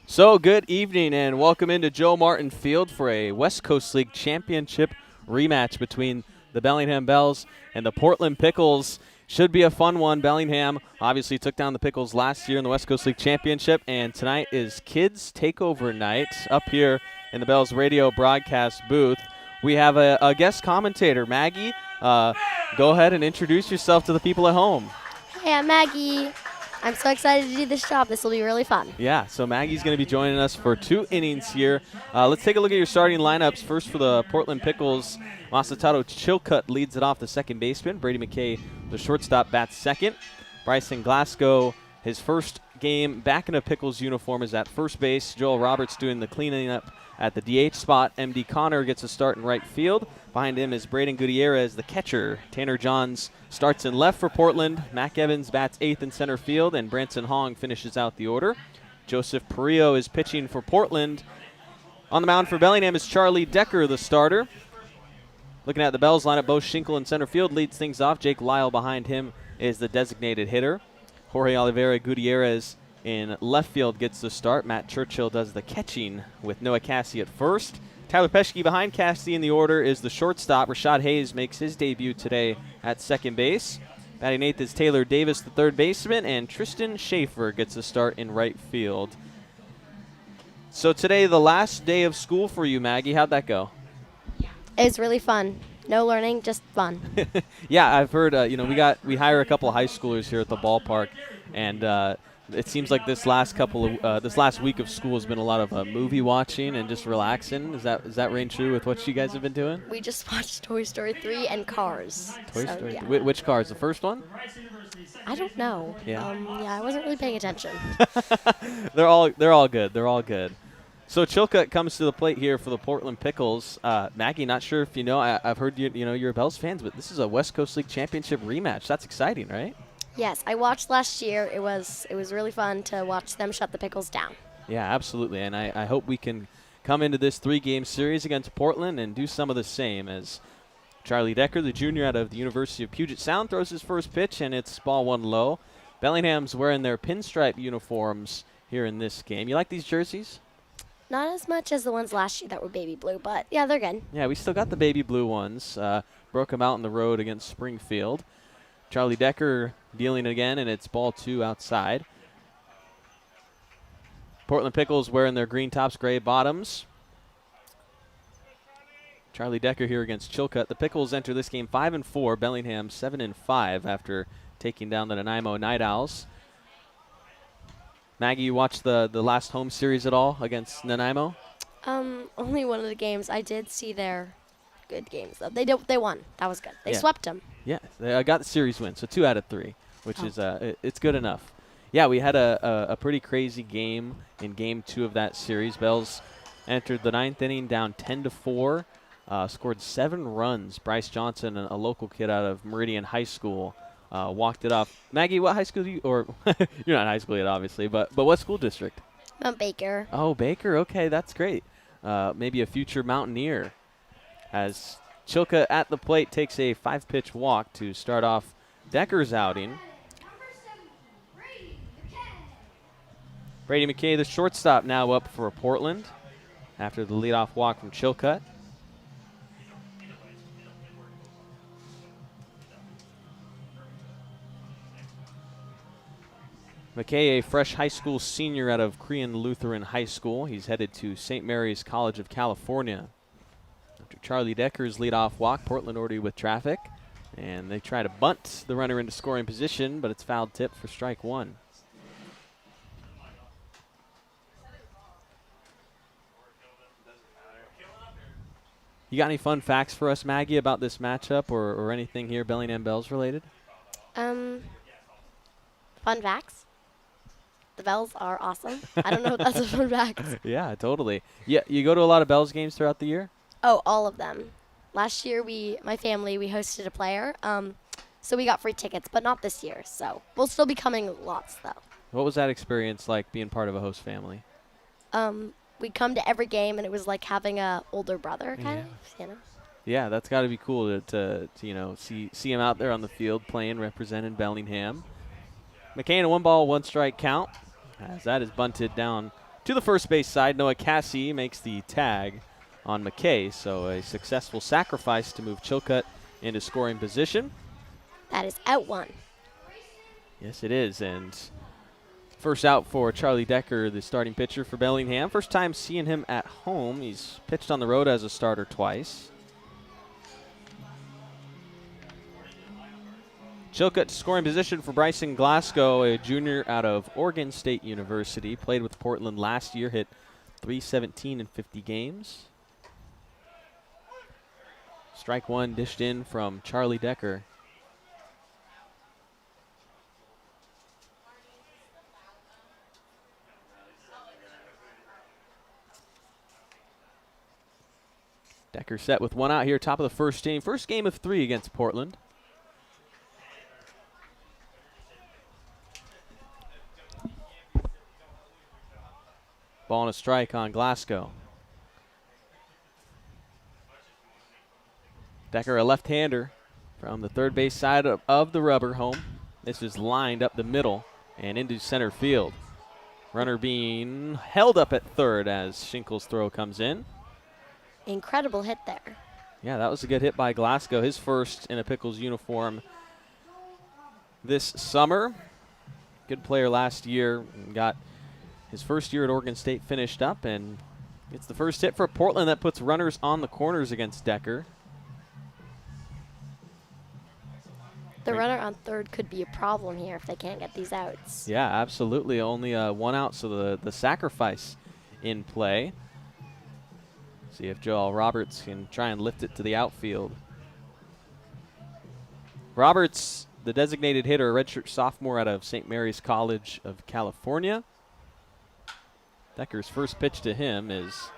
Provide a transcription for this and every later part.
So good evening and welcome into Joe Martin Field for a West Coast League Championship rematch between the Bellingham Bells and the Portland Pickles. Should be a fun one. Bellingham obviously took down the Pickles last year in the West Coast League Championship, and tonight is Kids Takeover Night up here in the Bells radio broadcast booth. We have a guest commentator, Maggie. Go ahead and introduce yourself to the people at home. Hey, I'm Maggie. I'm so excited to do this job. This will be really fun. Yeah, so Maggie's going to be joining us for 2 innings here. Let's take a look at your starting lineups. First for the Portland Pickles, Masataro Chilcutt leads it off, the second baseman. Brady McKay, the shortstop, bats second. Bryson Glasgow, his first game back in a Pickles uniform, is at first base. Joel Roberts doing the cleaning up at the DH spot. MD Connor gets a start in right field. Behind him is Braden Gutierrez, the catcher. Tanner Johns starts in left for Portland. Mac Evans bats eighth in center field, and Branson Hong finishes out the order. Joseph Perillo is pitching for Portland. On the mound for Bellingham is Charlie Decker, the starter. Looking at the Bells lineup, Bo Schinkel in center field leads things off. Jake Lyle behind him is the designated hitter. Jorge Oliveira Gutierrez in left field gets the start. Matt Churchill does the catching with Noah Cassie at first. Tyler Peschke behind Cassie in the order is the shortstop. Rashad Hayes makes his debut today at second base. Batting eighth is Taylor Davis, the third baseman, and Tristan Schaefer gets a start in right field. So today, the last day of school for you, Maggie. How'd that go? It was really fun. No learning, just fun. Yeah, I've heard. We hire a couple of high schoolers here at the ballpark, and it seems like this last week of school has been a lot of movie watching and just relaxing. Does that ring true with what you guys have been doing? We just watched Toy Story 3 and Cars. Toy Story. Yeah. Which Cars? The first one? I don't know. Yeah. I wasn't really paying attention. They're all good. They're all good. So Chilcutt comes to the plate here for the Portland Pickles. Maggie, not sure if you know. I've heard you're a Bells fans, but this is a West Coast League Championship rematch. That's exciting, right? Yes, I watched last year. It was really fun to watch them shut the Pickles down. Yeah, absolutely. And I hope we can come into this 3-game series against Portland and do some of the same, as Charlie Decker, the junior out of the University of Puget Sound, throws his first pitch, and it's ball one low. Bellingham's wearing their pinstripe uniforms here in this game. You like these jerseys? Not as much as the ones last year that were baby blue, but yeah, they're good. Yeah, we still got the baby blue ones. Broke them out on the road against Springfield. Charlie Decker dealing again, and it's ball two outside. Portland Pickles wearing their green tops, gray bottoms. Charlie Decker here against Chilcutt. The Pickles enter this game 5-4. Bellingham 7-5 after taking down the Nanaimo Night Owls. Maggie, you watched the last home series at all against Nanaimo? Only one of the games. I did see their good games though. They won. That was good. They swept them. Yeah, they got the series win, so 2 out of 3, which is it's good enough. Yeah, we had a pretty crazy game in Game 2 of that series. Bells entered the 9th inning down 10-4, scored 7 runs. Bryce Johnson, a local kid out of Meridian High School, walked it off. Maggie, what high school do you, or you're not in high school yet, obviously, but what school district? Mount Baker. Oh, Baker. Okay, that's great. Maybe a future Mountaineer. As Chilcutt at the plate takes a 5-pitch walk to start off Decker's outing. Brady McKay, the shortstop, now up for Portland after the leadoff walk from Chilcutt. McKay, a fresh high school senior out of Korean Lutheran High School. He's headed to St. Mary's College of California. After Charlie Decker's leadoff walk, Portland already with traffic. And they try to bunt the runner into scoring position, but it's foul tip for strike one. You got any fun facts for us, Maggie, about this matchup or anything here Bellingham Bells related? Fun facts. The Bells are awesome. I don't know if that's a fun fact. Yeah, totally. Yeah, you go to a lot of Bells games throughout the year? Oh, all of them. Last year, my family, we hosted a player, so we got free tickets, but not this year. So we'll still be coming lots, though. What was that experience like being part of a host family? We come to every game, and it was like having a older brother, kind of. Yeah, that's got to be cool to see him out there on the field playing, representing Bellingham. McCain, a 1-ball, 1-strike count, as that is bunted down To the first base side, Noah Cassie makes the tag on McKay, so a successful sacrifice to move Chilcutt into scoring position. That is out one. Yes, it is, and first out for Charlie Decker, the starting pitcher for Bellingham. First time seeing him at home. He's pitched on the road as a starter twice. Chilcutt scoring position for Bryson Glasgow, a junior out of Oregon State University. Played with Portland last year, hit .317 in 50 games. Strike one dished in from Charlie Decker. Decker set with one out here, top of the first inning. First game of 3 against Portland. Ball and a strike on Glasgow. Decker, a left-hander from the third base side of the rubber home. This is lined up the middle and into center field. Runner being held up at third as Schinkel's throw comes in. Incredible hit there. Yeah, that was a good hit by Glasgow. His first in a Pickles uniform this summer. Good player last year. Got his first year at Oregon State finished up, and it's the first hit for Portland that puts runners on the corners against Decker. The runner on third could be a problem here if they can't get these outs. Yeah, absolutely. Only one out, so the sacrifice in play. See if Joel Roberts can try and lift it to the outfield. Roberts, the designated hitter, redshirt sophomore out of St. Mary's College of California. Decker's first pitch to him is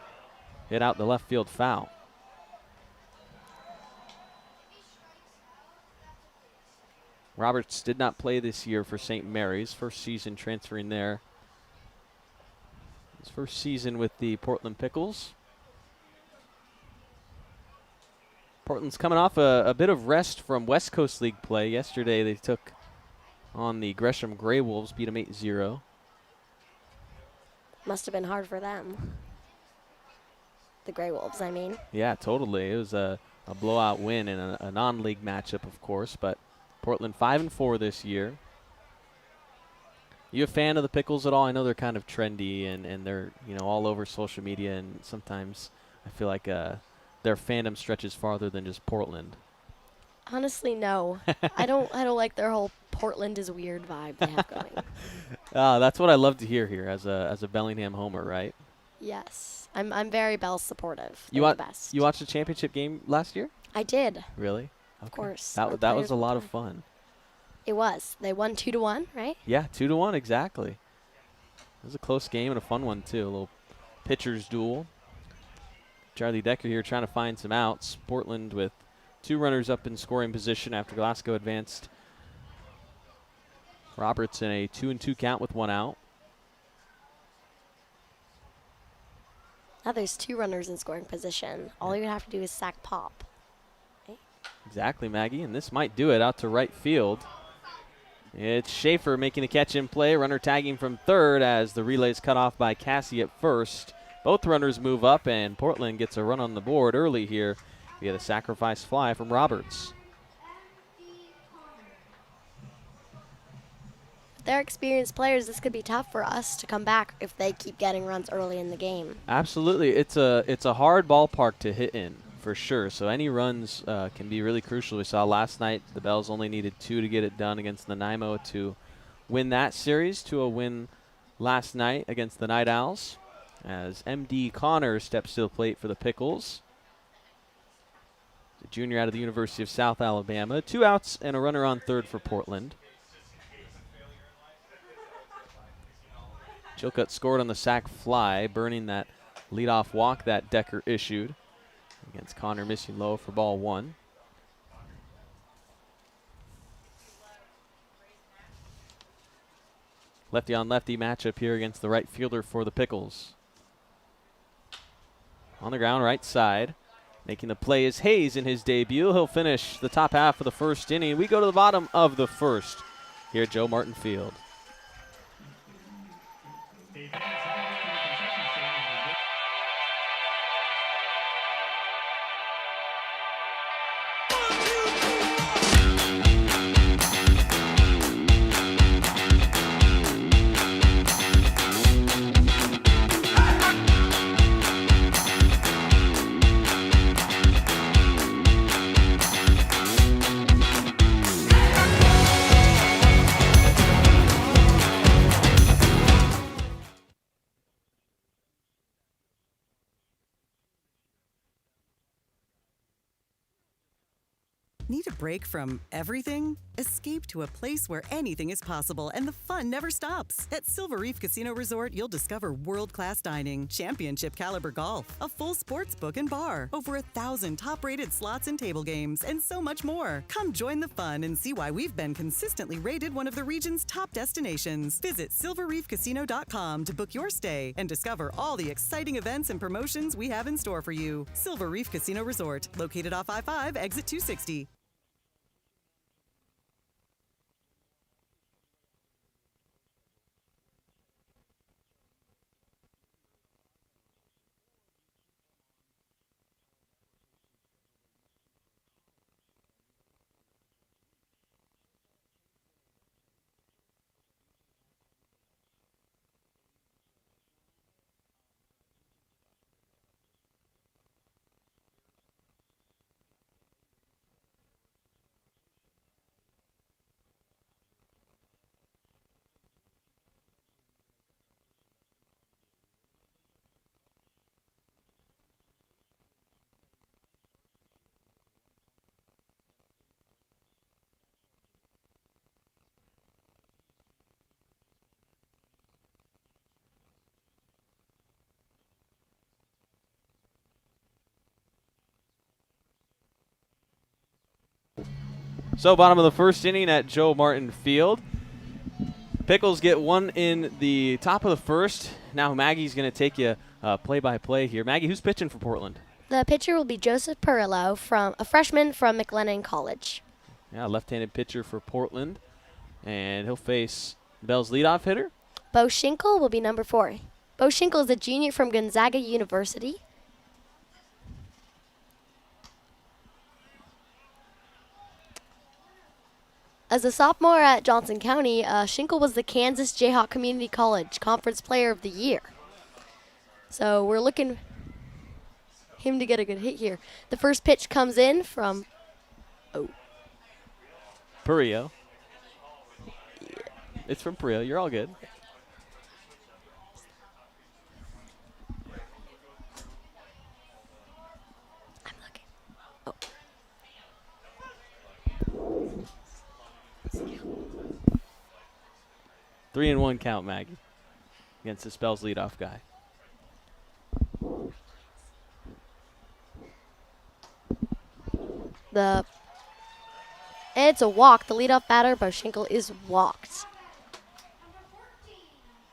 hit out the left field foul. Roberts did not play this year for St. Mary's, first season transferring there. His first season with the Portland Pickles. Portland's coming off a bit of rest from West Coast League play. Yesterday they took on the Gresham Grey Wolves, beat them 8-0. Must have been hard for them. The Grey Wolves, I mean. Yeah, totally. It was a blowout win in a non-league matchup, of course, but Portland 5-4 this year. You a fan of the Pickles at all? I know they're kind of trendy and they're all over social media, and sometimes I feel like their fandom stretches farther than just Portland. Honestly, no. I don't like their whole Portland is weird vibe they have going. That's what I love to hear here as a Bellingham homer, right? Yes. I'm very Bell supportive. You They're the best. You watched the championship game last year? I did. Really? Okay. Of course. That was a lot of fun. It was. They won 2-1, right? Yeah, 2-1 exactly. It was a close game and a fun one too. A little pitcher's duel. Charlie Decker here trying to find some outs. Portland with 2 runners up in scoring position after Glasgow advanced. Roberts in a 2-2 count with 1 out. Now there's 2 runners in scoring position. All you would have to do is sack Pop. Okay. Exactly, Maggie, and this might do it out to right field. It's Schaefer making the catch in play. Runner tagging from third as the relay is cut off by Cassie at first. Both runners move up, and Portland gets a run on the board early here via the sacrifice fly from Roberts. They're experienced players. This could be tough for us to come back if they keep getting runs early in the game. Absolutely. It's a hard ballpark to hit in, for sure. So any runs can be really crucial. We saw last night the Bells only needed 2 to get it done against Nanaimo to win that series, to a win last night against the Night Owls, as M.D. Connor steps to the plate for the Pickles. The junior out of the University of South Alabama. 2 outs and a runner on third for Portland. Chilcutt scored on the sac fly, burning that leadoff walk that Decker issued against Connor, missing low for ball 1. Lefty on lefty matchup here against the right fielder for the Pickles. On the ground, right side. Making the play is Hayes in his debut. He'll finish the top half of the first inning. We go to the bottom of the first here at Joe Martin Field. Need a break from everything? Escape to a place where anything is possible and the fun never stops. At Silver Reef Casino Resort, you'll discover world-class dining, championship caliber golf, a full sports book and bar, over 1,000 top-rated slots and table games, and so much more. Come join the fun and see why we've been consistently rated one of the region's top destinations. Visit silverreefcasino.com to book your stay and discover all the exciting events and promotions we have in store for you. Silver Reef Casino Resort, located off I-5, exit 260. So bottom of the first inning at Joe Martin Field. Pickles get one in the top of the first. Now Maggie's going to take you play-by-play here. Maggie, who's pitching for Portland? The pitcher will be Joseph Perillo, a freshman from McLennan College. Yeah, left-handed pitcher for Portland. And he'll face Bell's leadoff hitter. Bo Schinkel will be number 4. Bo Schinkel is a junior from Gonzaga University. As a sophomore at Johnson County, Schinkel was the Kansas Jayhawk Community College Conference Player of the Year. So we're looking him to get a good hit here. The first pitch comes in from Purio. Yeah. It's from Purio. You're all good. I'm looking. Oh. 3-1 count, Maggie, against the Spells leadoff guy. It's a walk. The leadoff batter, Bo Schinkel, is walked.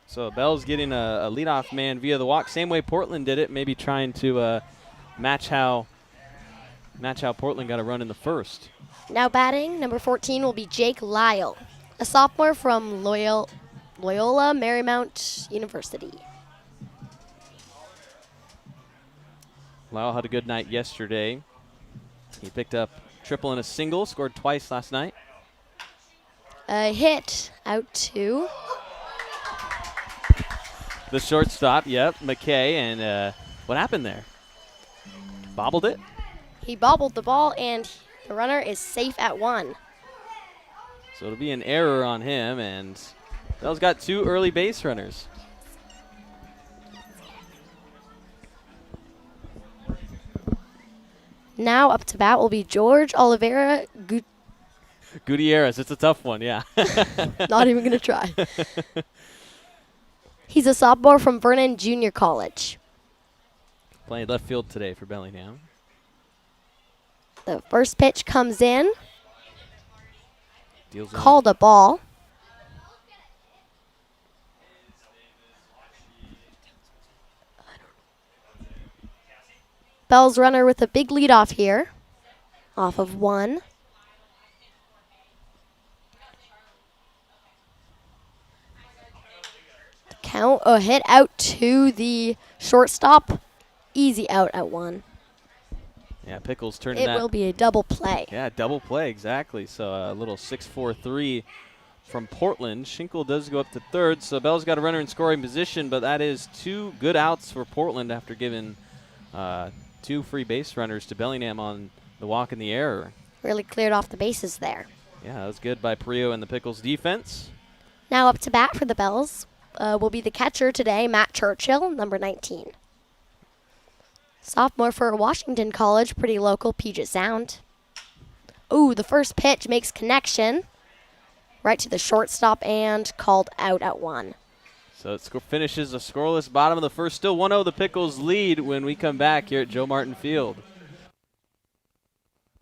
So Bell's getting a leadoff man via the walk, same way Portland did it, maybe trying to match how Portland got a run in the first. Now batting, number 14 will be Jake Lyle, a sophomore from Loyola Marymount University. Lyle had a good night yesterday. He picked up triple and a single, scored twice last night. A hit out to the shortstop, yep, McKay, and what happened there? Bobbled it? He bobbled the ball, and the runner is safe at 1. So it'll be an error on him, and Bell's got 2 early base runners. Now up to bat will be George Oliveira Gutierrez. It's a tough one, yeah. Not even going to try. He's a sophomore from Vernon Junior College. Playing left field today for Bellingham. The first pitch comes in. Deals called a ball. Bell's runner with a big lead off here. Off of 1. Count a hit out to the shortstop. Easy out at 1. Yeah, Pickles turning that. It will be a double play. Yeah, double play, exactly. So a little 6-4-3 from Portland. Schinkel does go up to third, so Bell's got a runner in scoring position, but that is 2 good outs for Portland after giving 2 free base runners to Bellingham on the walk and the error. Really cleared off the bases there. Yeah, that was good by Purio and the Pickles defense. Now up to bat for the Bells will be the catcher today, Matt Churchill, number 19. Sophomore for Washington College, pretty local, Puget Sound. Ooh, the first pitch makes connection right to the shortstop and called out at 1. So it finishes a scoreless bottom of the first. Still 1-0 the Pickles lead when we come back here at Joe Martin Field.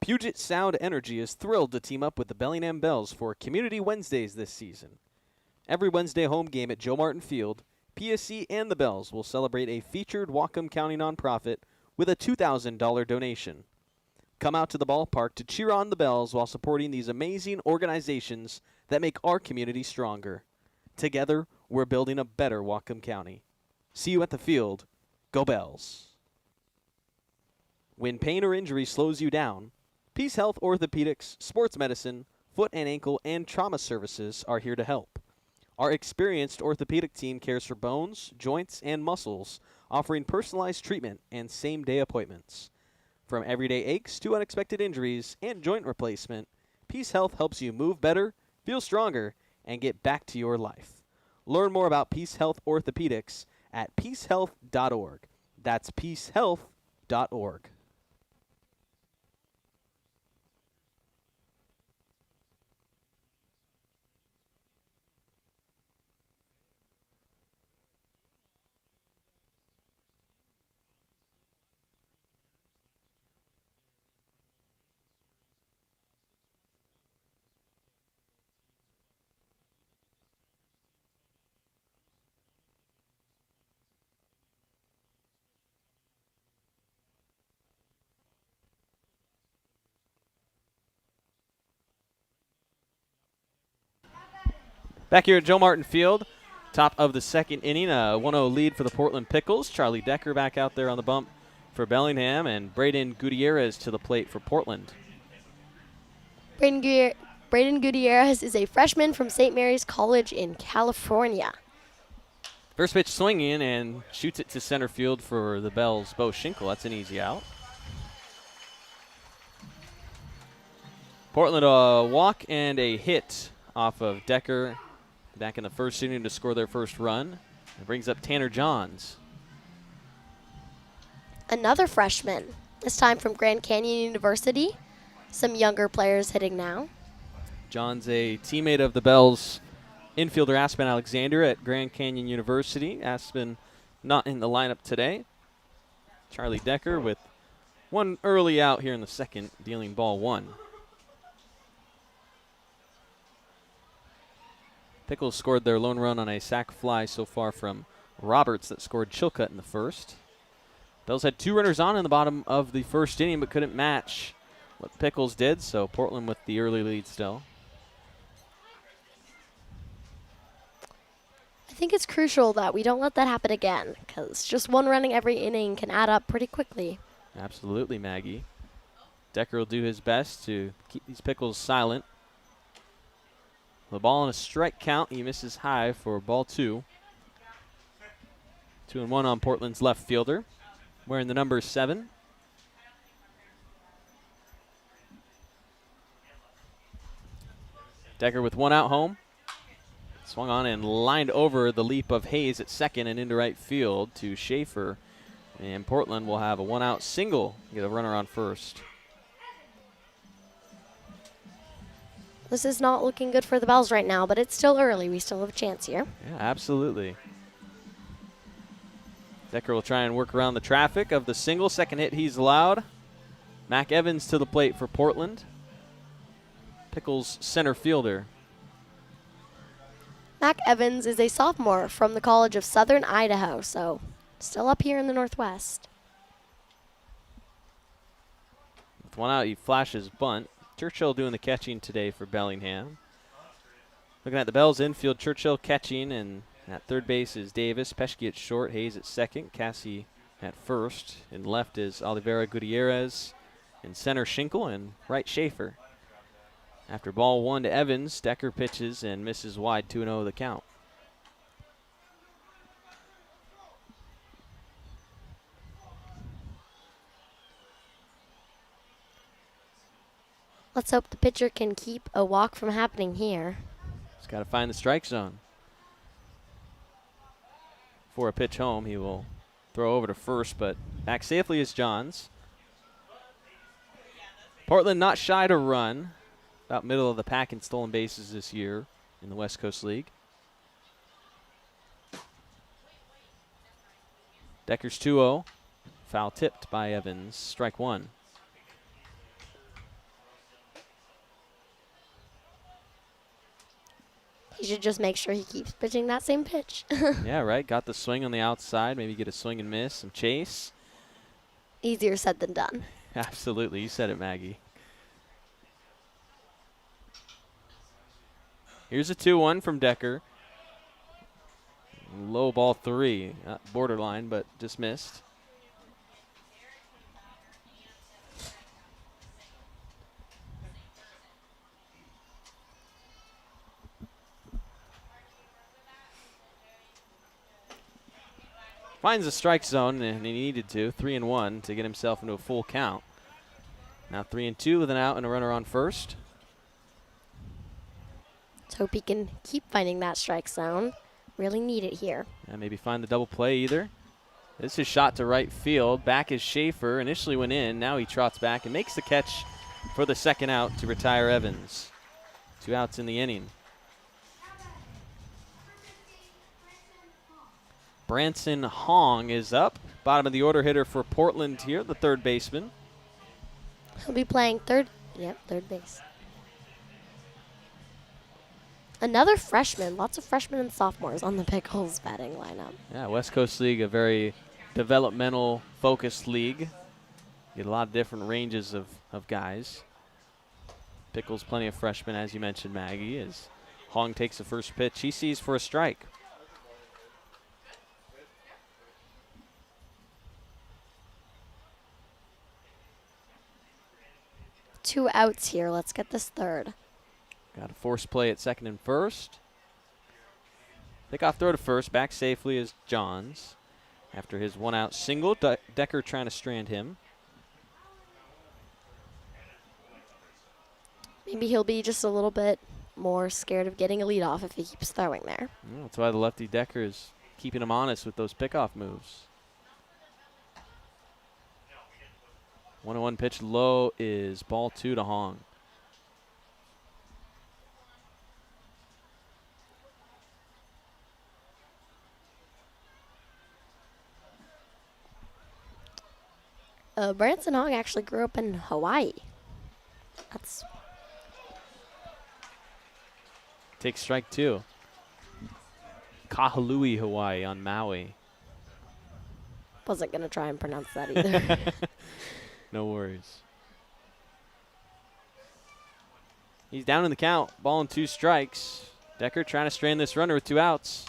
Puget Sound Energy is thrilled to team up with the Bellingham Bells for Community Wednesdays this season. Every Wednesday home game at Joe Martin Field, PSC and the Bells will celebrate a featured Whatcom County nonprofit with a $2,000 donation. Come out to the ballpark to cheer on the Bells while supporting these amazing organizations that make our community stronger. Together, we're building a better Whatcom County. See you at the field. Go Bells. When pain or injury slows you down, Peace Health Orthopedics, Sports Medicine, Foot and Ankle, and Trauma Services are here to help. Our experienced orthopedic team cares for bones, joints, and muscles, offering personalized treatment and same-day appointments. From everyday aches to unexpected injuries and joint replacement, Peace Health helps you move better, feel stronger, and get back to your life. Learn more about Peace Health Orthopedics at peacehealth.org. That's peacehealth.org. Back here at Joe Martin Field, top of the second inning, a 1-0 lead for the Portland Pickles. Charlie Decker back out there on the bump for Bellingham, and Braden Gutierrez to the plate for Portland. Braden Gutierrez is a freshman from St. Mary's College in California. First pitch swinging and shoots it to center field for the Bells. Bo Schinkel, that's an easy out. Portland a walk and a hit off of Decker back in the first inning to score their first run. It brings up Tanner Johns. Another freshman, this time from Grand Canyon University. Some younger players hitting now. Johns a teammate of the Bells infielder Aspen Alexander at Grand Canyon University. Aspen not in the lineup today. Charlie Decker with one early out here in the second, dealing ball 1. Pickles scored their lone run on a sac fly so far from Roberts that scored Chilcutt in the first. Bells had 2 runners on in the bottom of the first inning but couldn't match what Pickles did, so Portland with the early lead still. I think it's crucial that we don't let that happen again, because just one running every inning can add up pretty quickly. Absolutely, Maggie. Decker will do his best to keep these Pickles silent. The ball on a strike count. He misses high for ball 2. 2-1 on Portland's left fielder, wearing the number 7. Decker with 1 out home. Swung on and lined over the leap of Hayes at second and into right field to Schaefer. And Portland will have a 1-out single, get a runner on first. This is not looking good for the Bells right now, but it's still early. We still have a chance here. Yeah, absolutely. Decker will try and work around the traffic of the single. Second hit he's allowed. Mac Evans to the plate for Portland. Pickles center fielder. Mac Evans is a sophomore from the College of Southern Idaho, so still up here in the Northwest. With 1 out, he flashes bunt. Churchill doing the catching today for Bellingham. Looking at the Bells infield, Churchill catching, and at third base is Davis. Peschke at short, Hayes at second, Cassie at first. And left is Oliveira Gutierrez. In center, Schinkel, and right, Schaefer. After ball 1 to Evans, Decker pitches and misses wide, 2-0 the count. Let's hope the pitcher can keep a walk from happening here. He's got to find the strike zone. For a pitch home, he will throw over to first, but back safely is Johns. Portland not shy to run. About middle of the pack in stolen bases this year in the West Coast League. Decker's 2-0. Foul tipped by Evans. Strike one. He should just make sure he keeps pitching that same pitch. Yeah, right. Got the swing on the outside. Maybe get a swing and miss. Some chase. Easier said than done. Absolutely. You said it, Maggie. Here's a 2-1 from Decker. Low ball 3. Borderline, but dismissed. Finds the strike zone, and he needed to. 3-1 to get himself into a full count. Now 3-2 with an out and a runner on first. Let's hope he can keep finding that strike zone. Really need it here. And maybe find the double play either. This is shot to right field. Back is Schaefer. Initially went in. Now he trots back and makes the catch for the second out to retire Evans. 2 outs in the inning. Branson Hong is up. Bottom of the order hitter for Portland here, the third baseman. He'll be playing third base. Another freshman. Lots of freshmen and sophomores on the Pickles batting lineup. Yeah, West Coast League, a very developmental focused league. Get a lot of different ranges of guys. Pickles, plenty of freshmen, as you mentioned, Maggie, as Hong takes the first pitch. He sees for a strike. Two outs here. Let's get this third. Got a force play at second and first. Pickoff throw to first. Back safely is Johns. After his 1-out single, Decker trying to strand him. Maybe he'll be just a little bit more scared of getting a lead off if he keeps throwing there. Yeah, that's why the lefty Decker is keeping him honest with those pickoff moves. 1-1 pitch low is ball 2 to Hong. Branson Hong actually grew up in Hawaii. That's Takes strike 2. Kahului, Hawaii on Maui. wasn't gonna try and pronounce that either. No worries. He's down in the count. Ball and 2 strikes. Decker trying to strand this runner with 2 outs.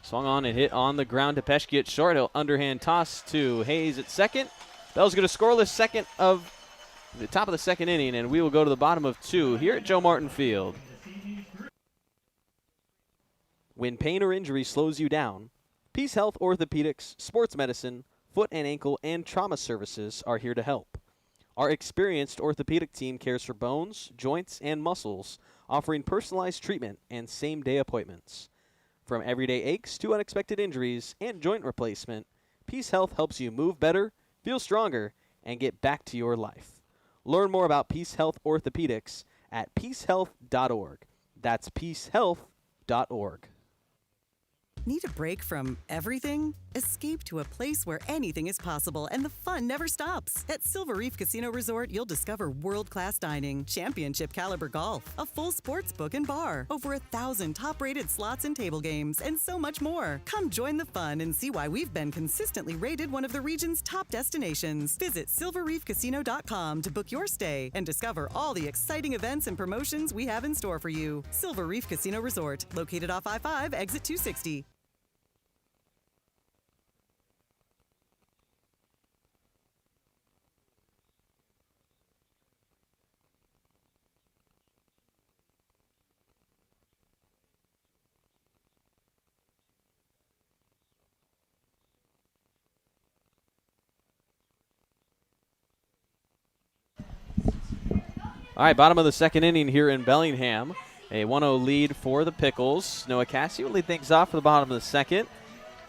Swung on and hit on the ground to Peschke at short. He'll underhand toss to Hayes at second. Bell's going to scoreless second of the top of the second inning, and we will go to the bottom of 2 here at Joe Martin Field. When pain or injury slows you down, Peace Health Orthopedics, Sports Medicine, Foot and Ankle, and Trauma Services are here to help. Our experienced orthopedic team cares for bones, joints, and muscles, offering personalized treatment and same-day appointments. From everyday aches to unexpected injuries and joint replacement, Peace Health helps you move better, feel stronger, and get back to your life. Learn more about Peace Health Orthopedics at peacehealth.org. That's peacehealth.org. Need a break from everything? Escape to a place where anything is possible and the fun never stops. At Silver Reef Casino Resort, you'll discover world-class dining, championship caliber golf, a full sports book and bar, over 1,000 top-rated slots and table games, and so much more. Come join the fun and see why we've been consistently rated one of the region's top destinations. Visit silverreefcasino.com to book your stay and discover all the exciting events and promotions we have in store for you. Silver Reef Casino Resort, located off I-5, exit 260. All right, bottom of the second inning here in Bellingham. A 1-0 lead for the Pickles. Noah Cassie will lead things off for the bottom of the second.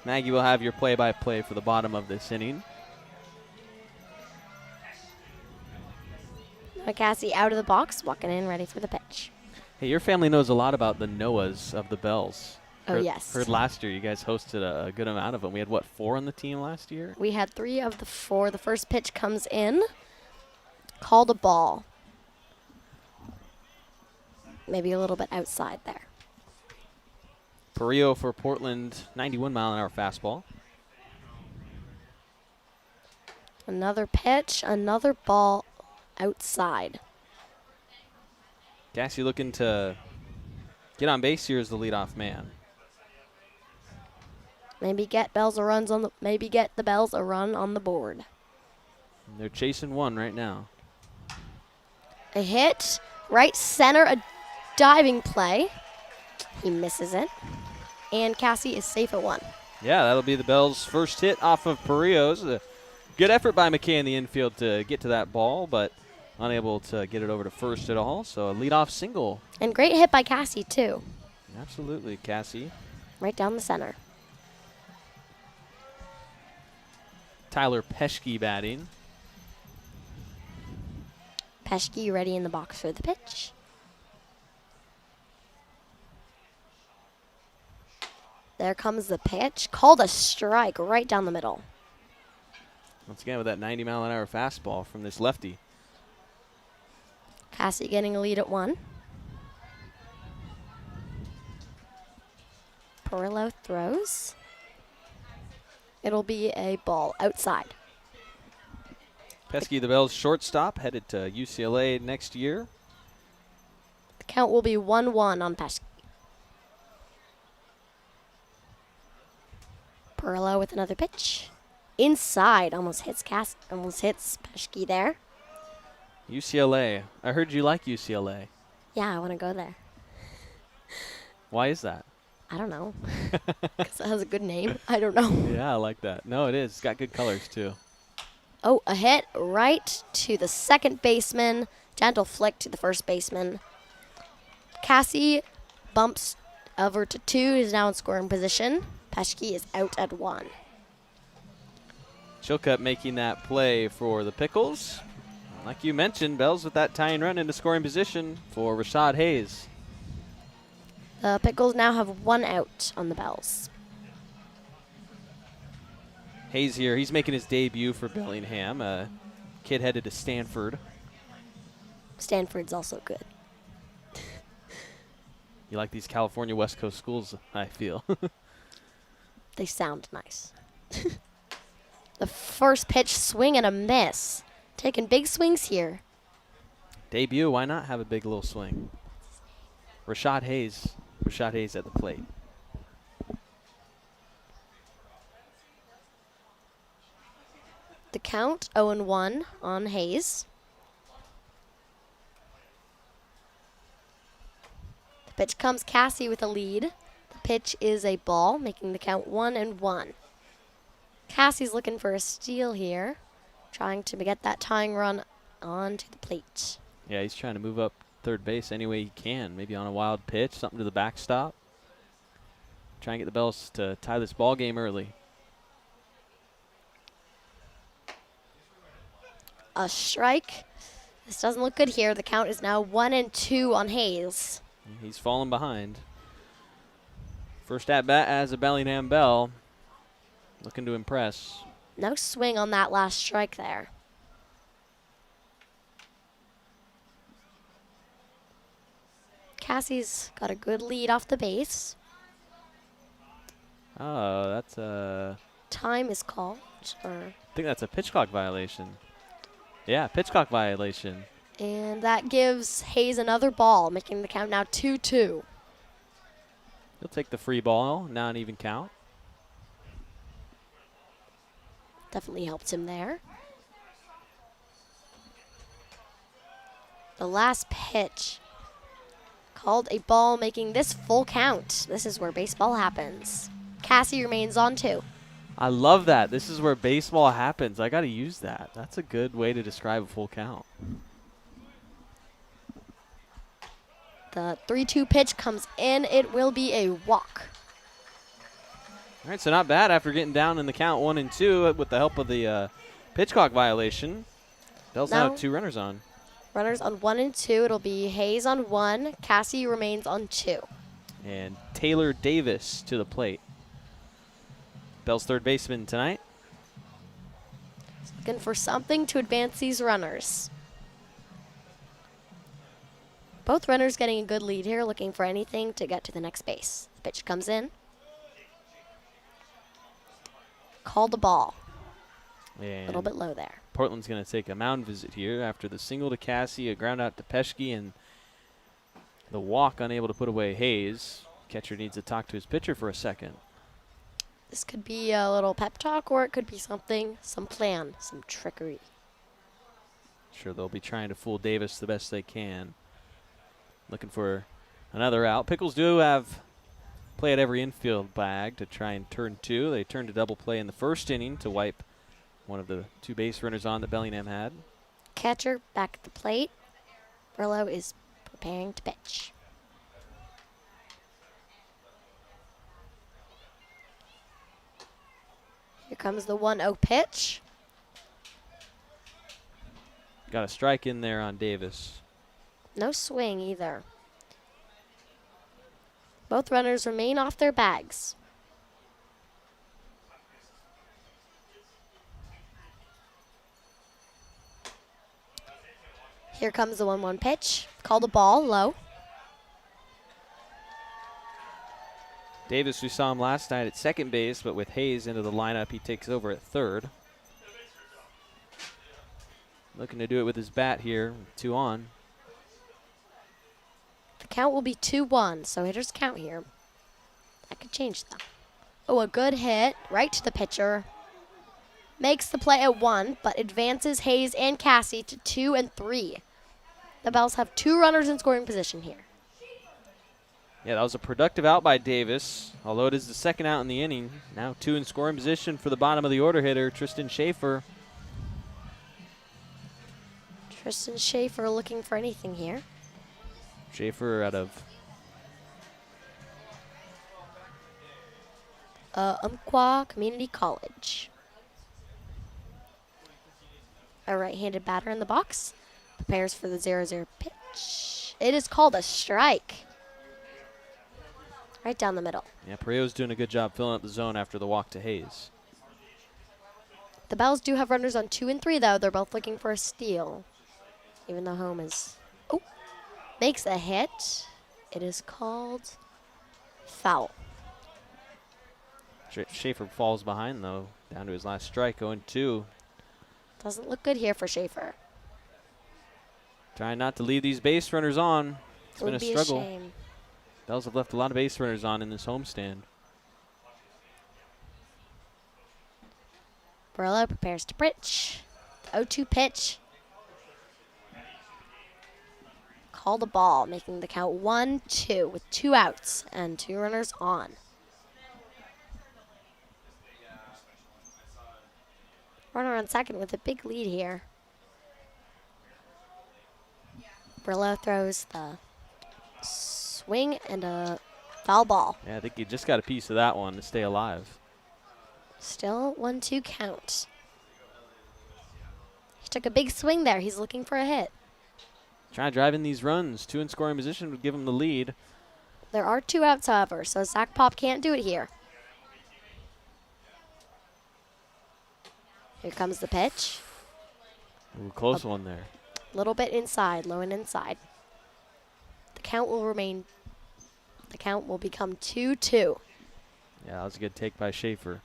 Maggie will have your play-by-play for the bottom of this inning. Cassie out of the box, walking in, ready for the pitch. Hey, your family knows a lot about the Noahs of the Bells. Oh, yes. Heard last year you guys hosted a good amount of them. We had, what, 4 on the team last year? We had 3 of the 4. The first pitch comes in, called a ball. Maybe a little bit outside there. Perillo for Portland, 91-mile-an-hour fastball. Another pitch, another ball outside. Cassie looking to get on base here as the leadoff man. Maybe get Bells a runs on the maybe get the Bells a run on the board. And they're chasing one right now. A hit, right center, a diving play. He misses it. And Cassie is safe at 1. Yeah, that'll be the Bells' first hit off of Perillo's. A good effort by McKay in the infield to get to that ball, but unable to get it over to first at all. So a leadoff single. And great hit by Cassie, too. Absolutely, Cassie. Right down the center. Tyler Peschke batting. Peschke ready in the box for the pitch. There comes the pitch. Called a strike right down the middle. Once again with that 90-mile-an-hour fastball from this lefty. Cassie getting a lead at 1. Perillo throws. It'll be a ball outside. Peschke, the Bells' shortstop, headed to UCLA next year. The count will be 1-1 on Peschke. Perillo with another pitch. Inside, almost hits Peschke there. UCLA. I heard you like UCLA. Yeah, I want to go there. Why is that? I don't know. Because it has a good name. I don't know. Yeah, I like that. No, it is. It's got good colors, too. Oh, a hit right to the second baseman. Gentle flick to the first baseman. Cassie bumps over to 2. Is now in scoring position. Peschke is out at 1. Chilcutt making that play for the Pickles. Like you mentioned, Bells with that tying run into scoring position for Rashad Hayes. The Pickles now have 1 out on the Bells. Hayes here, he's making his debut for Bellingham. A kid headed to Stanford. Stanford's also good. You like these California West Coast schools, I feel. They sound nice. The first pitch, swing and a miss. Taking big swings here. Debut, why not have a big little swing? Rashad Hayes at the plate. The count 0-1 on Hayes. The pitch comes Cassie with a lead. The pitch is a ball, making the count 1-1. Cassie's looking for a steal here, trying to get that tying run onto the plate. Yeah, he's trying to move up third base any way he can. Maybe on a wild pitch, something to the backstop. Try and get the Bells to tie this ball game early. A strike. This doesn't look good here. The count is now 1-2 on Hayes. He's falling behind. First at bat as a Bellingham Bell. Looking to impress. No swing on that last strike there. Cassie's got a good lead off the base. Oh, that's a... Time is called. I think that's a pitch clock violation. Yeah, pitch clock violation. And that gives Hayes another ball, making the count now 2-2. He'll take the free ball, now an even count. Definitely helped him there. The last pitch called a ball, making this full count. This is where baseball happens. Cassie remains on 2. I love that. This is where baseball happens. I got to use that. That's a good way to describe a full count. The 3-2 pitch comes in. It will be a walk. All right, so not bad after getting down in the count 1-2 with the help of the pitch clock violation. Bells now have 2 runners on. Runners on 1 and 2. It'll be Hayes on 1. Cassie remains on 2. And Taylor Davis to the plate. Bell's third baseman tonight. Looking for something to advance these runners. Both runners getting a good lead here, looking for anything to get to the next base. The pitch comes in. Call the ball. A little bit low there. Portland's going to take a mound visit here after the single to Cassie, a ground out to Peschke, and the walk unable to put away Hayes. Catcher needs to talk to his pitcher for a second. This could be a little pep talk, or it could be something, some plan, some trickery. Sure, they'll be trying to fool Davis the best they can. Looking for another out. Pickles do have play at every infield bag to try and turn 2. They turned a double play in the first inning to wipe one of the 2 base runners on that Bellingham had. Catcher back at the plate. Burlow is preparing to pitch. Here comes the 1-0 pitch. Got a strike in there on Davis. No swing either. Both runners remain off their bags. Here comes the 1-1 pitch. Call the ball low. Davis, we saw him last night at second base, but with Hayes into the lineup, he takes over at third. Looking to do it with his bat here, 2 on. The count will be 2-1, so hitters count here. That could change though. Oh, a good hit right to the pitcher. Makes the play at 1, but advances Hayes and Cassie to 2 and 3. The Bells have 2 runners in scoring position here. Yeah, that was a productive out by Davis, although it is the second out in the inning. Now 2 in scoring position for the bottom of the order hitter, Tristan Schaefer. Tristan Schaefer looking for anything here. Schaefer out of Umpqua Community College. A right-handed batter in the box. Prepares for the 0-0 pitch. It is called a strike. Right down the middle. Yeah, Pereo's doing a good job filling up the zone after the walk to Hayes. The Bells do have runners on 2 and 3, though. They're both looking for a steal. Even though home is... Oh! Makes a hit. It is called foul. Schaefer falls behind, though, down to his last strike, 0-2. Doesn't look good here for Schaefer. Trying not to leave these base runners on. It's been a struggle. A shame. Bells have left a lot of base runners on in this homestand. Burlow prepares to pitch. 0-2 pitch. Call the ball, making the count 1-2 with 2 outs and 2 runners on. Runner on second with a big lead here. Burlow throws the swing and a foul ball. Yeah, I think he just got a piece of that one to stay alive. Still 1-2 count. He took a big swing there. He's looking for a hit. Trying to drive in these runs. 2 in scoring position would give him the lead. There are 2 outs, however, so Zach Pop can't do it here. Here comes the pitch. Ooh, close one there. A little bit inside, low and inside. The count will become 2-2. Yeah, that was a good take by Schaefer.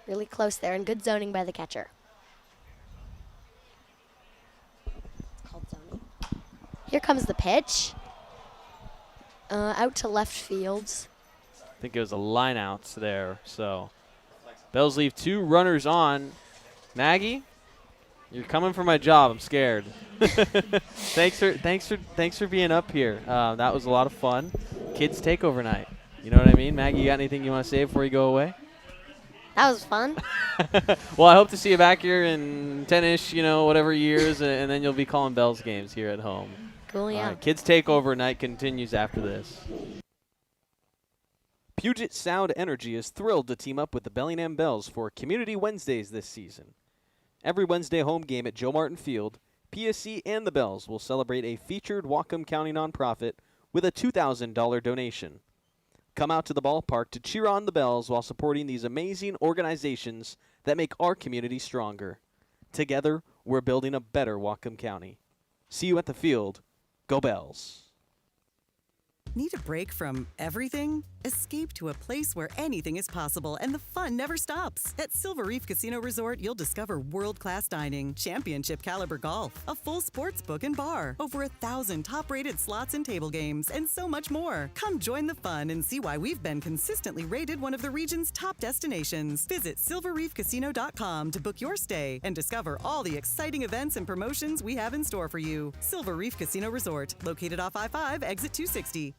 Really close there and good zoning by the catcher. It's called zoning. Here comes the pitch. Out to left field. I think it was a line outs there. So Bells leave 2 runners on. Maggie, you're coming for my job. I'm scared. Thanks for being up here. That was a lot of fun. Kids takeover night. You know what I mean? Maggie, you got anything you want to say before you go away? That was fun. Well, I hope to see you back here in 10-ish, whatever years, and then you'll be calling Bells games here at home. Cool, yeah. All right, Kids Takeover night continues after this. Puget Sound Energy is thrilled to team up with the Bellingham Bells for Community Wednesdays this season. Every Wednesday home game at Joe Martin Field, PSC and the Bells will celebrate a featured Whatcom County nonprofit with a $2,000 donation. Come out to the ballpark to cheer on the Bells while supporting these amazing organizations that make our community stronger. Together, we're building a better Whatcom County. See you at the field. Go Bells. Need a break from everything? Escape to a place where anything is possible and the fun never stops. At Silver Reef Casino Resort, you'll discover world-class dining, championship caliber golf, a full sports book and bar, over 1,000 top-rated slots and table games, and so much more. Come join the fun and see why we've been consistently rated one of the region's top destinations. Visit silverreefcasino.com to book your stay and discover all the exciting events and promotions we have in store for you. Silver Reef Casino Resort, located off I-5, exit 260.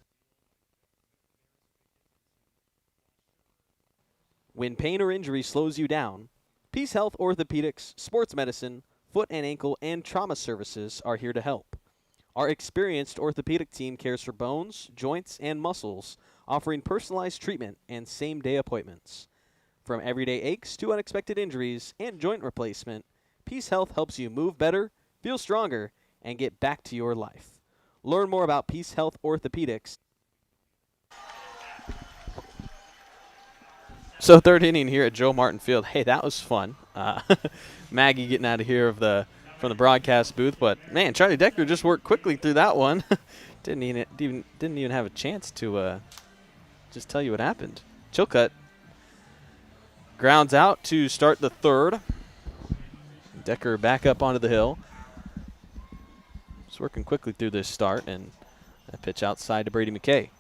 When pain or injury slows you down, Peace Health Orthopedics, Sports Medicine, Foot and Ankle, and Trauma Services are here to help. Our experienced orthopedic team cares for bones, joints, and muscles, offering personalized treatment and same-day appointments. From everyday aches to unexpected injuries and joint replacement, Peace Health helps you move better, feel stronger, and get back to your life. Learn more about Peace Health Orthopedics. So third inning here at Joe Martin Field. Hey, that was fun. Maggie getting out of here from the broadcast booth, but man, Charlie Decker just worked quickly through that one. didn't even have a chance to just tell you what happened. Chilcutt grounds out to start the third. Decker back up onto the hill. Just working quickly through this start, and a pitch outside to Brady McKay.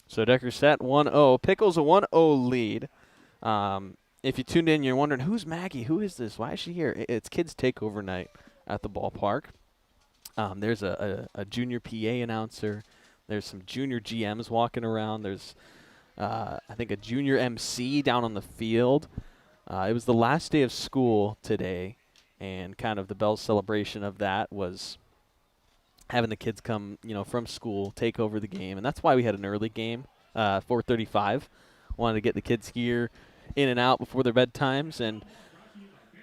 So Decker set 1-0. Pickles a 1-0 lead. If you tuned in, you're wondering, who's Maggie? Who is this? Why is she here? It's kids' takeover night at the ballpark. There's a junior PA announcer. There's some junior GMs walking around. There's, I think, a junior MC down on the field. It was the last day of school today, and kind of the Bells celebration of that was having the kids come, from school, take over the game. And that's why we had an early game, 4:35. Wanted to get the kids here in and out before their bedtimes. And,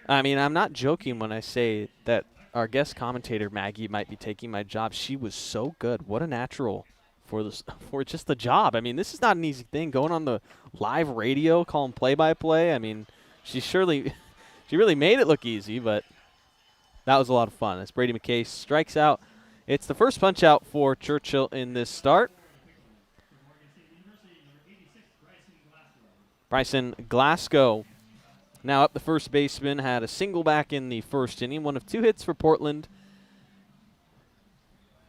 I mean, I'm not joking when I say that our guest commentator, Maggie, might be taking my job. She was so good. What a natural for just the job. I mean, this is not an easy thing. Going on the live radio, calling play-by-play. I mean, she really made it look easy, but that was a lot of fun. As Brady McKay strikes out, it's the first punch out for Churchill in this start. Bryson Glasgow now up the first baseman, had a single back in the first inning, one of two hits for Portland.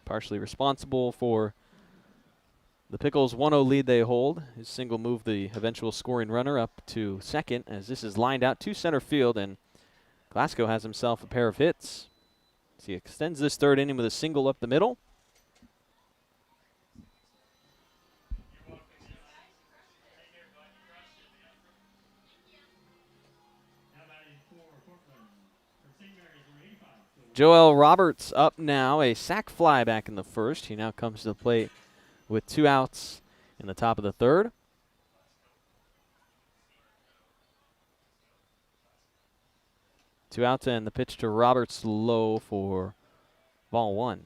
Partially responsible for the Pickles 1-0 lead they hold. His single moved the eventual scoring runner up to second, as this is lined out to center field, and Glasgow has himself a pair of hits. So he extends this third inning with a single up the middle. Joel Roberts up now, a sac fly back in the first. He now comes to the plate with 2 outs in the top of the third. Two outs, and the pitch to Roberts low for ball one.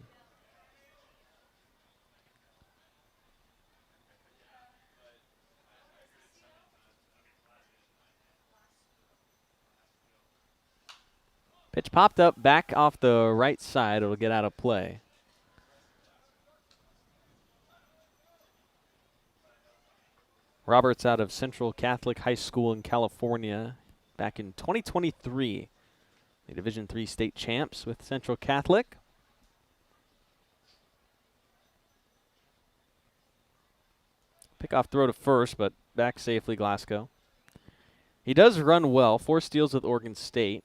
Pitch popped up back off the right side. It'll get out of play. Roberts out of Central Catholic High School in California back in 2023. The Division III state champs with Central Catholic. Pickoff throw to first, but back safely, Glasgow. He does run well. 4 steals with Oregon State.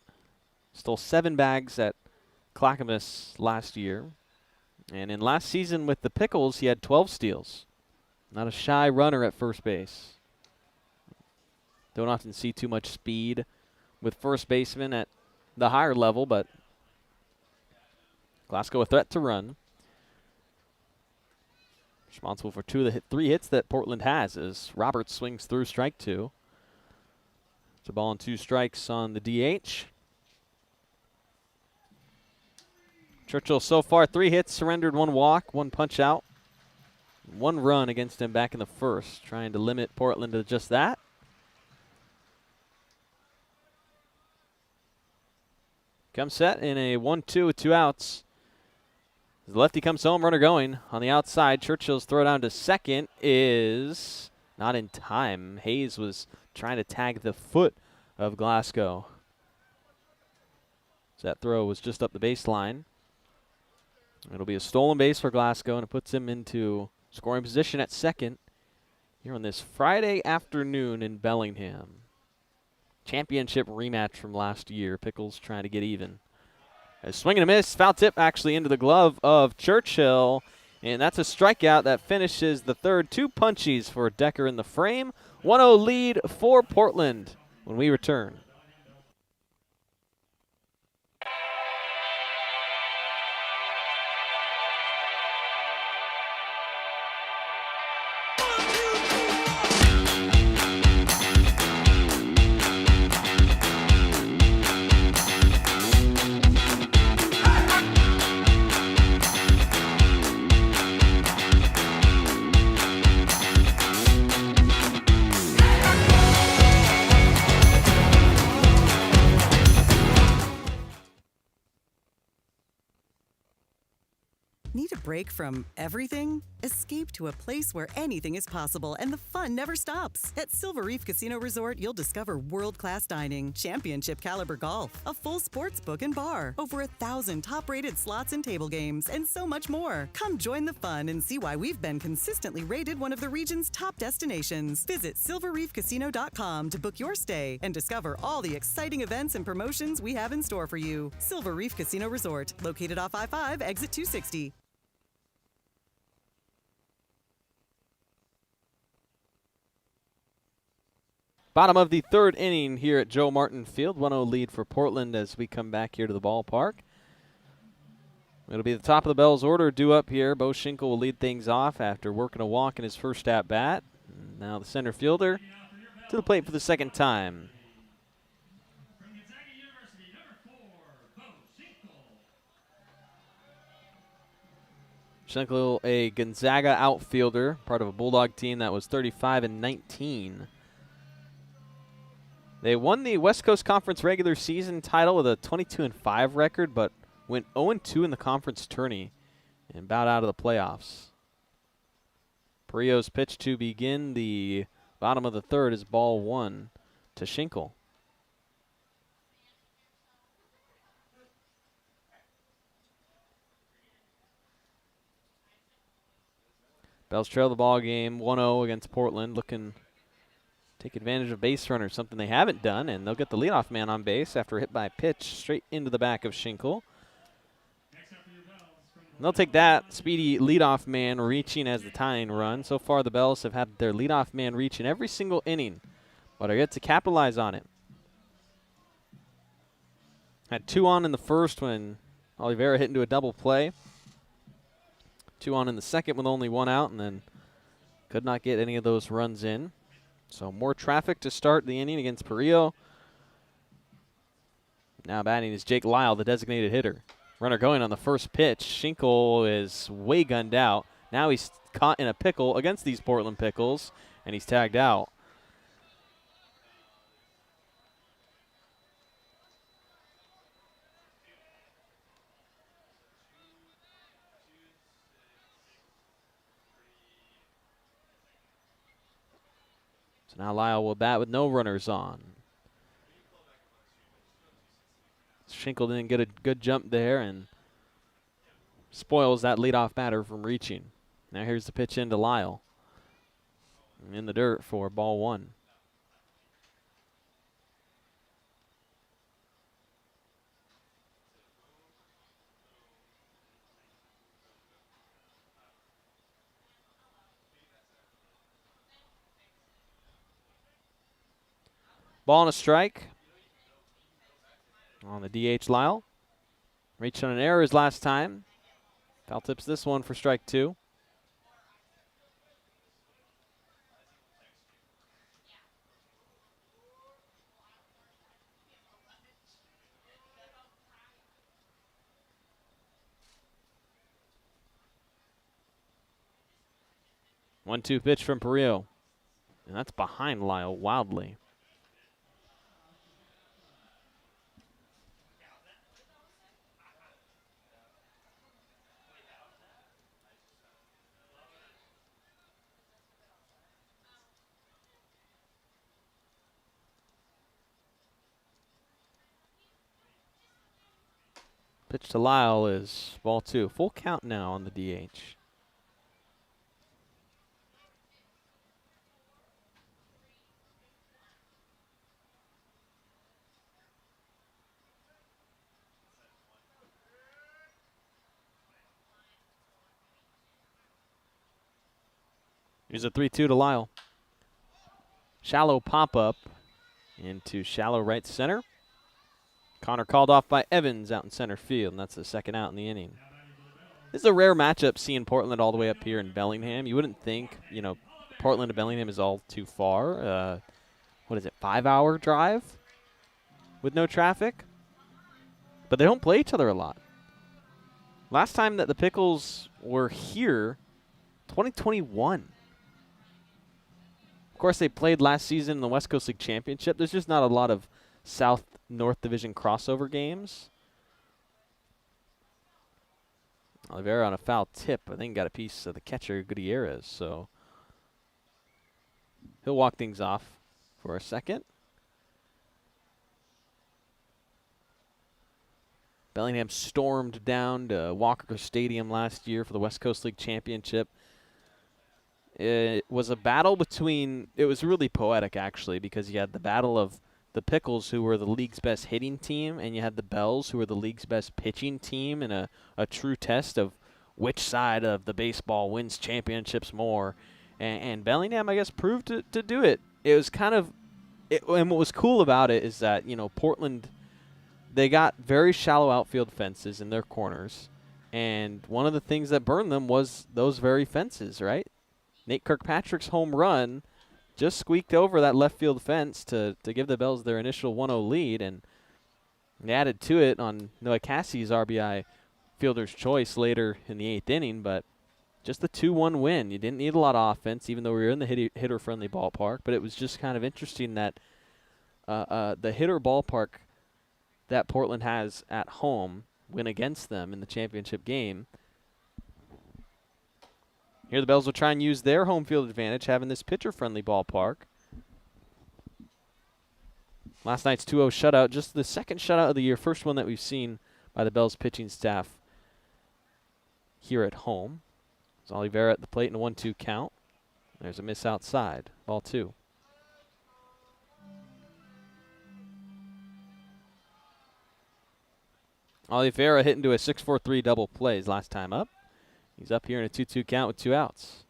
Stole 7 bags at Clackamas last year. And in last season with the Pickles, he had 12 steals. Not a shy runner at first base. Don't often see too much speed with first basemen at the higher level, but Glasgow a threat to run. Responsible for 2 of the 3 hits that Portland has as Roberts swings through strike 2. It's a ball and 2 strikes on the DH. Churchill so far 3 hits, surrendered 1 walk, 1 punch out. 1 run against him back in the first, trying to limit Portland to just that. Comes set in a 1-2 with 2 outs. As the lefty comes home, runner going on the outside. Churchill's throw down to second is not in time. Hayes was trying to tag the foot of Glasgow. So that throw was just up the baseline. It'll be a stolen base for Glasgow, and it puts him into scoring position at second here on this Friday afternoon in Bellingham. Championship rematch from last year. Pickles trying to get even. A swing and a miss. Foul tip actually into the glove of Churchill. And that's a strikeout that finishes the third. 2 punchies for Decker in the frame. 1-0 lead for Portland when we return. Need a break from everything? Escape to a place where anything is possible and the fun never stops. At Silver Reef Casino Resort, you'll discover world-class dining, championship caliber golf, a full sports book and bar, over 1,000 top-rated slots and table games, and so much more. Come join the fun and see why we've been consistently rated one of the region's top destinations. Visit silverreefcasino.com to book your stay and discover all the exciting events and promotions we have in store for you. Silver Reef Casino Resort, located off I-5, exit 260. Bottom of the 3rd inning here at Joe Martin Field. 1-0 lead for Portland as we come back here to the ballpark. It'll be the top of the Bell's order due up here. Bo Schinkel will lead things off after working a walk in his first at-bat. Now the center fielder to the plate for the second time. Schinkel, a Gonzaga outfielder, part of a Bulldog team that was 35-19. They won the West Coast Conference regular season title with a 22-5 record, but went 0-2 in the conference tourney and bowed out of the playoffs. Perillo's pitch to begin the bottom of the 3rd is ball 1 to Schinkel. Bells trail the ball game 1-0 against Portland, looking take advantage of base runners, something they haven't done, and they'll get the leadoff man on base after a hit by a pitch straight into the back of Schinkel. And they'll take that speedy leadoff man reaching as the tying run. So far, the Bells have had their leadoff man reach in every single inning, but are yet to capitalize on it. Had 2 on in the first when Oliveira hit into a double play. 2 on in the second with only 1 out, and then could not get any of those runs in. So more traffic to start the inning against Perillo. Now batting is Jake Lyle, the designated hitter. Runner going on the first pitch. Schinkel is way gunned out. Now he's caught in a pickle against these Portland Pickles, and he's tagged out. So now Lyle will bat with no runners on. Schinkel didn't get a good jump there and spoils that leadoff batter from reaching. Now here's the pitch into Lyle. In the dirt for ball 1. Ball and a strike on the DH Lyle. Reached on an error his last time. Foul tips this one for strike 2. 1-2 pitch from Perillo. And that's behind Lyle wildly. Pitch to Lyle is ball 2. Full count now on the DH. Here's a 3-2 to Lyle. Shallow pop-up into shallow right center. Connor called off by Evans out in center field, and that's the second out in the inning. This is a rare matchup, seeing Portland all the way up here in Bellingham. You wouldn't think, Portland to Bellingham is all too far. What is it, 5-hour drive with no traffic? But they don't play each other a lot. Last time that the Pickles were here, 2021. Of course, they played last season in the West Coast League Championship. There's just not a lot of South-North Division crossover games. Oliveira on a foul tip. I think got a piece of the catcher, Gutierrez. So he'll walk things off for a second. Bellingham stormed down to Walker Stadium last year for the West Coast League Championship. It was a battle between, it was really poetic actually, because you had the battle of the Pickles, who were the league's best hitting team, and you had the Bells, who were the league's best pitching team, in a true test of which side of the baseball wins championships more. And Bellingham, I guess, proved to do it. It was kind of, and what was cool about it is that, Portland, they got very shallow outfield fences in their corners, and one of the things that burned them was those very fences, right? Nate Kirkpatrick's home run just squeaked over that left field fence to give the Bells their initial 1-0 lead, and they added to it on Noah Cassie's RBI fielder's choice later in the 8th inning, but just the 2-1 win. You didn't need a lot of offense, even though we were in the hitter-friendly ballpark, but it was just kind of interesting that the hitter ballpark that Portland has at home went against them in the championship game. Here the Bells will try and use their home field advantage, having this pitcher-friendly ballpark. Last night's 2-0 shutout, just the second shutout of the year, first one that we've seen by the Bells pitching staff here at home. It's Oliveira at the plate in a 1-2 count. There's a miss outside, ball 2. Oliveira hit into a 6-4-3 double play his last time up. He's up here in a 2-2 count with 2 outs.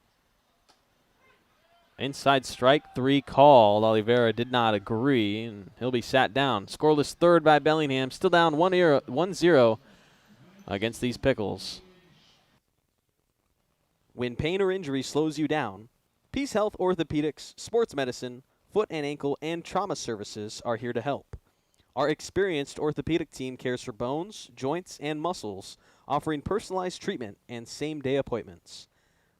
Inside strike 3 called. Oliveira did not agree, and he'll be sat down. Scoreless third by Bellingham. Still down 1-0 against these Pickles. When pain or injury slows you down, Peace Health Orthopedics, Sports Medicine, Foot and Ankle, and Trauma Services are here to help. Our experienced orthopedic team cares for bones, joints, and muscles, offering personalized treatment and same-day appointments.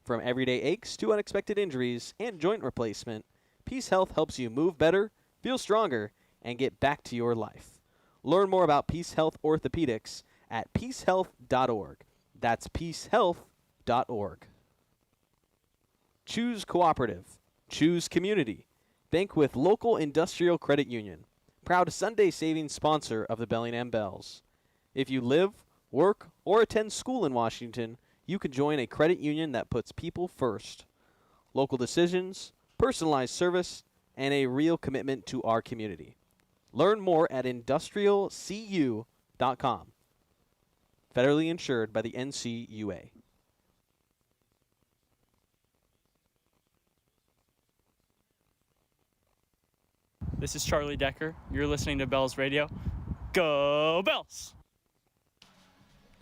From everyday aches to unexpected injuries and joint replacement, Peace Health helps you move better, feel stronger, and get back to your life. Learn more about Peace Health Orthopedics at peacehealth.org. That's peacehealth.org. Choose cooperative. Choose community. Bank with local industrial credit union. Proud Sunday savings sponsor of the Bellingham Bells. If you live, work, or attend school in Washington, you can join a credit union that puts people first. Local decisions, personalized service, and a real commitment to our community. Learn more at industrialcu.com. Federally insured by the NCUA. This is Charlie Decker. You're listening to Bells Radio. Go Bells!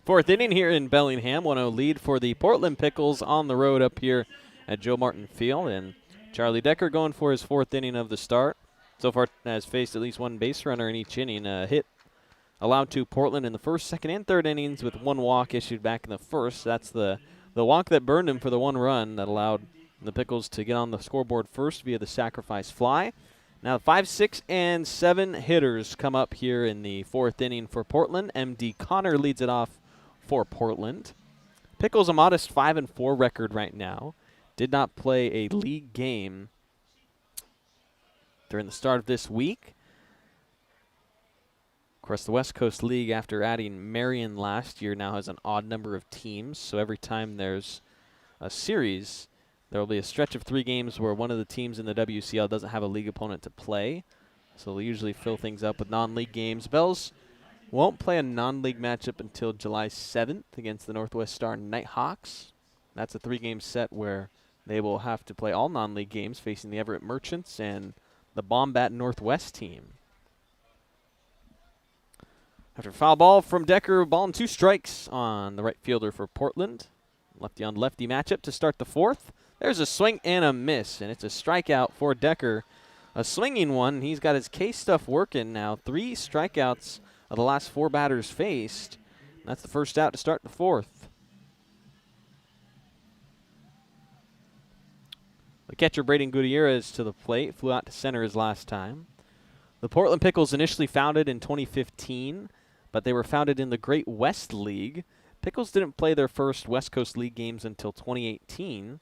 4th inning here in Bellingham. 1-0 lead for the Portland Pickles on the road up here at Joe Martin Field. And Charlie Decker going for his 4th inning of the start. So far has faced at least one base runner in each inning. A hit allowed to Portland in the 1st, 2nd, and 3rd innings with 1 walk issued back in the 1st. That's the walk that burned him for the 1 run that allowed The Pickles to get on the scoreboard first via the sacrifice fly. Now 5, 6, and 7 hitters come up here in the 4th inning for Portland. M.D. Connor leads it off for Portland. Pickles a modest 5-4 record right now. Did not play a league game during the start of this week. Of course, the West Coast League, after adding Marion last year, now has an odd number of teams. So every time there's a series, there will be a stretch of 3 games where one of the teams in the WCL doesn't have a league opponent to play. So they'll usually fill things up with non-league games. Bells won't play a non-league matchup until July 7th against the Northwest Star Nighthawks. That's a 3-game set where they will have to play all non-league games facing the Everett Merchants and the Bombat Northwest team. After foul ball from Decker, ball and 2 strikes on the right fielder for Portland. Lefty on lefty matchup to start the 4th. There's a swing and a miss, and it's a strikeout for Decker. A swinging one. He's got his K stuff working now. 3 strikeouts of the last 4 batters faced. That's the first out to start the 4th. The catcher, Braden Gutierrez, to the plate. Flew out to center his last time. The Portland Pickles initially founded in 2015, but they were founded in the Great West League. Pickles didn't play their first West Coast League games until 2018,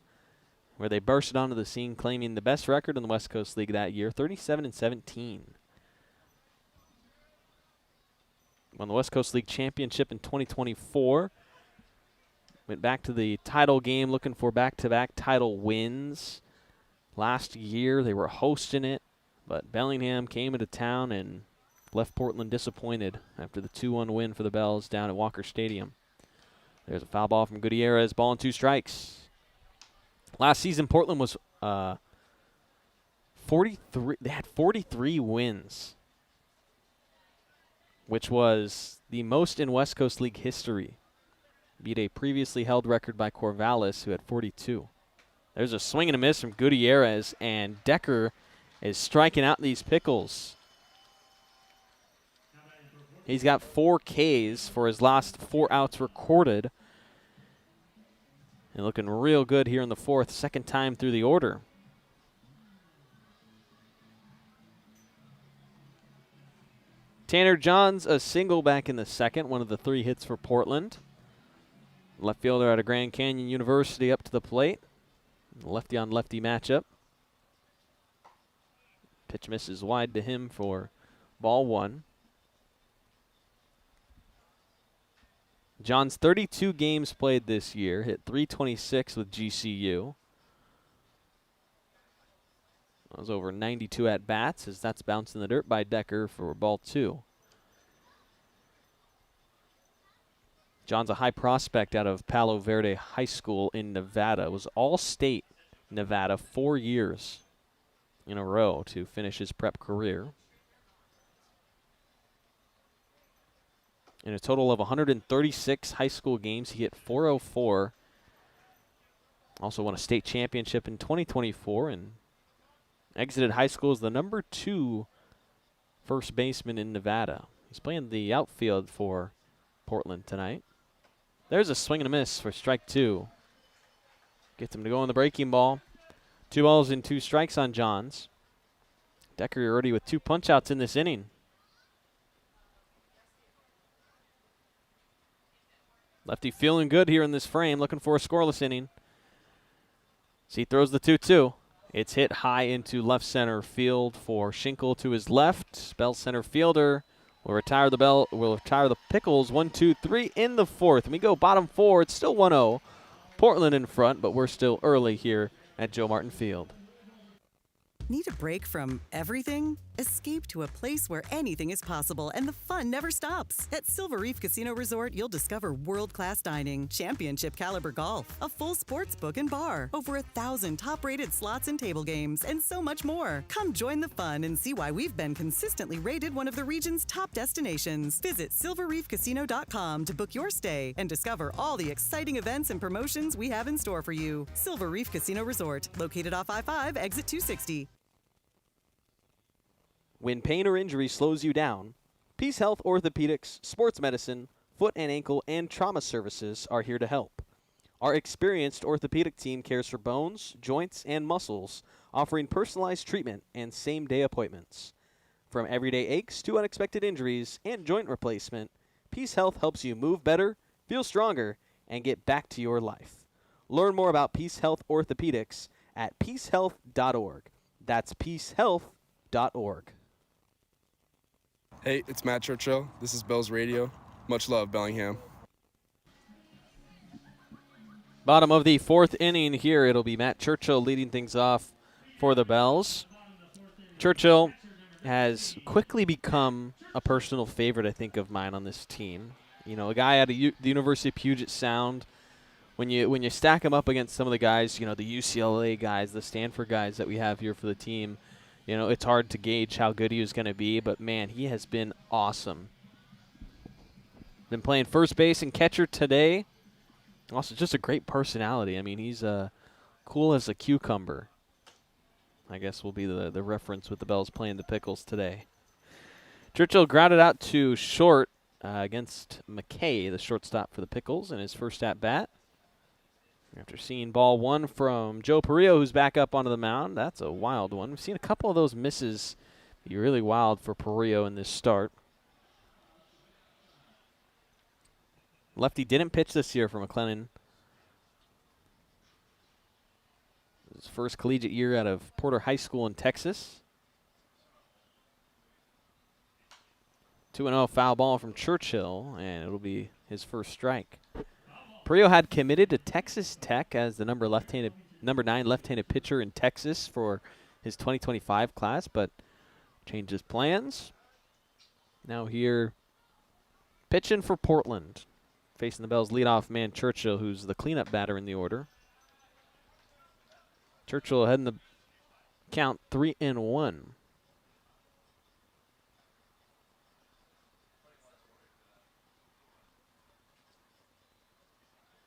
where they bursted onto the scene claiming the best record in the West Coast League that year, 37-17. Won the West Coast League championship in 2024. Went back to the title game looking for back-to-back title wins. Last year they were hosting it, but Bellingham came into town and left Portland disappointed after the 2-1 win for the Bells down at Walker Stadium. There's a foul ball from Gutierrez, ball and 2 strikes. Last season, Portland was 43. They had 43 wins, which was the most in West Coast League history. Beat a previously held record by Corvallis, who had 42. There's a swing and a miss from Gutierrez, and Decker is striking out these Pickles. He's got 4 Ks for his last 4 outs recorded. And looking real good here in the 4th, second time through the order. Tanner Johns, a single back in the 2nd, one of the 3 hits for Portland. Left fielder out of Grand Canyon University up to the plate. Lefty on lefty matchup. Pitch misses wide to him for ball 1. John's 32 games played this year, hit .326 with GCU. That was over 92 at-bats as that's bounced in the dirt by Decker for ball 2. John's a high prospect out of Palo Verde High School in Nevada. Was all-state Nevada 4 years in a row to finish his prep career. In a total of 136 high school games, he hit .404. Also won a state championship in 2024 and exited high school as the number 2 first baseman in Nevada. He's playing the outfield for Portland tonight. There's a swing and a miss for strike 2. Gets him to go on the breaking ball. 2 balls and 2 strikes on Johns. Decker already with 2 punch-outs in this inning. Lefty feeling good here in this frame, looking for a scoreless inning. So he throws the 2-2. It's hit high into left center field for Schinkel to his left. Bell center fielder will retire the Pickles. 1-2-3 in the 4th. And we go bottom 4. It's still 1-0. Portland in front, but we're still early here at Joe Martin Field. Need a break from everything? Escape to a place where anything is possible and the fun never stops. At Silver Reef Casino Resort, you'll discover world-class dining, championship caliber golf, a full sports book and bar, over 1,000 top-rated slots and table games, and so much more. Come join the fun and see why we've been consistently rated one of the region's top destinations. Visit silverreefcasino.com to book your stay and discover all the exciting events and promotions we have in store for you. Silver Reef Casino Resort, located off I-5, exit 260. When pain or injury slows you down, Peace Health Orthopedics, Sports Medicine, Foot and Ankle, and Trauma Services are here to help. Our experienced orthopedic team cares for bones, joints, and muscles, offering personalized treatment and same-day appointments. From everyday aches to unexpected injuries and joint replacement, Peace Health helps you move better, feel stronger, and get back to your life. Learn more about Peace Health Orthopedics at peacehealth.org. That's peacehealth.org. Hey, it's Matt Churchill. This is Bell's Radio. Much love, Bellingham. Bottom of the 4th inning here. It'll be Matt Churchill leading things off for the Bells. Churchill has quickly become a personal favorite, I think, of mine on this team. You know, a guy at the University of Puget Sound. When you stack him up against some of the guys, you know, the UCLA guys, the Stanford guys that we have here for the team, you know, it's hard to gauge how good he was going to be. But, man, he has been awesome. Been playing first base and catcher today. Also, just a great personality. I mean, he's cool as a cucumber. I guess will be the reference with the Bells playing the Pickles today. Churchill grounded out to short against McKay, the shortstop for the Pickles, in his first at-bat. After seeing ball one from Joe Perillo, who's back up onto the mound. That's a wild one. We've seen a couple of those misses be really wild for Perillo in this start. Lefty didn't pitch this year for McLennan. His first collegiate year out of Porter High School in Texas. 2-0 foul ball from Churchill, and it'll be his first strike. Perillo had committed to Texas Tech as the number 9 left-handed pitcher in Texas for his 2025 class, but changed his plans. Now here, pitching for Portland. Facing the Bells' leadoff man, Churchill, who's the cleanup batter in the order. Churchill heading the count 3-1.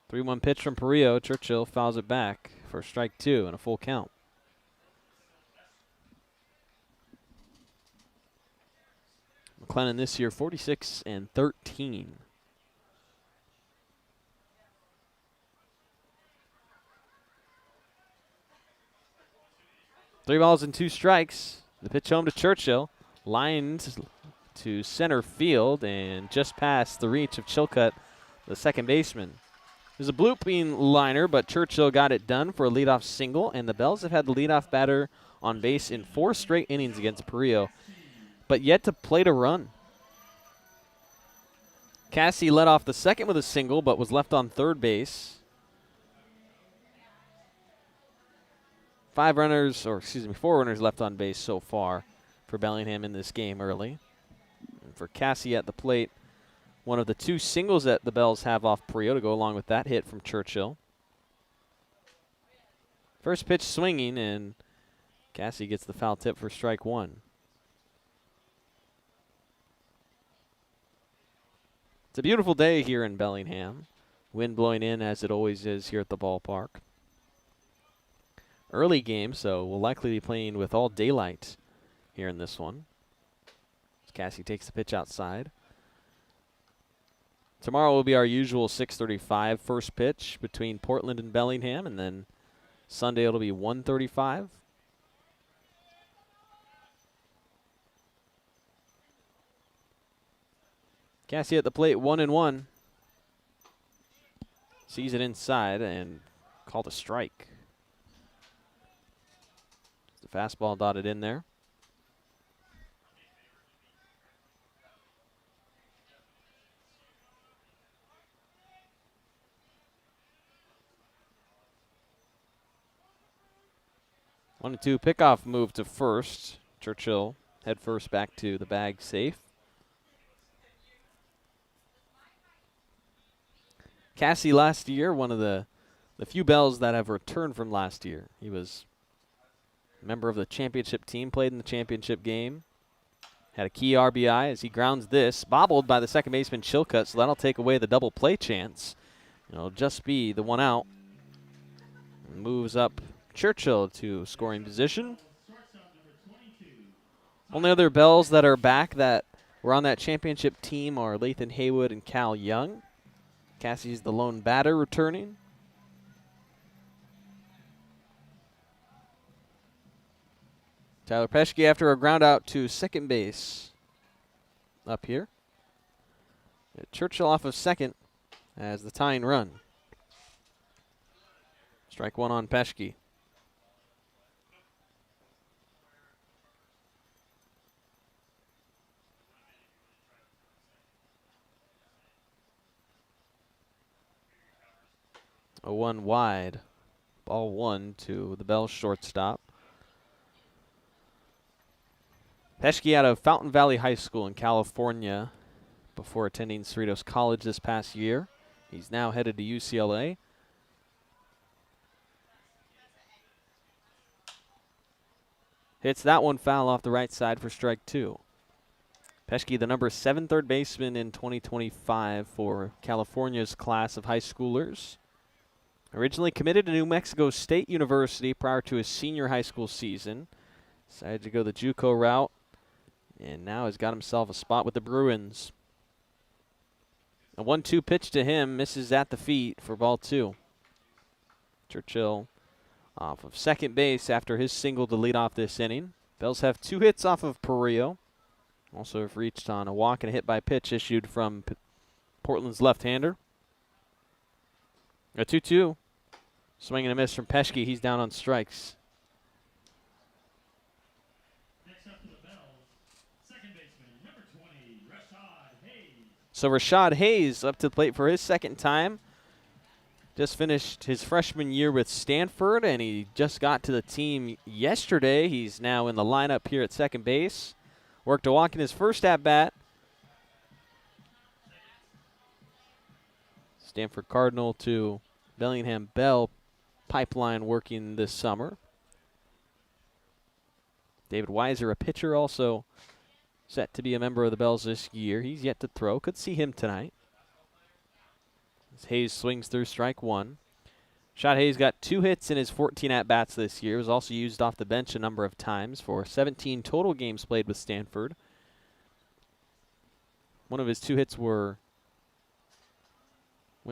Three-one pitch from Perillo. Churchill fouls it back for strike two and a full count. McLennan this year 46-13. 3 balls and 2 strikes. The pitch home to Churchill. Lined to center field and just past the reach of Chilcutt, the second baseman. There's a blooping liner, but Churchill got it done for a leadoff single, and the Bells have had the leadoff batter on base in 4 straight innings against Perillo, but yet to plate a run. Cassie led off the second with a single, but was left on third base. 4 runners left on base so far for Bellingham in this game early. And for Cassie at the plate, one of the 2 singles that the Bells have off Perillo to go along with that hit from Churchill. First pitch swinging, and Cassie gets the foul tip for strike one. It's a beautiful day here in Bellingham. Wind blowing in as it always is here at the ballpark. Early game, so we'll likely be playing with all daylight here in this one. As Cassie takes the pitch outside. Tomorrow will be our usual 6:35 first pitch between Portland and Bellingham, and then Sunday it'll be 1:35. Cassie at the plate, 1-1. Sees it inside and called a strike. The fastball dotted in there. One and two pickoff move to first. Churchill head first back to the bag safe. Cassie last year, one of the few Bells that have returned from last year. He was a member of the championship team, played in the championship game. Had a key RBI as he grounds this. Bobbled by the second baseman Chilcutt, so that'll take away the double play chance. It'll just be the one out. Moves up Churchill to scoring position. Only other Bells that are back that were on that championship team are Lathan Haywood and Cal Young. Cassie's the lone batter returning. Tyler Peschke after a ground out to second base up here. Churchill off of second as the tying run. Strike one on Peschke. A 1 wide. Ball 1 to the Bells shortstop. Peschke out of Fountain Valley High School in California before attending Cerritos College this past year. He's now headed to UCLA. Hits that one foul off the right side for strike 2. Peschke, the number 7 third baseman in 2025 for California's class of high schoolers. Originally committed to New Mexico State University prior to his senior high school season. Decided to go the JUCO route, and now has got himself a spot with the Bruins. A 1-2 pitch to him, misses at the feet for ball 2. Churchill off of second base after his single to lead off this inning. Bells have 2 hits off of Perillo. Also have reached on a walk and a hit by pitch issued from Portland's left-hander. A 2-2. Swing and a miss from Peschke. He's down on strikes. Next up to the Bells, second baseman, number 20, Rashad Hayes. So Rashad Hayes up to the plate for his second time. Just finished his freshman year with Stanford, and he just got to the team yesterday. He's now in the lineup here at second base. Worked a walk in his first at-bat. Stanford Cardinal to Bellingham Bell pipeline working this summer. David Weiser, a pitcher, also set to be a member of the Bells this year. He's yet to throw. Could see him tonight. As Hayes swings through strike 1. Shot Hayes got 2 hits in his 14 at-bats this year. Was also used off the bench a number of times for 17 total games played with Stanford. One of his 2 hits went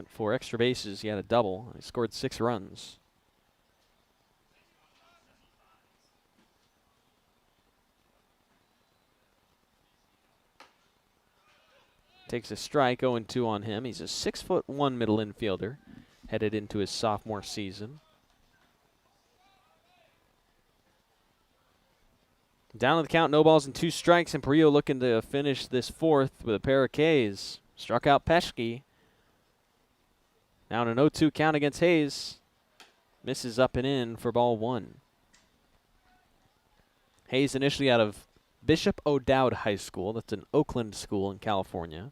for extra bases. He had a double. He scored 6 runs. Takes a strike, 0-2 on him. He's a 6'1" middle infielder, headed into his sophomore season. Down to the count, no balls and 2 strikes, and Perillo looking to finish this 4th with a pair of Ks. Struck out Peschke. Now an 0-2 count against Hayes. Misses up and in for ball 1. Hayes initially out of Bishop O'Dowd High School. That's an Oakland school in California.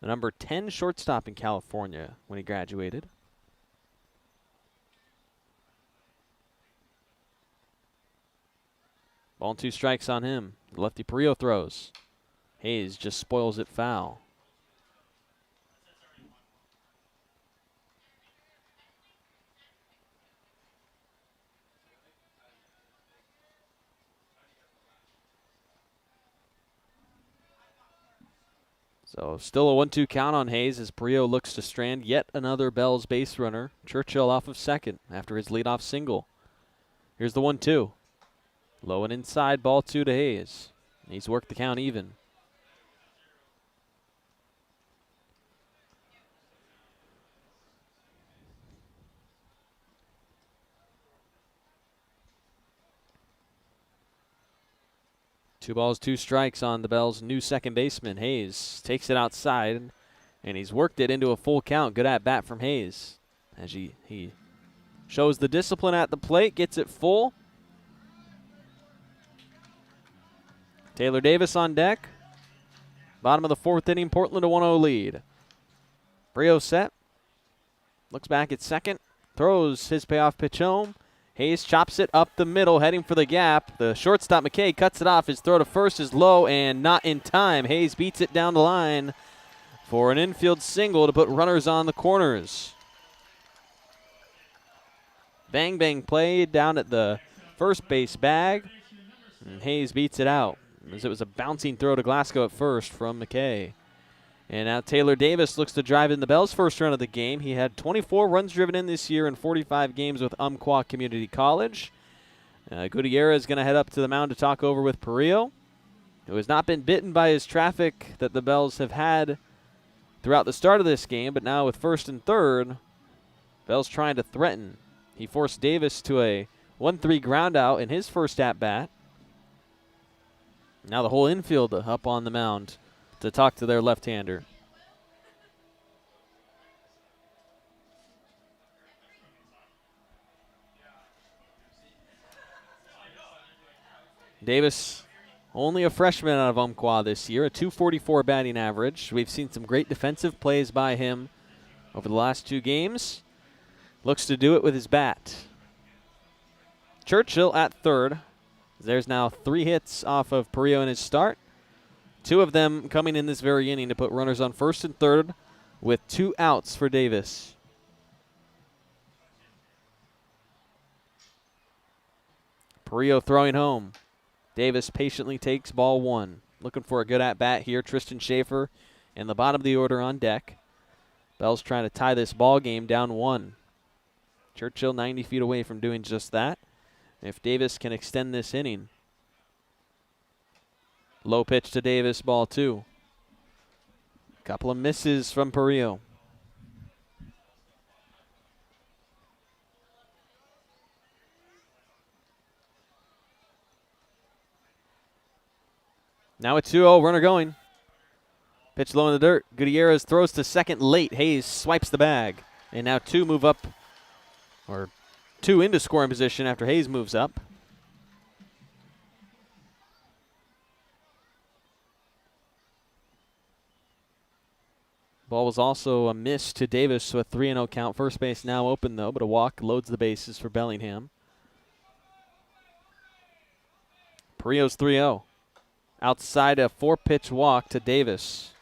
The number 10 shortstop in California when he graduated. Ball and 2 strikes on him. The lefty Perillo throws. Hayes just spoils it foul. So still a 1-2 count on Hayes as Perillo looks to strand yet another Bells base runner. Churchill off of second after his leadoff single. Here's the 1-2. Low and inside, ball 2 to Hayes. He's worked the count even. Two balls, 2 strikes on the Bells' new second baseman. Hayes takes it outside, and he's worked it into a full count. Good at bat from Hayes as he shows the discipline at the plate, gets it full. Taylor Davis on deck. Bottom of the 4th inning, Portland a 1-0 lead. Perillo set. Looks back at second. Throws his payoff pitch home. Hayes chops it up the middle, heading for the gap. The shortstop, McKay, cuts it off. His throw to first is low and not in time. Hayes beats it down the line for an infield single to put runners on the corners. Bang, bang play down at the first base bag, and Hayes beats it out, as it was a bouncing throw to Glasgow at first from McKay. And now Taylor Davis looks to drive in the Bells' first run of the game. He had 24 runs driven in this year in 45 games with Umpqua Community College. Gutierrez is going to head up to the mound to talk over with Perillo, who has not been bitten by his traffic that the Bells have had throughout the start of this game, but now with first and third, Bells trying to threaten. He forced Davis to a 1-3 ground out in his first at-bat. Now the whole infield up on the mound to talk to their left-hander. Davis, only a freshman out of Umpqua this year, a .244 batting average. We've seen some great defensive plays by him over the last 2 games. Looks to do it with his bat. Churchill at third. There's now 3 hits off of Perillo in his start. 2 of them coming in this very inning to put runners on first and third with 2 outs for Davis. Perillo throwing home. Davis patiently takes ball 1. Looking for a good at-bat here. Tristan Schaefer in the bottom of the order on deck. Bells trying to tie this ball game down 1. Churchill 90 feet away from doing just that. If Davis can extend this inning. Low pitch to Davis, ball 2. Couple of misses from Perillo. Now a 2-0, runner going. Pitch low in the dirt. Gutierrez throws to second late. Hayes swipes the bag. And now 2 move up, or 2 into scoring position after Hayes moves up. Ball was also a miss to Davis, so a 3-0 count. First base now open though, but a walk loads the bases for Bellingham. Perillo's 3-0. Outside a 4-pitch walk to Davis.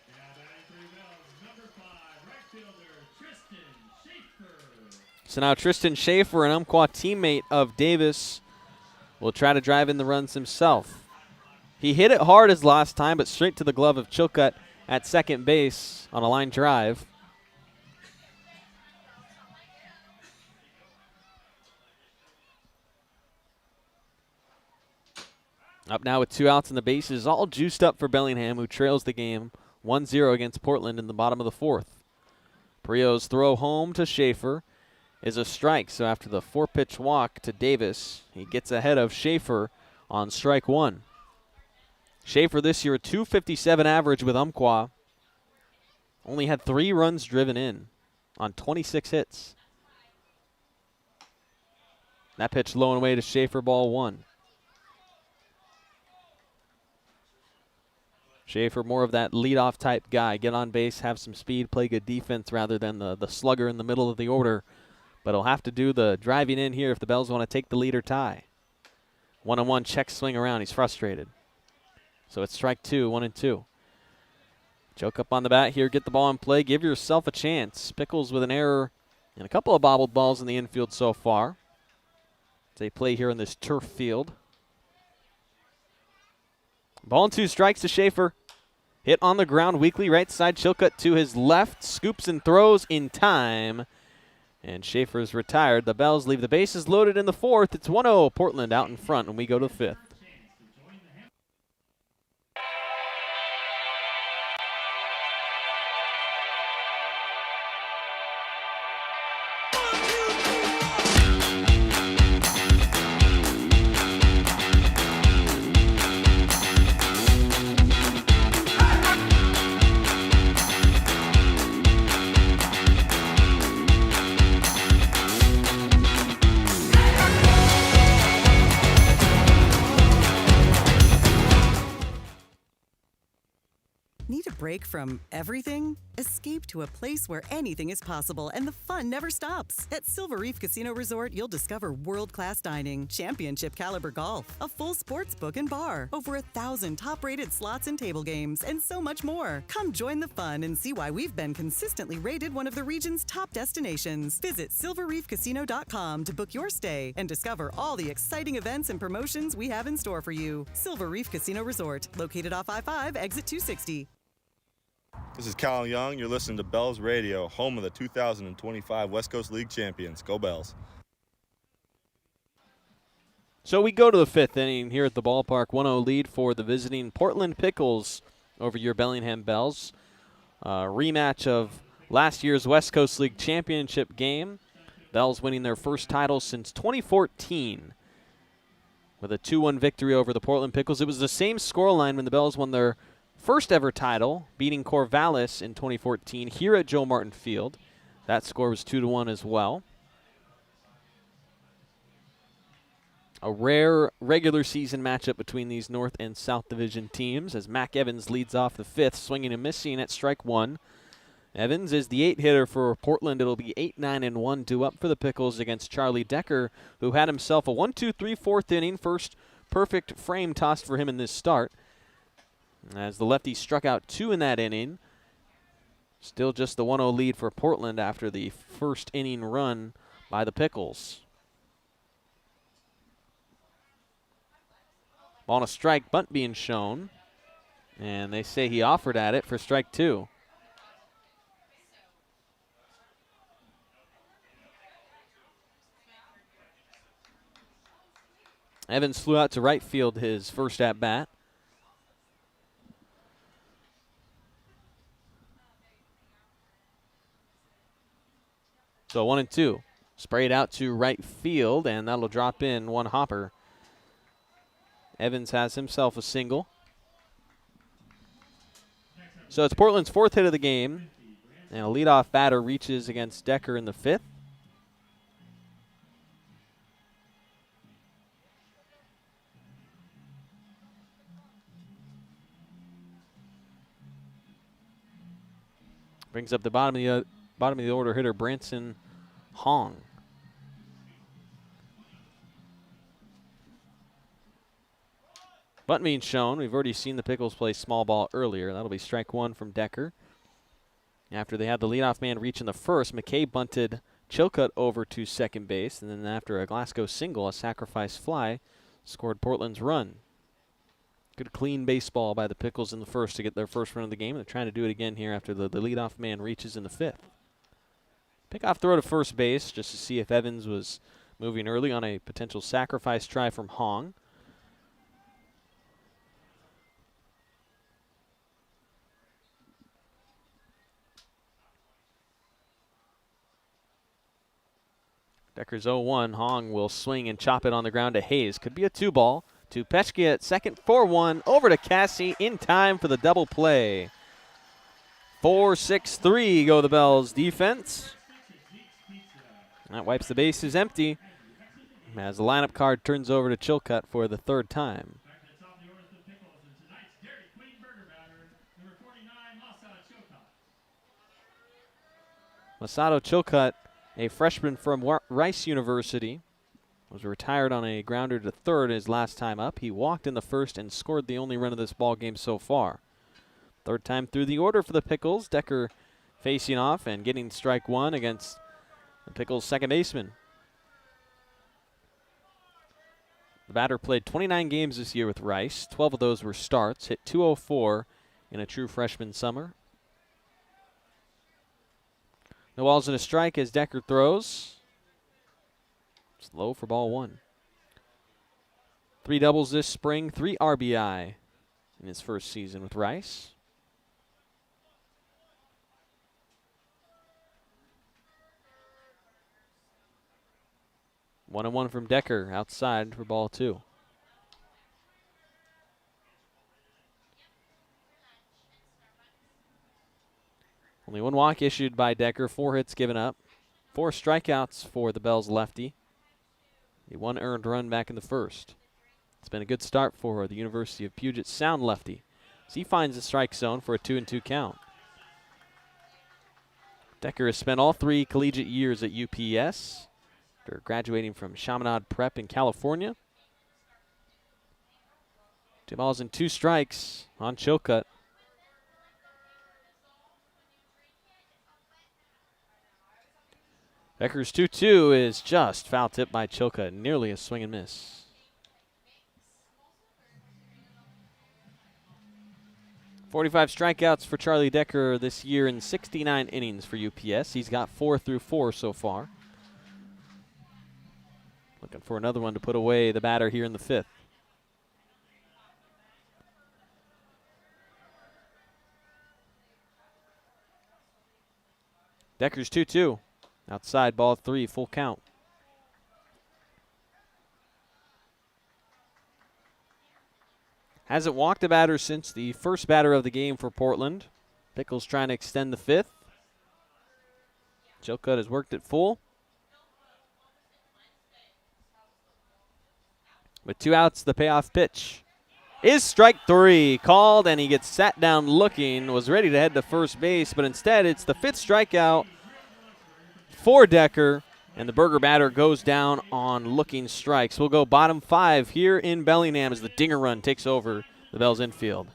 Now batting for your Bells, number 5, right fielder, Tristan Schaefer. So now Tristan Schaefer, an Umpqua teammate of Davis, will try to drive in the runs himself. He hit it hard his last time, but straight to the glove of Chilcutt at second base on a line drive. Up now with 2 outs in the bases, all juiced up for Bellingham, who trails the game 1-0 against Portland in the bottom of the 4th. Perillo's throw home to Schaefer is a strike, so after the 4-pitch walk to Davis, he gets ahead of Schaefer on strike 1. Schaefer this year, a .257 average with Umpqua. Only had 3 runs driven in on 26 hits. That pitch low and away to Schaefer, ball 1. Schaefer, more of that leadoff type guy. Get on base, have some speed, play good defense rather than the slugger in the middle of the order. But he'll have to do the driving in here if the Bells want to take the lead or tie. 1-on-1 check swing around. He's frustrated. So it's strike 2, 1-2. Choke up on the bat here, get the ball in play, give yourself a chance. Pickles with an error and a couple of bobbled balls in the infield so far. They play here in this turf field. Ball and 2 strikes to Schaefer. Hit on the ground weakly, right side. Chilcutt to his left, scoops and throws in time. And Schaefer's retired. The Bells leave the bases loaded in the 4th. It's 1-0 Portland out in front, and we go to the 5th. Need a break from everything? Escape to a place where anything is possible and the fun never stops. At Silver Reef Casino Resort, you'll discover world-class dining, championship caliber golf, a full sports book and bar, over 1,000 top-rated slots and table games, and so much more. Come join the fun and see why we've been consistently rated one of the region's top destinations. Visit silverreefcasino.com to book your stay and discover all the exciting events and promotions we have in store for you. Silver Reef Casino Resort, located off I-5, exit 260. This is Cal Young. You're listening to Bells Radio, home of the 2025 West Coast League champions. Go Bells. So we go to the 5th inning here at the ballpark. 1-0 lead for the visiting Portland Pickles over your Bellingham Bells. Rematch of last year's West Coast League Championship game. Bells winning their first title since 2014 with a 2-1 victory over the Portland Pickles. It was the same scoreline when the Bells won their first ever title, beating Corvallis in 2014 here at Joe Martin Field. That score was 2-1 as well. A rare regular season matchup between these North and South Division teams as Mac Evans leads off the 5th, swinging and missing at strike 1. Evans is the 8-hitter for Portland. It'll be 8-9-1 due up for the Pickles against Charlie Decker, who had himself a 1-2-3-4th inning. First perfect frame tossed for him in this start. As the lefty struck out 2 in that inning. Still just the 1-0 lead for Portland after the first inning run by the Pickles. Ball on a strike, bunt being shown. And they say he offered at it for strike 2. Evans flew out to right field his first at-bat. So 1-2. Sprayed out to right field, and that'll drop in one hopper. Evans has himself a single. So it's Portland's 4th hit of the game, and a leadoff batter reaches against Decker in the 5th. Brings up the bottom of the order hitter, Branson Hong. Bunt being shown. We've already seen the Pickles play small ball earlier. That'll be strike 1 from Decker. After they had the leadoff man reach in the 1st, McKay bunted Chilcutt over to second base, and then after a Glasgow single, a sacrifice fly, scored Portland's run. Good clean baseball by the Pickles in the 1st to get their first run of the game. They're trying to do it again here after the leadoff man reaches in the 5th. Pickoff throw to first base just to see if Evans was moving early on a potential sacrifice try from Hong. Decker's 0-1. Hong will swing and chop it on the ground to Hayes. Could be a 2-ball. To Petchke at second, 4-1. Over to Cassie in time for the double play. 4-6-3 go the Bells defense. That wipes the bases empty as the lineup card turns over to Chilcutt for the 3rd time. Masato Chilcutt, a freshman from Rice University, was retired on a grounder to 3rd his last time up. He walked in the 1st and scored the only run of this ball game so far. 3rd time through the order for the Pickles. Decker facing off and getting strike 1 against the Pickles' second baseman. The batter played 29 games this year with Rice. 12 of those were starts. Hit .204 in a true freshman summer. No balls and a strike as Decker throws. It's low for ball 1. 3 doubles this spring, 3 RBI in his first season with Rice. One and one from Decker outside for ball 2. Only 1 walk issued by Decker, 4 hits given up, 4 strikeouts for the Bells lefty. A 1 earned run back in the 1st. It's been a good start for the University of Puget Sound lefty as he finds the strike zone for a 2-2 count. Decker has spent all 3 collegiate years at UPS after graduating from Chaminade Prep in California. 2 balls and 2 strikes on Chilcutt. Decker's 2-2 is just foul tipped by Chilcutt, nearly a swing and miss. .45 strikeouts for Charlie Decker this year in 69 innings for UPS. He's got 4 through 4 so far. Looking for another one to put away the batter here in the 5th. Decker's 2-2. Outside, ball 3, full count. Hasn't walked a batter since the first batter of the game for Portland. Pickles trying to extend the 5th. Chilcutt has worked it full. With 2 outs, the payoff pitch is strike 3. Called, and he gets sat down looking. Was ready to head to first base, but instead it's the 5th strikeout for Decker, and the Burger batter goes down on looking strikes. We'll go bottom 5 here in Bellingham as the dinger run takes over the Bells infield.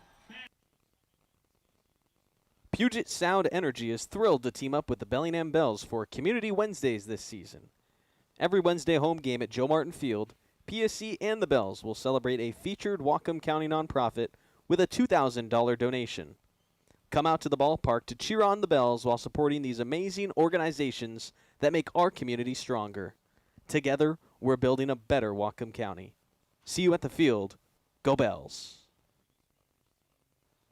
Puget Sound Energy is thrilled to team up with the Bellingham Bells for Community Wednesdays this season. Every Wednesday home game at Joe Martin Field, PSC and the Bells will celebrate a featured Whatcom County nonprofit with a $2,000 donation. Come out to the ballpark to cheer on the Bells while supporting these amazing organizations that make our community stronger. Together, we're building a better Whatcom County. See you at the field. Go Bells.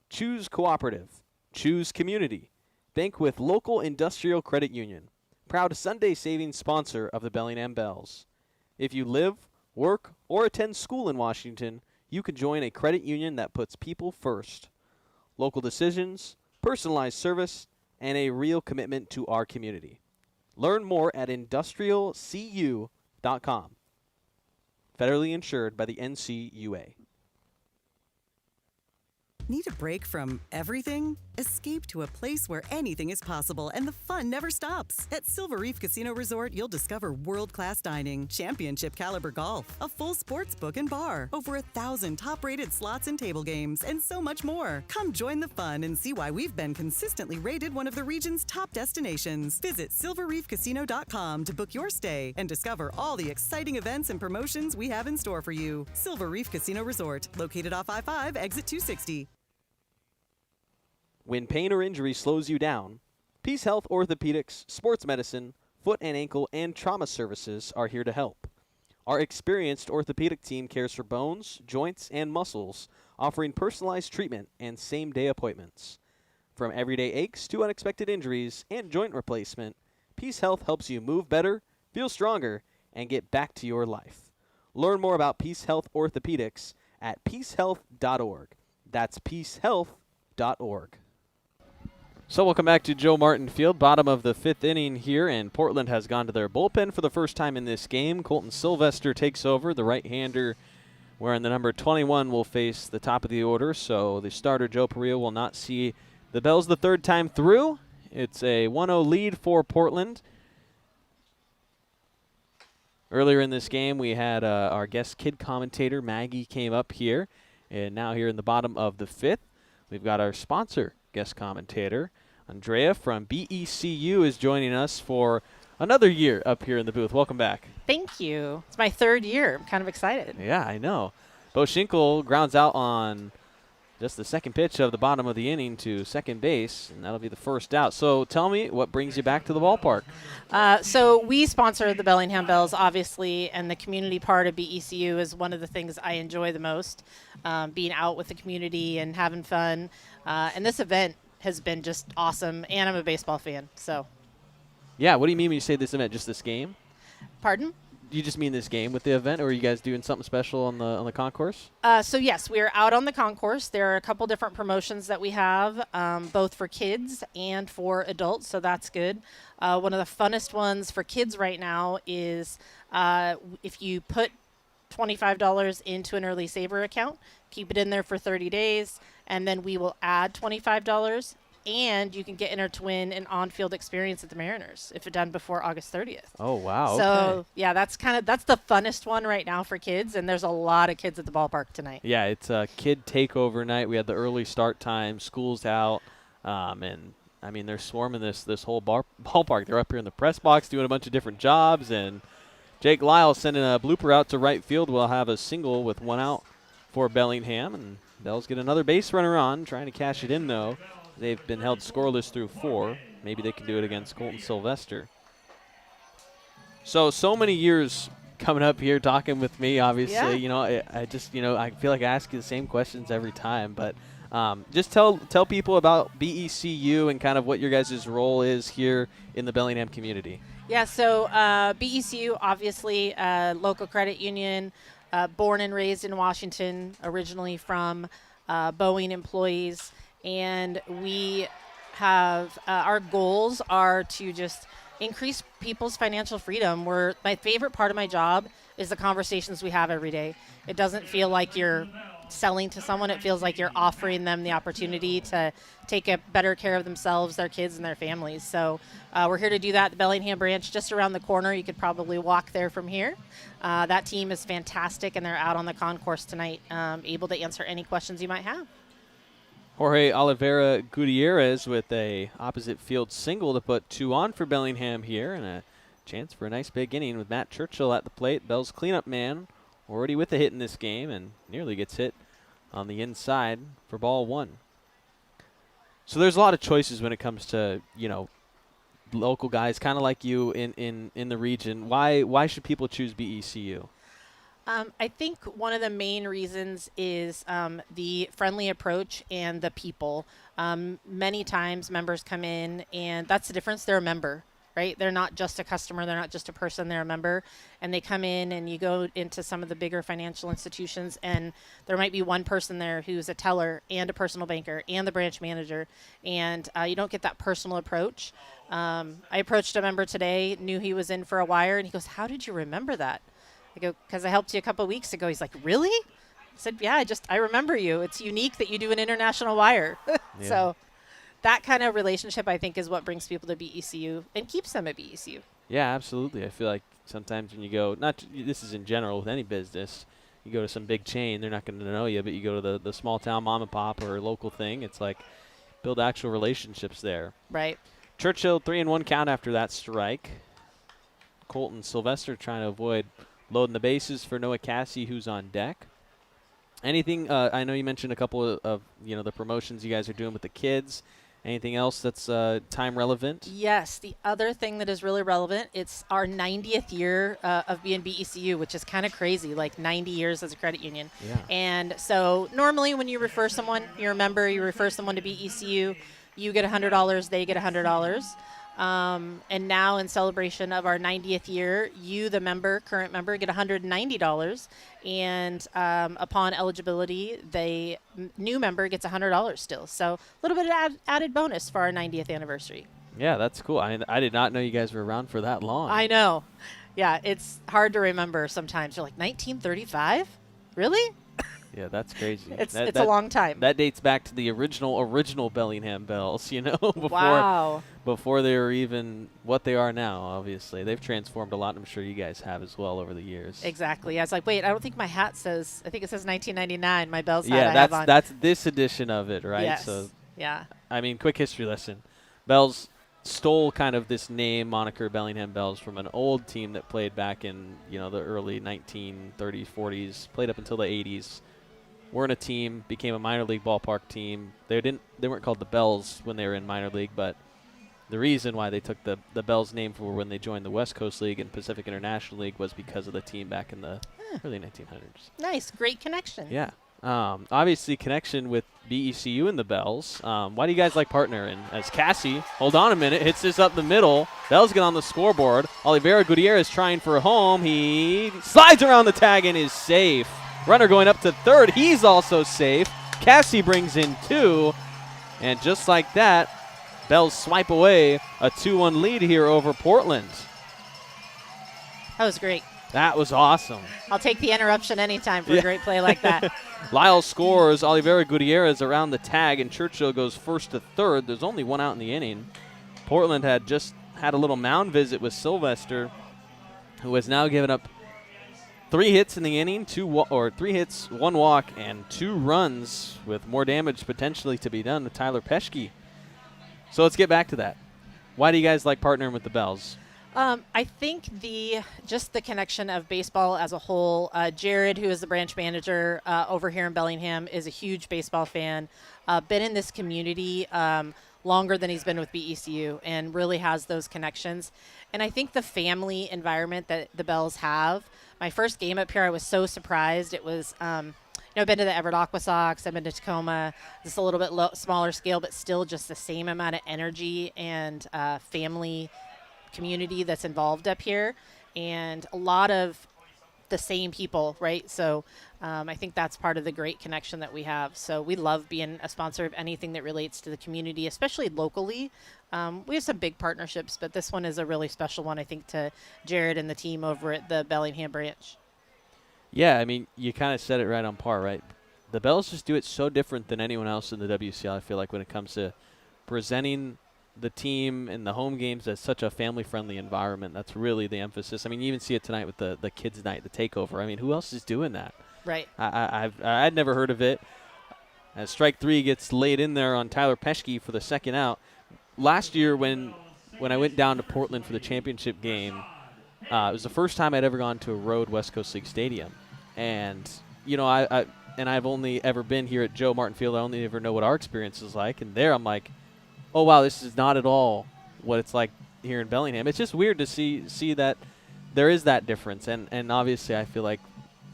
Choose cooperative. Choose community. Bank with local industrial credit union. Proud Sunday savings sponsor of the Bellingham Bells. If you live, work, or attend school in Washington, you can join a credit union that puts people first. Local decisions, personalized service, and a real commitment to our community. Learn more at industrialcu.com. Federally insured by the NCUA. Need a break from everything? Escape to a place where anything is possible and the fun never stops. At Silver Reef Casino Resort, you'll discover world-class dining, championship caliber golf, a full sports book and bar, over 1,000 top-rated slots and table games, and so much more. Come join the fun and see why we've been consistently rated one of the region's top destinations. Visit silverreefcasino.com to book your stay and discover all the exciting events and promotions we have in store for you. Silver Reef Casino Resort, located off I-5, exit 260. When pain or injury slows you down, Peace Health Orthopedics, Sports Medicine, Foot and Ankle, and Trauma Services are here to help. Our experienced orthopedic team cares for bones, joints, and muscles, offering personalized treatment and same-day appointments. From everyday aches to unexpected injuries and joint replacement, Peace Health helps you move better, feel stronger, and get back to your life. Learn more about Peace Health Orthopedics at peacehealth.org. That's peacehealth.org. So we'll come back to Joe Martin Field, bottom of the 5th inning here, and Portland has gone to their bullpen for the first time in this game. Colton Sylvester takes over, the right-hander wearing the number 21 will face the top of the order, so the starter Joe Perea will not see the Bells the third time through. It's a 1-0 lead for Portland. Earlier in this game, we had our guest kid commentator, Maggie, came up here, and now here in the bottom of the 5th, we've got our sponsor guest commentator, Andrea from BECU, is joining us for another year up here in the booth. Welcome back. Thank you. It's my 3rd year. I'm kind of excited. Yeah, I know. Bo Schinkel grounds out on just the second pitch of the bottom of the inning to second base, and that'll be the first out. So tell me, what brings you back to the ballpark? So we sponsor the Bellingham Bells, obviously, and the community part of BECU is one of the things I enjoy the most, being out with the community and having fun. And this event has been just awesome, and I'm a baseball fan. So, yeah, what do you mean when you say this event? Just this game? Pardon? Do you just mean this game with the event, or are you guys doing something special on the concourse? So yes, we are out on the concourse. There are a couple different promotions that we have, both for kids and for adults, so that's good. One of the funnest ones for kids right now is if you put $25 into an early saver account, keep it in there for 30 days, and then we will add $25, and you can get entered to win an on-field experience at the Mariners if it's done before August 30th. Oh, wow. So, okay. yeah, that's the funnest one right now for kids, and there's a lot of kids at the ballpark tonight. Yeah, it's a kid takeover night. We had the early start time, school's out, and, I mean, they're swarming this whole ballpark. They're up here in the press box doing a bunch of different jobs, and Jake Lyle sending a blooper out to right field. We'll have a single with 1 out for Bellingham, and Bells get another base runner on, trying to cash it in, though. They've been held scoreless through 4. Maybe they can do it against Colton Sylvester. So many years coming up here talking with me. Obviously, Yeah. you know, I just, you know, I feel like I ask you the same questions every time. But just tell people about BECU and kind of what your guys' role is here in the Bellingham community. Yeah, so BECU, obviously, local credit union, born and raised in Washington, originally from Boeing employees. And we have our goals are to just increase people's financial freedom. My favorite part of my job is the conversations we have every day. It doesn't feel like you're selling to someone. It feels like you're offering them the opportunity to take a better care of themselves, their kids, and their families. So we're here to do that. The Bellingham branch just around the corner. You could probably walk there from here. That team is fantastic, and they're out on the concourse tonight, able to answer any questions you might have. Jorge Oliveira Gutierrez with a opposite field single to put 2 on for Bellingham here, and a chance for a nice big inning with Matt Churchill at the plate. Bell's cleanup man already with a hit in this game and nearly gets hit on the inside for ball 1. So there's a lot of choices when it comes to, you know, local guys kind of like you in the region. Why should people choose BECU? I think one of the main reasons is the friendly approach and the people. Many times members come in, and that's the difference. They're a member, right? They're not just a customer. They're not just a person. They're a member. And they come in, and you go into some of the bigger financial institutions, and there might be one person there who's a teller and a personal banker and the branch manager, and you don't get that personal approach. I approached a member today, knew he was in for a wire, and he goes, "How did you remember that?" I go, "Because I helped you a couple of weeks ago." He's like, "Really?" I said, "Yeah, I remember you. It's unique that you do an international wire." Yeah. So that kind of relationship, I think, is what brings people to BECU and keeps them at BECU. Yeah, absolutely. I feel like sometimes when you go, this is in general with any business, you go to some big chain, they're not going to know you, but you go to the small town mom and pop or local thing, it's like build actual relationships there. Right. Churchill 3-1 count after that strike. Colton Sylvester trying to avoid loading the bases for Noah Cassie, who's on deck. Anything? I know you mentioned a couple of you know, the promotions you guys are doing with the kids. Anything else that's time relevant? Yes. The other thing that is really relevant, it's our 90th year of being BECU, which is kind of crazy, like 90 years as a credit union. Yeah. And so normally when you refer someone, you're a member, you refer someone to BECU, you get $100, they get $100. And now in celebration of our 90th year, you, the member, current member, get $190. And upon eligibility, the new member gets $100 still. So a little bit of added bonus for our 90th anniversary. Yeah, that's cool. I did not know you guys were around for that long. I know. Yeah, it's hard to remember sometimes. You're like, 1935? Really? Yeah, that's crazy. It's a long time. That dates back to the original Bellingham Bells, you know, Wow. before they were even what they are now, obviously. They've transformed a lot, I'm sure you guys have as well over the years. Exactly. I was like, wait, I don't think my hat says, I think it says 1999, my Bells hat I have on. That's this edition of it, right? Yes. So, yeah. I mean, quick history lesson. Bells stole kind of this name moniker Bellingham Bells from an old team that played back in, you know, the early 1930s, 40s, played up until the 80s. Weren't a team, became a minor league ballpark team. They weren't called the Bells when they were in minor league, but the reason why they took the Bells name for when they joined the West Coast League and Pacific International League was because of the team back in the early 1900s. Nice. Great connection. Yeah. Obviously, connection with BECU and the Bells. Why do you guys like partnering? As Cassie, hold on a minute, hits this up the middle. Bells get on the scoreboard. Oliveira Gutierrez trying for a home. He slides around the tag and is safe. Runner going up to third. He's also safe. Cassie brings in 2. And just like that, Bells swipe away a 2-1 lead here over Portland. That was great. That was awesome. I'll take the interruption anytime for a great play like that. Lyle scores. Oliveira Gutierrez around the tag, and Churchill goes first to third. There's only 1 out in the inning. Portland had just had a little mound visit with Sylvester, who has now given up 3 hits in the inning, 3 hits, 1 walk, and 2 runs, with more damage potentially to be done with Tyler Peschke. So let's get back to that. Why do you guys like partnering with the Bells? I think just the connection of baseball as a whole. Jared, who is the branch manager over here in Bellingham, is a huge baseball fan. Been in this community longer than he's been with BECU and really has those connections. And I think the family environment that the Bells have, my first game up here, I was so surprised. It was, I've been to the Everett Aqua Sox, I've been to Tacoma, just a little bit smaller scale, but still just the same amount of energy and family community that's involved up here. And a lot of the same people, right? So I think that's part of the great connection that we have. So we love being a sponsor of anything that relates to the community, especially locally. We have some big partnerships, but this one is a really special one, I think, to Jared and the team over at the Bellingham branch. Yeah, I mean, you kind of said it right on par, right? The Bells just do it so different than anyone else in the WCL, I feel like, when it comes to presenting the team and the home games as such a family-friendly environment. That's really the emphasis. I mean, you even see it tonight with the kids' night, the takeover. I mean, who else is doing that? Right. I'd never heard of it. As strike three gets laid in there on Tyler Peschke for the second out. Last year when I went down to Portland for the championship game, it was the first time I'd ever gone to a road West Coast League stadium. And, you know, I've only ever been here at Joe Martin Field. I only ever know what our experience is like. And there I'm like, oh, wow, this is not at all what it's like here in Bellingham. It's just weird to see that there is that difference. And obviously I feel like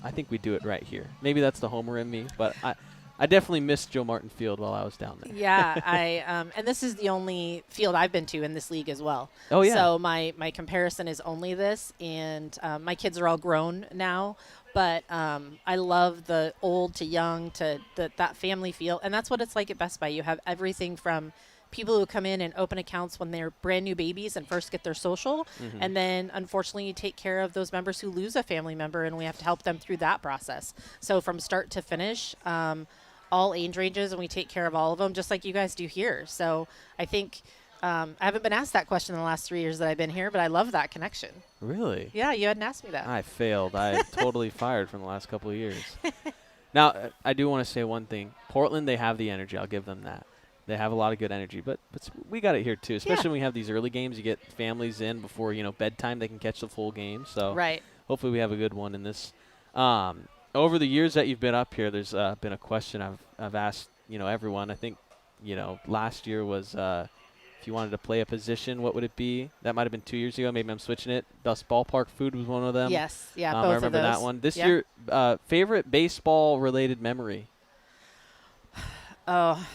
I think we do it right here. Maybe that's the homer in me, but I definitely missed Joe Martin Field while I was down there. Yeah, and this is the only field I've been to in this league as well. Oh, yeah. So my comparison is only this, and my kids are all grown now, but I love the old to young to that family feel, and that's what it's like at Best Buy. You have everything from people who come in and open accounts when they're brand new babies and first get their social. And then unfortunately you take care of those members who lose a family member, and we have to help them through that process. So from start to finish, all age ranges, and we take care of all of them just like you guys do here. So I think I haven't been asked that question in the last 3 years that I've been here, but I love that connection. Really? Yeah, you hadn't asked me that. I failed. I totally fired from the last couple of years. Now, I do want to say one thing. Portland, they have the energy. I'll give them that. They have a lot of good energy, but we got it here too. Especially when we have these early games, you get families in before bedtime. They can catch the full game. So right. Hopefully we have a good one in this. Over the years that you've been up here, there's been a question I've asked everyone. I think last year was if you wanted to play a position, what would it be? That might have been 2 years ago. Maybe I'm switching it. Thus Ballpark Food was one of them. Yes, yeah, both I remember of those. that one. This year, favorite baseball related memory. Oh.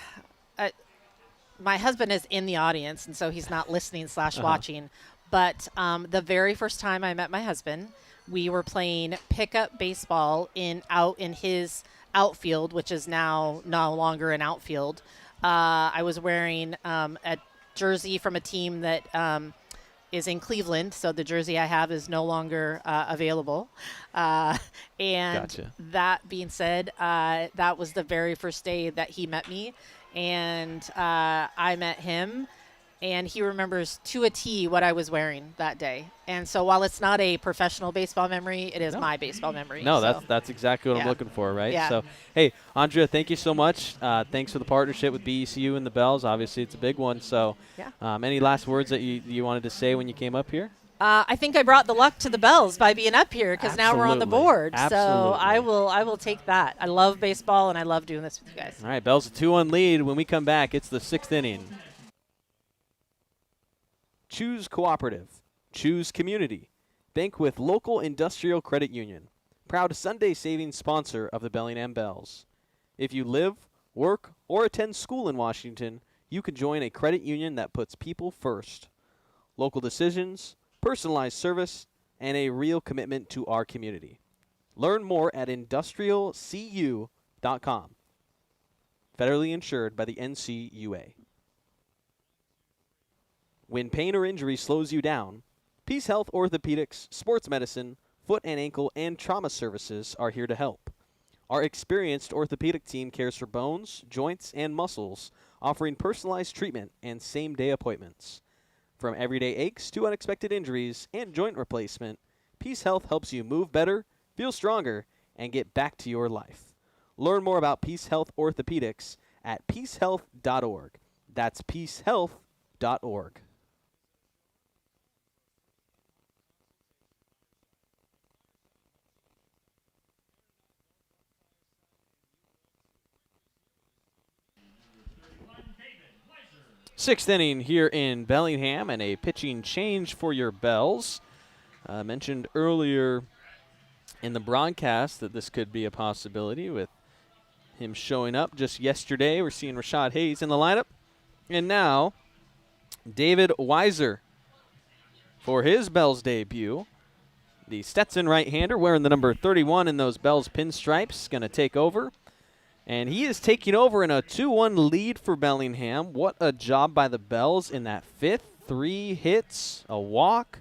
My husband is in the audience, and so he's not listening / watching. But the very first time I met my husband, we were playing pickup baseball out in his outfield, which is now no longer an outfield. I was wearing a jersey from a team that is in Cleveland, so the jersey I have is no longer available. And Gotcha. That being said, that was the very first day that he met me. And I met him, and he remembers to a T what I was wearing that day. And so while it's not a professional baseball memory, it is my baseball memory. No, so. that's exactly what I'm looking for, right? Yeah. So, hey, Andrea, thank you so much. Thanks for the partnership with BECU and the Bells. Obviously, it's a big one. So, any last words that you wanted to say when you came up here? I think I brought the luck to the Bells by being up here because now we're on the board. Absolutely. So I will take that. I love baseball, and I love doing this with you guys. All right, Bells a 2-1 lead. When we come back, it's the 6th inning. Choose cooperative. Choose community. Bank with local industrial credit union. Proud Sunday savings sponsor of the Bellingham Bells. If you live, work, or attend school in Washington, you can join a credit union that puts people first. Local decisions, personalized service, and a real commitment to our community. Learn more at industrialcu.com. Federally insured by the NCUA. When pain or injury slows you down, Peace Health Orthopedics, Sports Medicine, Foot and Ankle, and Trauma Services are here to help. Our experienced orthopedic team cares for bones, joints, and muscles, offering personalized treatment and same-day appointments. From everyday aches to unexpected injuries and joint replacement, Peace Health helps you move better, feel stronger, and get back to your life. Learn more about Peace Health Orthopedics at peacehealth.org. That's peacehealth.org. Sixth inning here in Bellingham, and a pitching change for your Bells. Mentioned earlier in the broadcast that this could be a possibility with him showing up just yesterday. We're seeing Rashad Hayes in the lineup. And now, David Weiser for his Bells debut. The Stetson right-hander wearing the number 31 in those Bells pinstripes, going to take over. And he is taking over in a 2-1 lead for Bellingham. What a job by the Bells in that fifth. 3 hits, a walk.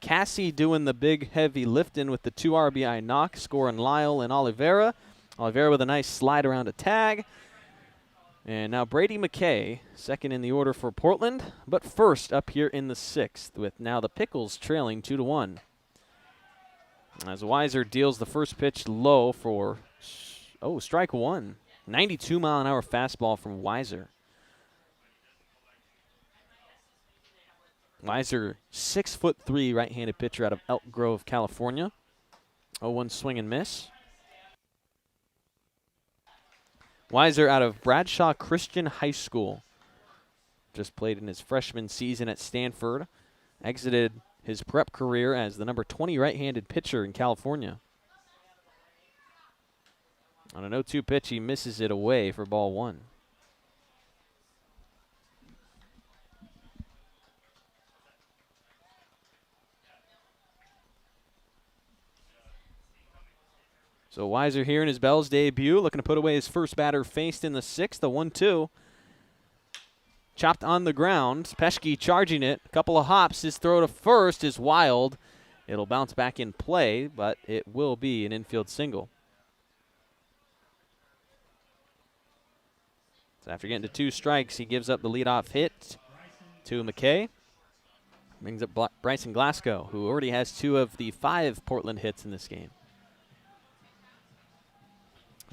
Cassie doing the big heavy lifting with the 2 RBI knock, scoring Lyle and Oliveira. Oliveira with a nice slide around a tag. And now Brady McKay, second in the order for Portland, but first up here in the 6th, with now the Pickles trailing 2-1. As Weiser deals the first pitch low for, strike one. 92-mile-an-hour fastball from Weiser. Weiser, 6'3", right-handed pitcher out of Elk Grove, California. 0-1 swing and miss. Weiser out of Bradshaw Christian High School. Just played in his freshman season at Stanford. Exited his prep career as the number 20 right-handed pitcher in California. On an 0-2 pitch, he misses it away for ball 1. So Weiser here in his Bells debut, looking to put away his first batter faced in the 6th, the 1-2. Chopped on the ground. Peschke charging it. A couple of hops. His throw to first is wild. It'll bounce back in play, but it will be an infield single. So after getting to 2 strikes, he gives up the leadoff hit to McKay. Brings up Bryson Glasgow, who already has 2 of the 5 Portland hits in this game.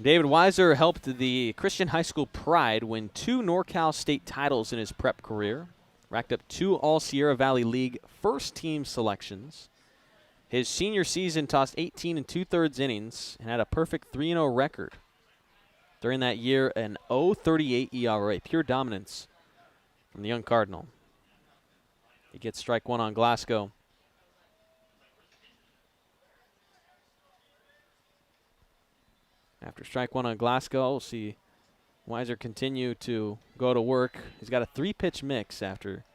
David Weiser helped the Christian High School Pride win 2 NorCal State titles in his prep career. Racked up 2 All-Sierra Valley League first-team selections. His senior season tossed 18 2/3 innings and had a perfect 3-0 record. During that year, an 0.38 ERA, pure dominance from the young Cardinal. He gets strike 1 on Glasgow. After strike 1 on Glasgow, we'll see Weiser continue to go to work. He's got a 3-pitch mix after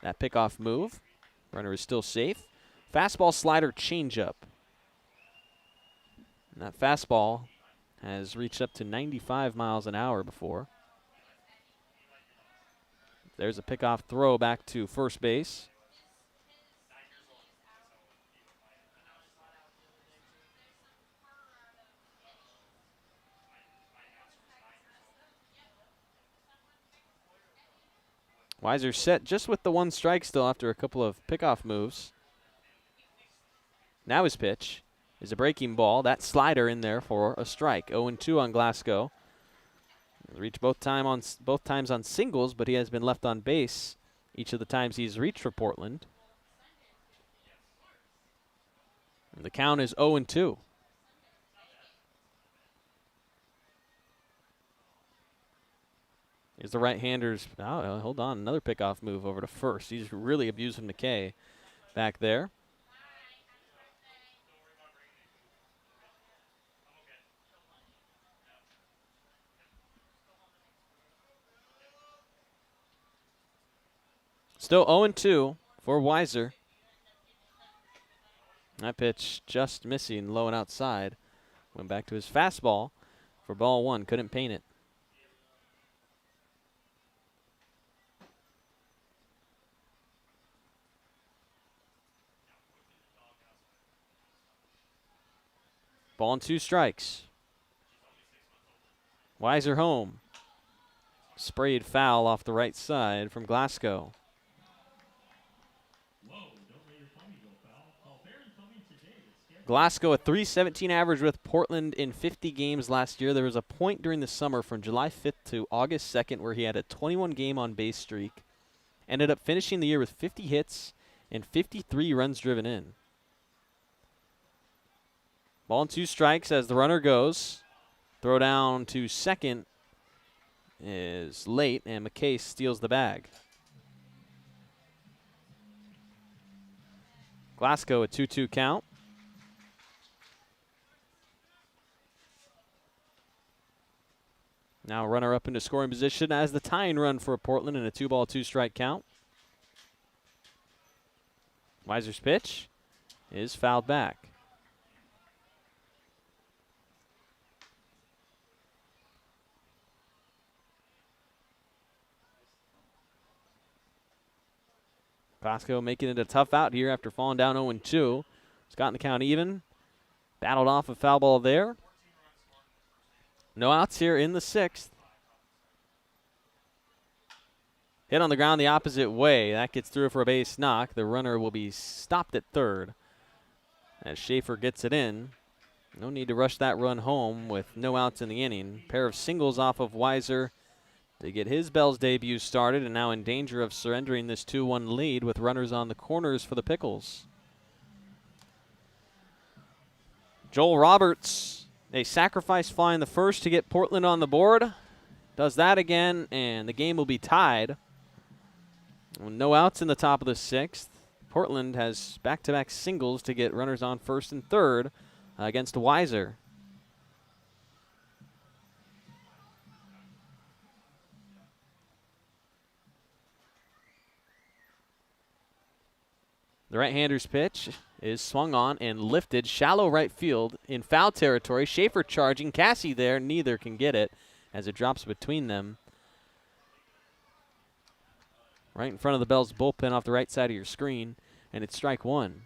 that pickoff move. Runner is still safe. Fastball, slider, changeup. And that fastball has reached up to 95 miles an hour before. There's a pickoff throw back to first base. Weiser set just with the 1 strike still after a couple of pickoff moves. Now his pitch is a breaking ball. That slider in there for a strike. 0-2 on Glasgow. Reached both times on singles, but he has been left on base each of the times he's reached for Portland. And the count is 0-2. Here's the right-handers. Oh, hold on. Another pickoff move over to first. He's really abusing McKay back there. Still 0-2 for Weiser. That pitch just missing low and outside. Went back to his fastball for ball 1. Couldn't paint it. Ball and 2 strikes. Weiser home. Sprayed foul off the right side from Glasgow. Glasgow, a .317 average with Portland in 50 games last year. There was a point during the summer from July 5th to August 2nd where he had a 21-game on-base streak. Ended up finishing the year with 50 hits and 53 runs driven in. Ball and 2 strikes as the runner goes. Throw down to second is late, and McKay steals the bag. Glasgow a 2-2 count. Now runner up into scoring position as the tying run for Portland in a 2-ball, 2-strike count. Weiser's pitch is fouled back. Glasgow making it a tough out here after falling down 0-2. It's gotten the count even. Battled off a foul ball there. No outs here in the 6th. Hit on the ground the opposite way. That gets through for a base knock. The runner will be stopped at third as Schaefer gets it in. No need to rush that run home with no outs in the inning. Pair of singles off of Weiser to get his Bells debut started, and now in danger of surrendering this 2-1 lead with runners on the corners for the Pickles. Joel Roberts, a sacrifice fly in the first to get Portland on the board. Does that again, and the game will be tied. No outs in the top of the 6th. Portland has back-to-back singles to get runners on first and third against Weiser. The right-hander's pitch is swung on and lifted. Shallow right field in foul territory. Schaefer charging. Cassie there. Neither can get it as it drops between them. Right in front of the Bells bullpen off the right side of your screen, and it's strike one.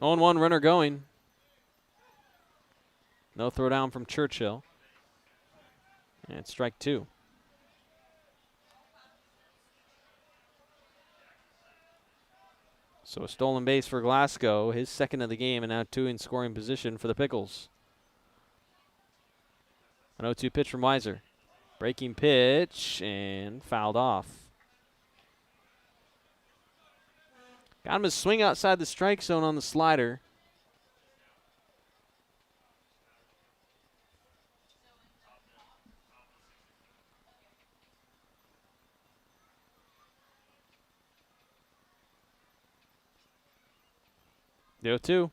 On one runner going. No throw down from Churchill. And it's strike two. So a stolen base for Glasgow, his second of the game, and now two in scoring position for the Pickles. An 0-2 pitch from Weiser. Breaking pitch and fouled off. Got him a swing outside the strike zone on the slider. The 0-2.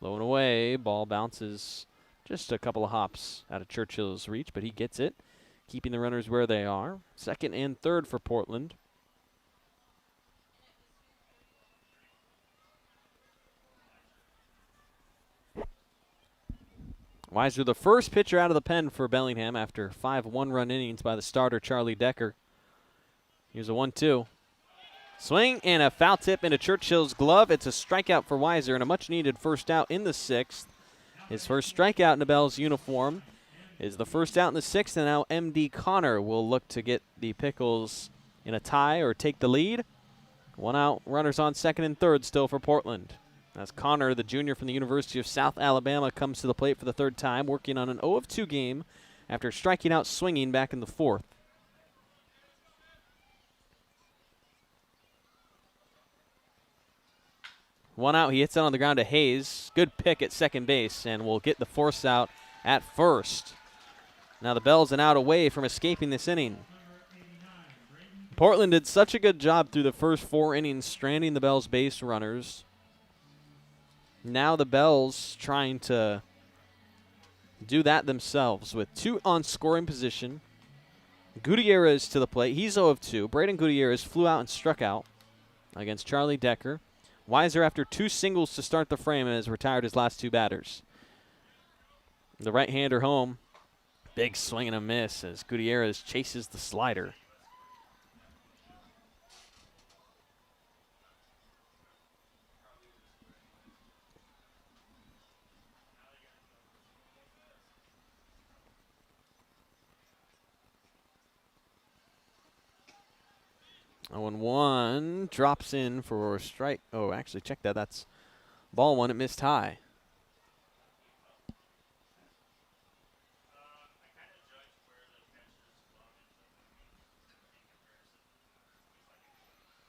Low and away. Ball bounces just a couple of hops out of Churchill's reach, but he gets it, keeping the runners where they are. Second and third for Portland. Weiser, the first pitcher out of the pen for Bellingham after 5 one-run innings by the starter, Charlie Decker. Here's a 1-2. Swing and a foul tip into Churchill's glove. It's a strikeout for Weiser and a much-needed first out in the 6th. His first strikeout in the Bells uniform is the first out in the 6th, and now M.D. Connor will look to get the Pickles in a tie or take the lead. One out, runners on second and third still for Portland. As Connor, the junior from the University of South Alabama, comes to the plate for the third time, working on an 0-2 game after striking out swinging back in the 4th. One out, he hits it on the ground to Hayes. Good pick at second base, and will get the force out at first. Now the Bells an out away from escaping this inning. Portland did such a good job through the first 4 innings stranding the Bells base runners. Now the Bells trying to do that themselves with 2 on scoring position. Gutierrez to the plate. He's 0-2. Braden Gutierrez flew out and struck out against Charlie Decker. Weiser, after 2 singles to start the frame, has retired his last 2 batters. The right-hander home. Big swing and a miss as Gutierrez chases the slider. Oh, and 1 drops in for a strike. Oh, actually, check that. That's ball 1. It missed high.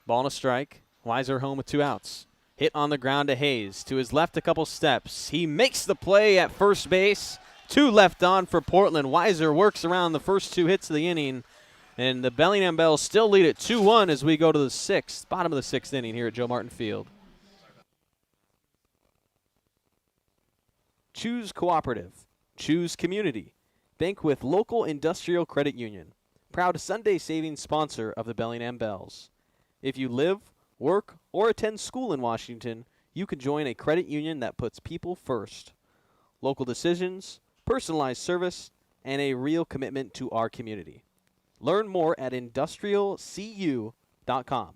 Ball and a strike. Weiser home with 2 outs. Hit on the ground to Hayes. To his left a couple steps. He makes the play at first base. 2 left on for Portland. Weiser works around the first 2 hits of the inning. And the Bellingham Bells still lead at 2-1 as we go to the 6th, bottom of the 6th inning here at Joe Martin Field. Choose cooperative. Choose community. Bank with local industrial credit union. Proud Sunday savings sponsor of the Bellingham Bells. If you live, work, or attend school in Washington, you can join a credit union that puts people first. Local decisions, personalized service, and a real commitment to our community. Learn more at industrialcu.com.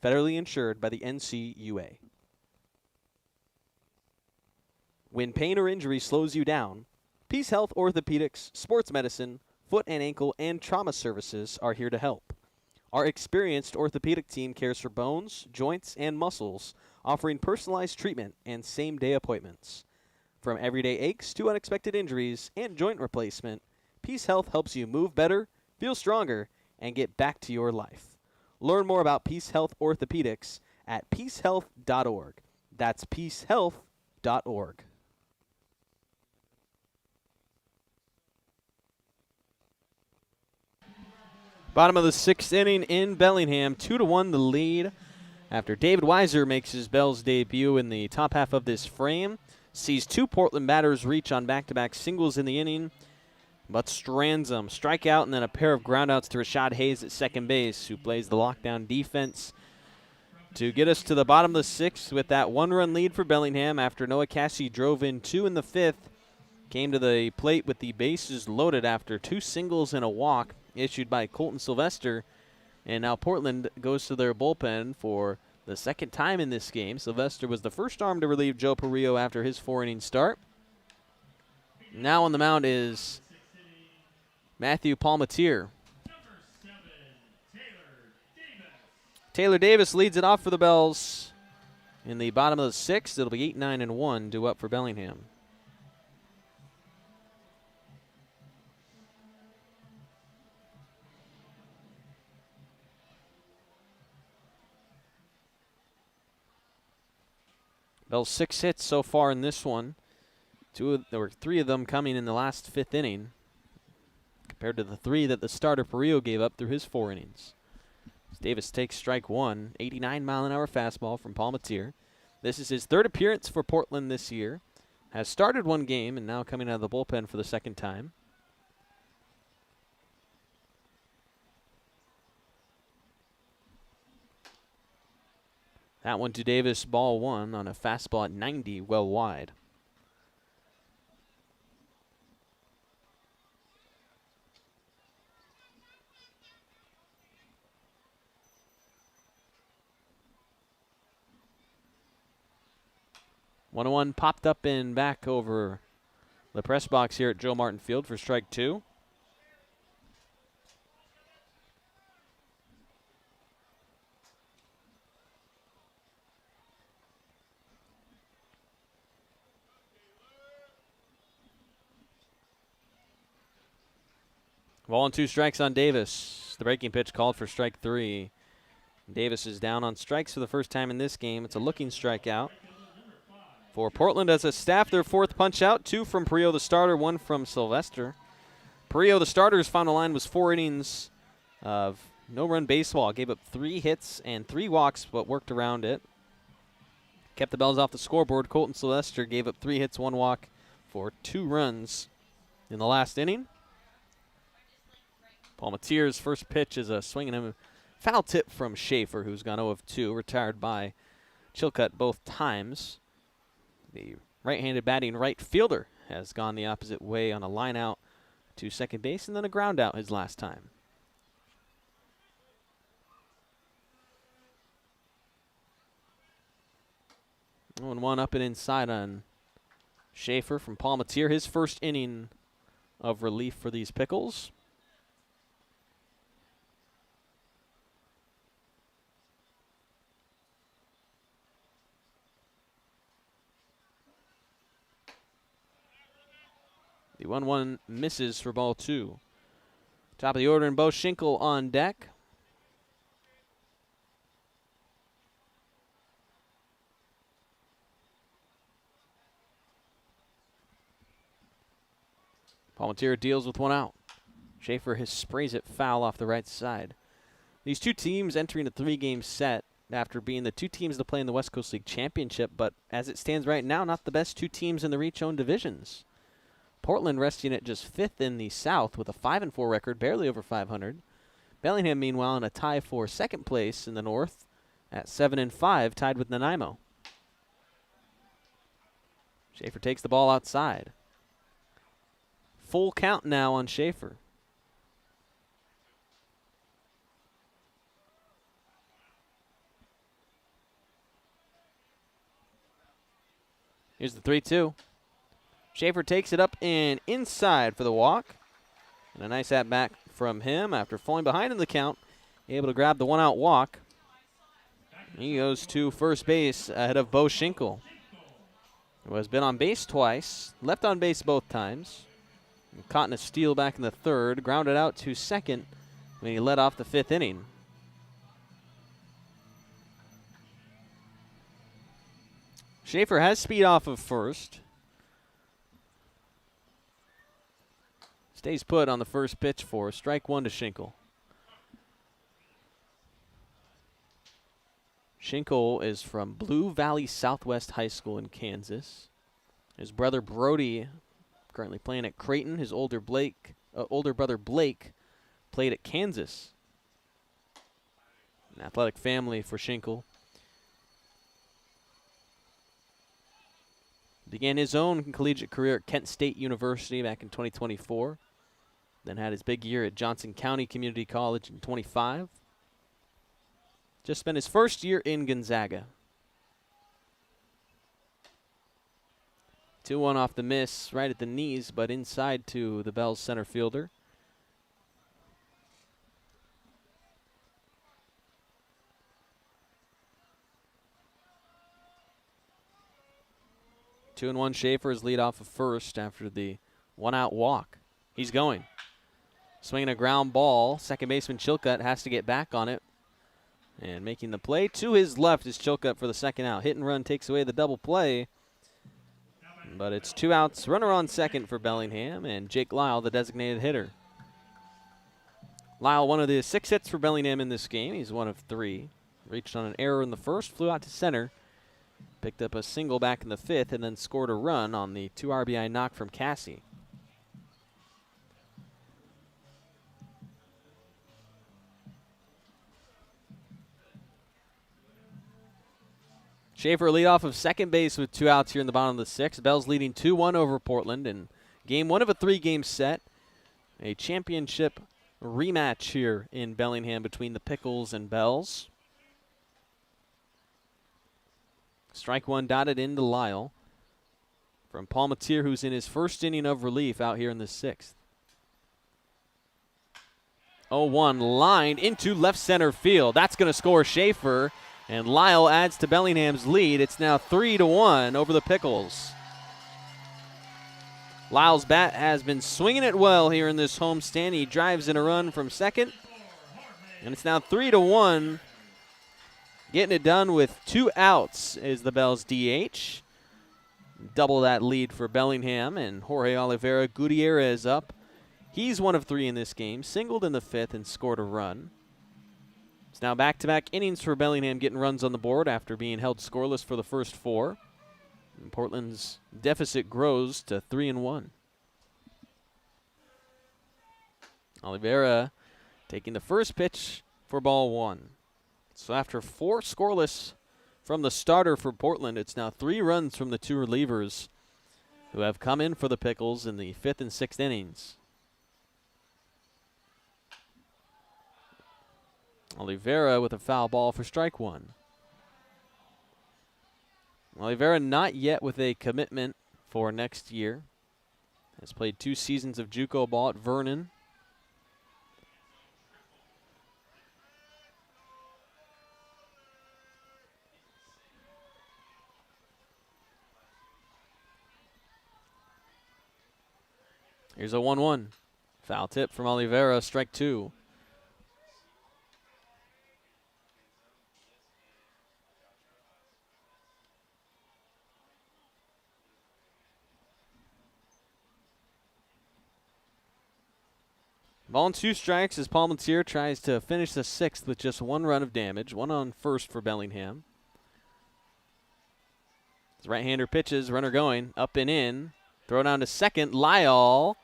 Federally insured by the NCUA. When pain or injury slows you down, Peace Health Orthopedics, Sports Medicine, Foot and Ankle, and Trauma Services are here to help. Our experienced orthopedic team cares for bones, joints, and muscles, offering personalized treatment and same-day appointments. From everyday aches to unexpected injuries and joint replacement, Peace Health helps you move better, feel stronger, and get back to your life. Learn more about Peace Health Orthopedics at peacehealth.org. That's peacehealth.org. Bottom of the 6th inning in Bellingham, 2-1 the lead after David Weiser makes his Bells debut in the top half of this frame. Sees 2 Portland batters reach on back-to-back singles in the inning, but strands them. Strikeout and then a pair of groundouts to Rashad Hayes at second base, who plays the lockdown defense to get us to the bottom of the 6th with that 1-run lead for Bellingham after Noah Cassie drove in 2 in the 5th. Came to the plate with the bases loaded after 2 singles and a walk issued by Colton Sylvester. And now Portland goes to their bullpen for the second time in this game. Sylvester was the first arm to relieve Joe Perillo after his 4-inning start. Now on the mound is Matthew Palmatier. Taylor Davis leads it off for the Bells. In the bottom of the 6th, it'll be 8-9-1 due up for Bellingham. Bells 6 hits so far in this one. 3 of them coming in the last 5th inning, compared to the 3 that the starter Perillo gave up through his 4 innings. As Davis takes strike 1, 89-mile-an-hour fastball from Palmatier. This is his 3rd appearance for Portland this year. Has started 1 game and now coming out of the bullpen for the 2nd time. That one to Davis, ball 1 on a fastball at 90, well wide. One popped up and back over the press box here at Joe Martin Field for strike 2. Ball and 2 strikes on Davis. The breaking pitch called for strike 3. Davis is down on strikes for the first time in this game. It's a looking strikeout. For Portland as a staff, their 4th punch out. 2 from Perillo, the starter, 1 from Sylvester. Perillo, the starter's final line was 4 innings of no-run baseball. Gave up 3 hits and 3 walks, but worked around it. Kept the Bells off the scoreboard. Colton Sylvester gave up 3 hits, 1 walk for 2 runs in the last inning. Palmatier's first pitch is a swing and a foul tip from Schaefer, who's gone 0 of 2, retired by Chilcutt both times. The right-handed batting right fielder has gone the opposite way on a line out to second base and then a ground out his last time. 0-1 up and inside on Schaefer from Palmatier, his first inning of relief for these Pickles. The 1-1 misses for ball 2. Top of the order, and Bo Schinkel on deck. Palmatier deals with one out. Schaefer sprays it foul off the right side. These two teams entering a 3-game set after being the two teams to play in the West Coast League Championship, but as it stands right now, not the best two teams in the Reach-owned divisions. Portland resting at just 5th in the South with a 5-4 record, barely over 500. Bellingham, meanwhile, in a tie for 2nd place in the North at 7-5, tied with Nanaimo. Schaefer takes the ball outside. Full count now on Schaefer. Here's the 3-2. Schaefer takes it up and inside for the walk. And a nice at-bat from him after falling behind in the count. Able to grab the one-out walk. He goes to first base ahead of Bo Schinkel, who has been on base twice, left on base both times. And caught in a steal back in the 3rd, grounded out to 2nd when he led off the 5th inning. Schaefer has speed off of first. Stays put on the first pitch for strike 1 to Schinkel. Schinkel is from Blue Valley Southwest High School in Kansas. His brother Brody currently playing at Creighton. His older brother Blake played at Kansas. An athletic family for Schinkel. Began his own collegiate career at Kent State University back in 2024. Then had his big year at Johnson County Community College in 25. Just spent his first year in Gonzaga. 2-1 off the miss, right at the knees, but inside to the Bells center fielder. Two and one. Schaefer is lead off of first after the one-out walk. He's going. Swinging a ground ball. Second baseman Chilcutt has to get back on it. And making the play to his left is Chilcutt for the second out. Hit and run takes away the double play. But it's 2 outs. Runner on second for Bellingham, and Jake Lyle, the designated hitter. Lyle, one of the 6 hits for Bellingham in this game. He's one of 3. Reached on an error in the first, flew out to center. Picked up a single back in the 5th, and then scored a run on the 2 RBI knock from Cassie. Schaefer lead off of second base with 2 outs here in the bottom of the 6th. Bells leading 2-1 over Portland in game 1 of a 3-game set. A championship rematch here in Bellingham between the Pickles and Bells. Strike 1 dotted into Lyle from Palmatier, who's in his first inning of relief out here in the 6th. 0-1 lined into left center field. That's going to score Schaefer. And Lyle adds to Bellingham's lead. It's now 3-1 over the Pickles. Lyle's bat has been swinging it well here in this homestand. He drives in a run from second. And it's now 3-1. Getting it done with 2 outs is the Bells DH. Double that lead for Bellingham, and Jorge Oliveira Gutierrez up. He's 1 of 3 in this game. Singled in the 5th and scored a run. It's now back-to-back innings for Bellingham, getting runs on the board after being held scoreless for the first 4. And Portland's deficit grows to 3-1. Oliveira taking the first pitch for ball 1. So after 4 scoreless from the starter for Portland, it's now 3 runs from the 2 relievers who have come in for the Pickles in the 5th and 6th innings. Oliveira with a foul ball for strike 1. Oliveira not yet with a commitment for next year. Has played 2 seasons of JUCO ball at Vernon. Here's a 1-1. Foul tip from Oliveira, strike 2. Ball and 2 strikes as Palmentier tries to finish the 6th with just 1 run of damage. 1 on first for Bellingham. His right-hander pitches, runner going, up and in. Throw down to second. Lyle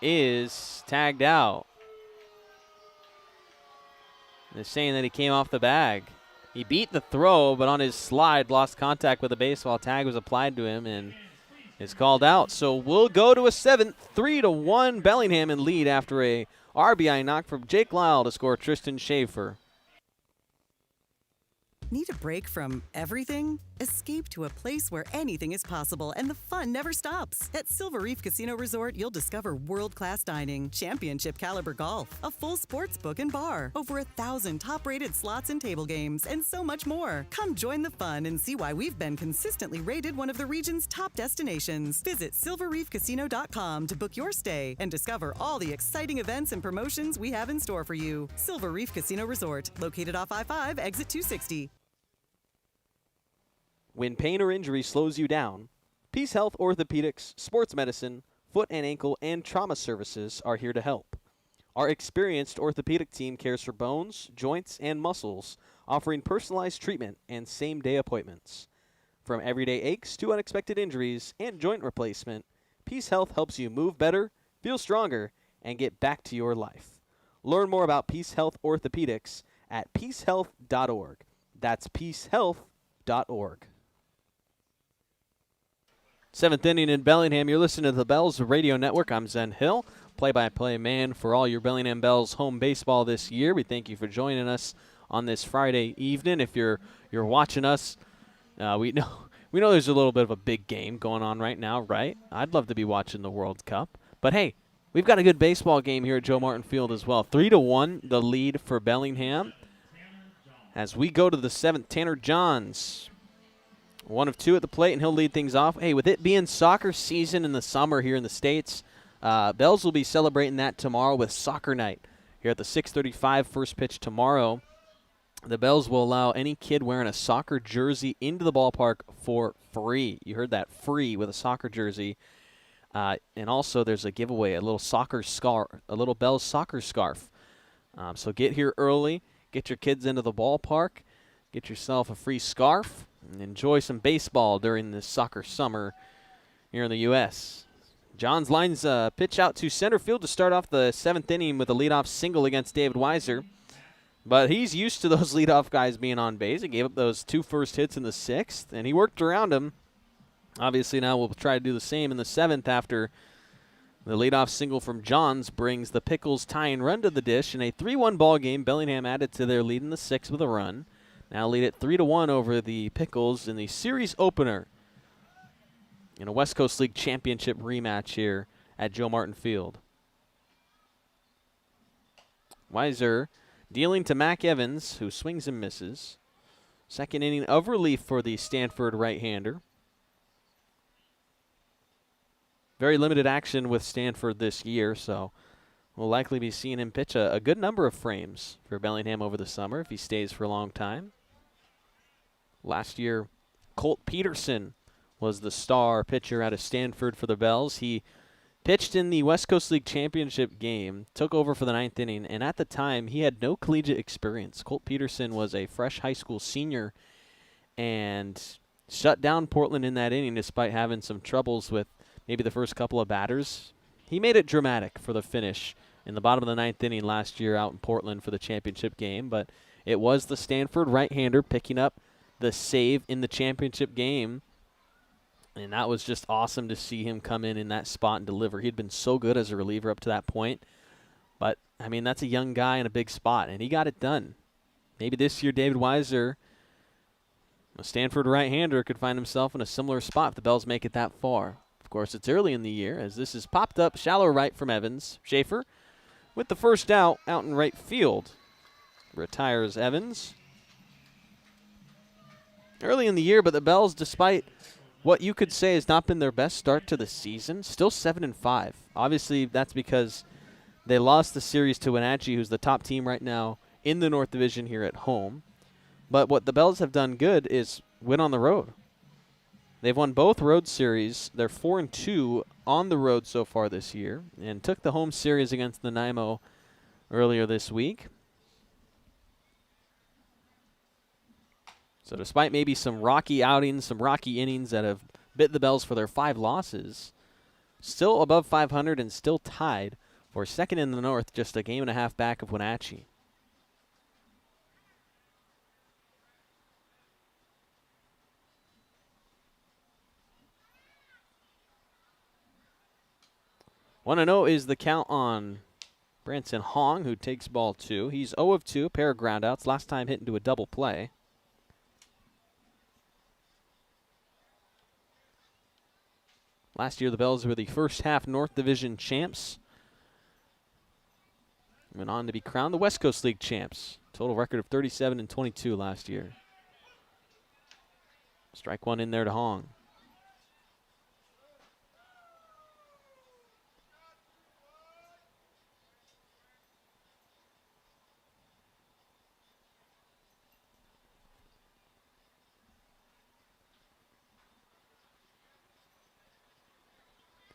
is tagged out. They're saying that he came off the bag. He beat the throw, but on his slide lost contact with the baseball. Tag was applied to him and is called out. So we'll go to a 7th, 3-1 Bellingham in lead after a RBI knock from Jake Lyle to score Tristan Schaefer. Need a break from everything? Escape to a place where anything is possible and the fun never stops. At Silver Reef Casino Resort, you'll discover world-class dining, championship caliber golf, a full sports book and bar, over 1,000 top-rated slots and table games, and so much more. Come join the fun and see why we've been consistently rated one of the region's top destinations. Visit silverreefcasino.com to book your stay and discover all the exciting events and promotions we have in store for you. Silver Reef Casino Resort, located off I-5, exit 260. When pain or injury slows you down, Peace Health Orthopedics, Sports Medicine, Foot and Ankle, and Trauma Services are here to help. Our experienced orthopedic team cares for bones, joints, and muscles, offering personalized treatment and same-day appointments. From everyday aches to unexpected injuries and joint replacement, Peace Health helps you move better, feel stronger, and get back to your life. Learn more about Peace Health Orthopedics at peacehealth.org. That's peacehealth.org. 7th inning in Bellingham. You're listening to the Bells Radio Network. I'm Zen Hill, play-by-play man for all your Bellingham Bells home baseball this year. We thank you for joining us on this Friday evening. If you're watching us, we know there's a little bit of a big game going on right now, right? I'd love to be watching the World Cup. But, hey, we've got a good baseball game here at Joe Martin Field as well. 3-1, the lead for Bellingham. As we go to the 7th, Tanner Johns, 1 of 2 at the plate, and he'll lead things off. Hey, with it being soccer season in the summer here in the States, Bells will be celebrating that tomorrow with Soccer Night here at the 6:35 first pitch tomorrow. The Bells will allow any kid wearing a soccer jersey into the ballpark for free. You heard that, free with a soccer jersey. And also there's a giveaway, a little Bells soccer scarf. So get here early, get your kids into the ballpark, get yourself a free scarf, and enjoy some baseball during this soccer summer here in the U.S. Johns lines pitch out to center field to start off the 7th inning with a leadoff single against David Weiser. But he's used to those leadoff guys being on base. He gave up those 2 first hits in the 6th, and he worked around him. Obviously now we'll try to do the same in the 7th after the leadoff single from Johns brings the Pickles tying run to the dish. In a 3-1 ball game, Bellingham added to their lead in the 6th with a run. Now lead it 3-1 over the Pickles in the series opener in a West Coast League championship rematch here at Joe Martin Field. Weiser dealing to Mac Evans, who swings and misses. 2nd inning of relief for the Stanford right-hander. Very limited action with Stanford this year, so we'll likely be seeing him pitch a good number of frames for Bellingham over the summer if he stays for a long time. Last year, Colt Peterson was the star pitcher out of Stanford for the Bells. He pitched in the West Coast League championship game, took over for the 9th inning, and at the time, he had no collegiate experience. Colt Peterson was a fresh high school senior and shut down Portland in that inning despite having some troubles with maybe the first couple of batters. He made it dramatic for the finish in the bottom of the 9th inning last year out in Portland for the championship game, but it was the Stanford right-hander picking up the save in the championship game, and that was just awesome to see him come in that spot and deliver. He'd been so good as a reliever up to that point, but, I mean, that's a young guy in a big spot, and he got it done. Maybe this year David Weiser, a Stanford right-hander, could find himself in a similar spot if the Bells make it that far. Of course, it's early in the year as this is popped up shallow right from Evans. Schaefer with the first out in right field. Retires Evans. Early in the year, but the Bells, despite what you could say has not been their best start to the season, still 7-5. Obviously, that's because they lost the series to Wenatchee, who's the top team right now in the North Division here at home. But what the Bells have done good is win on the road. They've won both road series. They're 4-2 on the road so far this year, and took the home series against Nanaimo earlier this week. So despite maybe some rocky outings, some rocky innings that have bit the Bells for their 5 losses, still above 500 and still tied for second in the North, just a game and a half back of Wenatchee. Want to know is the count on Branson Hong, who takes ball 2. He's 0 of 2, pair of groundouts. Last time hit into a double play. Last year, the Bells were the first half North Division champs. Went on to be crowned the West Coast League champs. Total record of 37-22 last year. Strike one in there to Hong.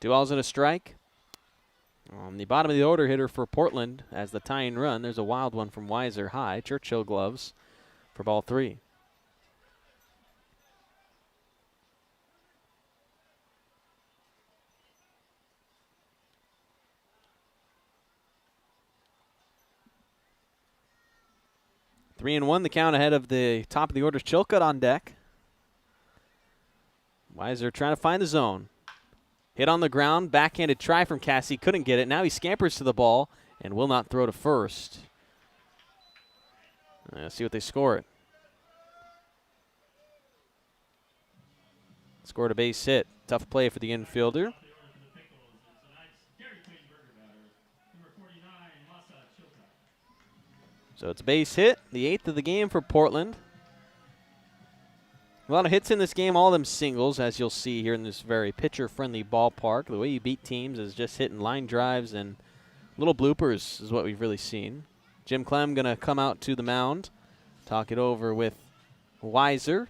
Two balls and a strike. On the bottom of the order hitter for Portland as the tying run, there's a wild one from Weiser high. Churchill gloves for ball 3. Three and one, the count ahead of the top of the order. Chilcutt on deck. Weiser trying to find the zone. Hit on the ground, backhanded try from Cassie, couldn't get it. Now he scampers to the ball and will not throw to first. Let's see what they score it. Scored a base hit. Tough play for the infielder. So it's a base hit, the 8th of the game for Portland. A lot of hits in this game, all of them singles, as you'll see here in this very pitcher-friendly ballpark. The way you beat teams is just hitting line drives, and little bloopers is what we've really seen. Jim Clem going to come out to the mound, talk it over with Weiser.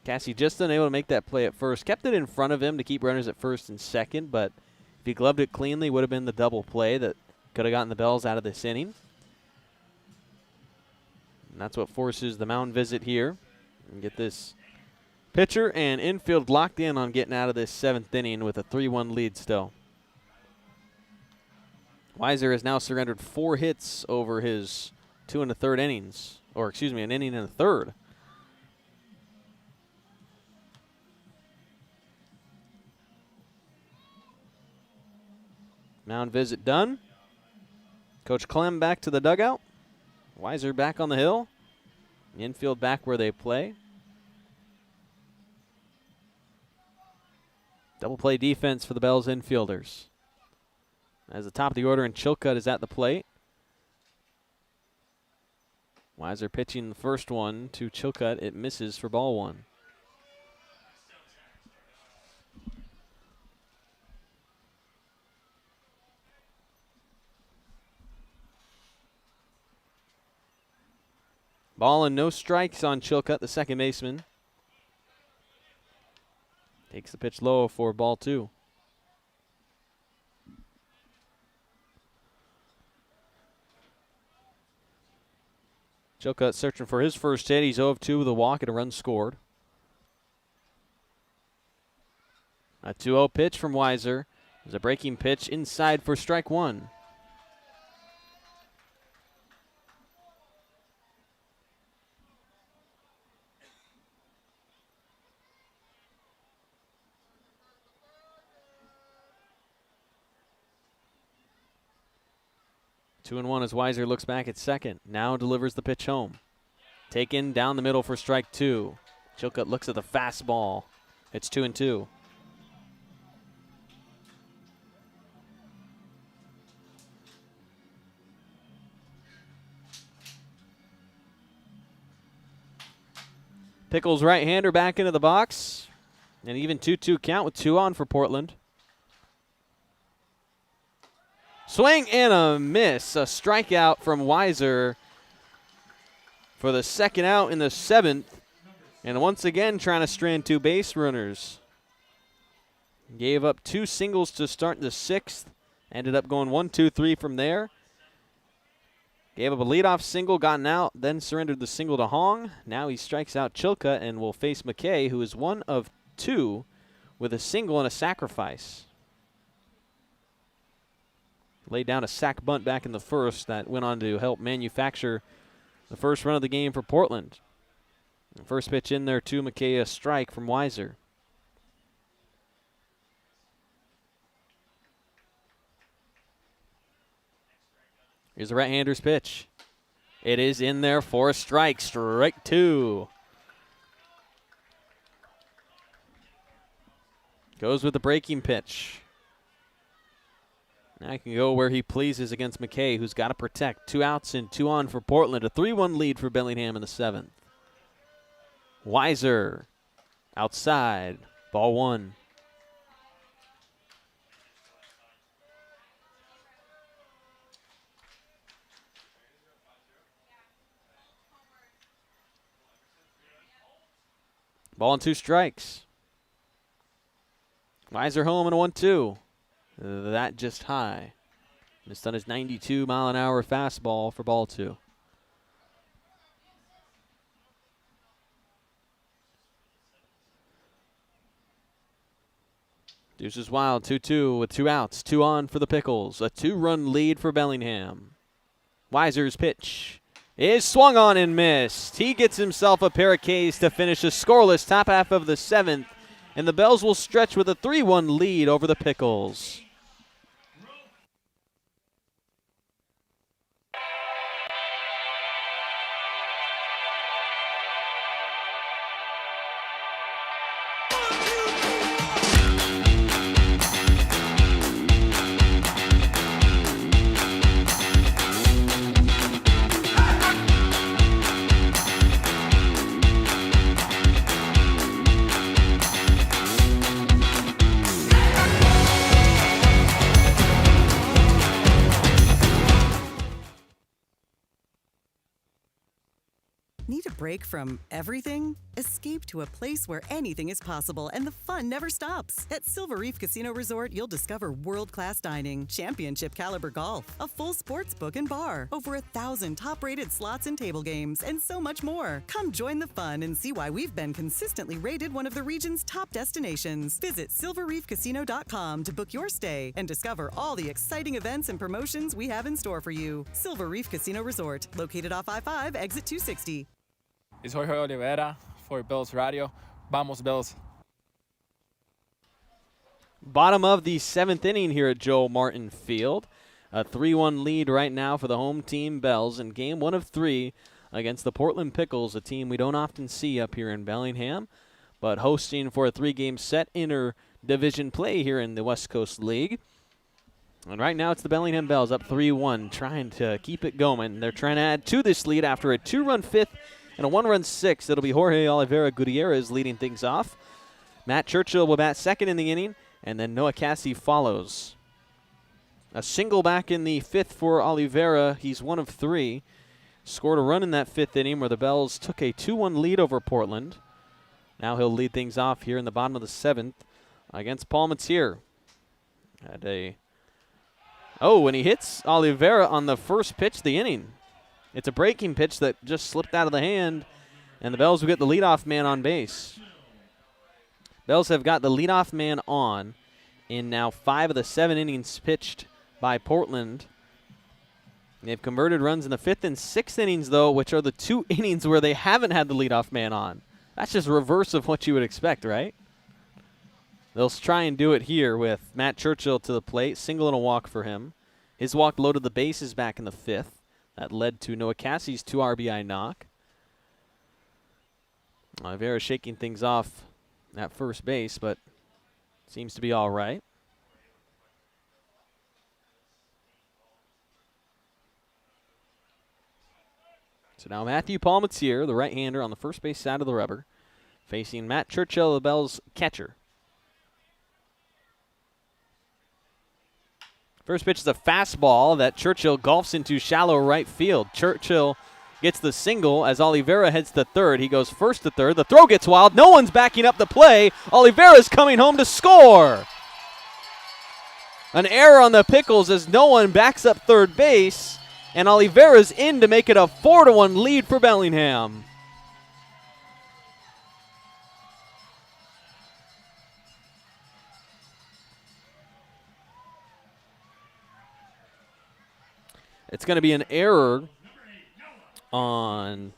Cassie just unable to make that play at first. Kept it in front of him to keep runners at first and second, but if he gloved it cleanly, would have been the double play that could have gotten the Bells out of this inning. And that's what forces the mound visit here. And get this pitcher and infield locked in on getting out of this 7th inning with a 3-1 lead still. Weiser has now surrendered 4 hits over his 2 1/3 innings. Or, excuse me, an inning and a third. Mound visit done. Coach Clem back to the dugout. Weiser back on the hill. The infield back where they play. Double play defense for the Bells infielders. As the top of the order and Chilcutt is at the plate. Weiser pitching the first one to Chilcutt. It misses for ball 1. Ball and no strikes on Chilcutt, the second baseman. Takes the pitch low for ball 2. Chilcutt searching for his first hit. He's 0 of 2 with a walk and a run scored. A 2-0 pitch from Weiser. There's a breaking pitch inside for strike 1. Two and one as Weiser looks back at second. Now delivers the pitch home. Taken down the middle for strike 2. Chilcutt looks at the fastball. It's 2-2. Pickles right-hander back into the box. An even 2-2 count with 2 on for Portland. Swing and a miss. A strikeout from Weiser for the second out in the 7th. And once again trying to strand 2 base runners. Gave up 2 singles to start the 6th. Ended up going 1, 2, 3 from there. Gave up a leadoff single, gotten out, then surrendered the single to Hong. Now he strikes out Chilcutt and will face McKay, who is 1 of 2 with a single and a sacrifice. Laid down a sac bunt back in the 1st that went on to help manufacture the first run of the game for Portland. First pitch in there to McKay, a strike from Weiser. Here's the right-hander's pitch. It is in there for a strike. Strike 2. Goes with the breaking pitch. Now he can go where he pleases against McKay, who's got to protect. 2 outs and 2 on for Portland. A 3-1 lead for Bellingham in the 7th. Weiser outside. Ball 1. Ball and 2 strikes. Weiser home and a 1-2. That just high. Missed on his 92-mile-an-hour fastball for ball 2. Deuces wild, 2-2 with 2 outs, 2 on for the Pickles. A 2-run lead for Bellingham. Weiser's pitch is swung on and missed. He gets himself a pair of Ks to finish a scoreless top half of the 7th, and the Bells will stretch with a 3-1 lead over the Pickles. Need a break from everything? Escape to a place where anything is possible and the fun never stops. At Silver Reef Casino Resort, you'll discover world-class dining, championship caliber golf, a full sports book and bar, over 1,000 top-rated slots and table games, and so much more. Come join the fun and see why we've been consistently rated one of the region's top destinations. Visit silverreefcasino.com to book your stay and discover all the exciting events and promotions we have in store for you. Silver Reef Casino Resort, located off I-5, exit 260. It's Jorge Oliveira for Bells Radio. Vamos, Bells. Bottom of the 7th inning here at Joe Martin Field. A 3-1 lead right now for the home team Bells in game 1 of 3 against the Portland Pickles, a team we don't often see up here in Bellingham, but hosting for a 3-game set inter-division play here in the West Coast League. And right now it's the Bellingham Bells up 3-1, trying to keep it going. They're trying to add to this lead after a 2-run 5th and a 1-run 6th. It'll be Jorge Oliveira Gutierrez leading things off. Matt Churchill will bat second in the inning, and then Noah Cassie follows. A single back in the 5th for Oliveira. He's 1 of 3. Scored a run in that 5th inning where the Bells took a 2-1 lead over Portland. Now he'll lead things off here in the bottom of the 7th against Palmatier. And he hits Oliveira on the first pitch of the inning. It's a breaking pitch that just slipped out of the hand, and the Bells will get the leadoff man on base. Bells have got the leadoff man on in now 5 of the 7 innings pitched by Portland. They've converted runs in the 5th and 6th innings, though, which are the 2 innings where they haven't had the leadoff man on. That's just reverse of what you would expect, right? They'll try and do it here with Matt Churchill to the plate, single and a walk for him. His walk loaded the bases back in the 5th. That led to Noah Cassie's 2 RBI knock. Oliveira shaking things off at first base, but seems to be all right. So now Matthew Palmatier, the right-hander on the first base side of the rubber, facing Matt Churchill, the Bells catcher. First pitch is a fastball that Churchill golfs into shallow right field. Churchill gets the single as Oliveira heads to third. He goes first to third. The throw gets wild. No one's backing up the play. Oliveira's coming home to score. An error on the Pickles as no one backs up third base, and Oliveira's in to make it a 4-1 lead for Bellingham. It's going to be an error on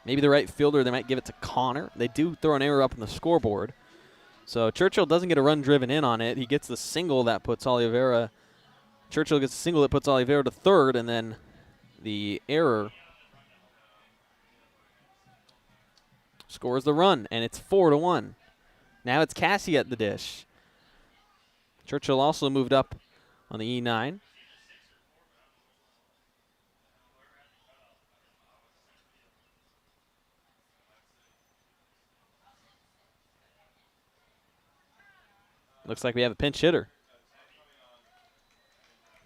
maybe the right fielder. They might give it to Connor. They do throw an error up on the scoreboard. So Churchill doesn't get a run driven in on it. He gets the single that puts Oliveira. Churchill gets a single that puts Oliveira to third, and then the error scores the run, and it's 4-1. Now it's Cassie at the dish. Churchill also moved up on the E9. Looks like we have a pinch hitter.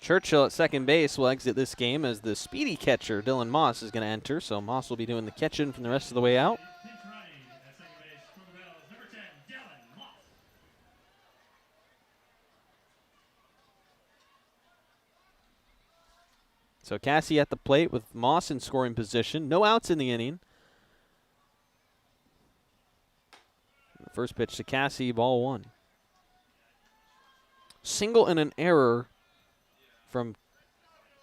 Churchill at second base will exit this game as the speedy catcher, Dylan Moss, is going to enter. So Moss will be doing the catching from the rest of the way out. Pinch running at second base for the Bells, number 10, Dylan Moss. So Cassie at the plate with Moss in scoring position. No outs in the inning. The first pitch to Cassie, ball one. Single and an error from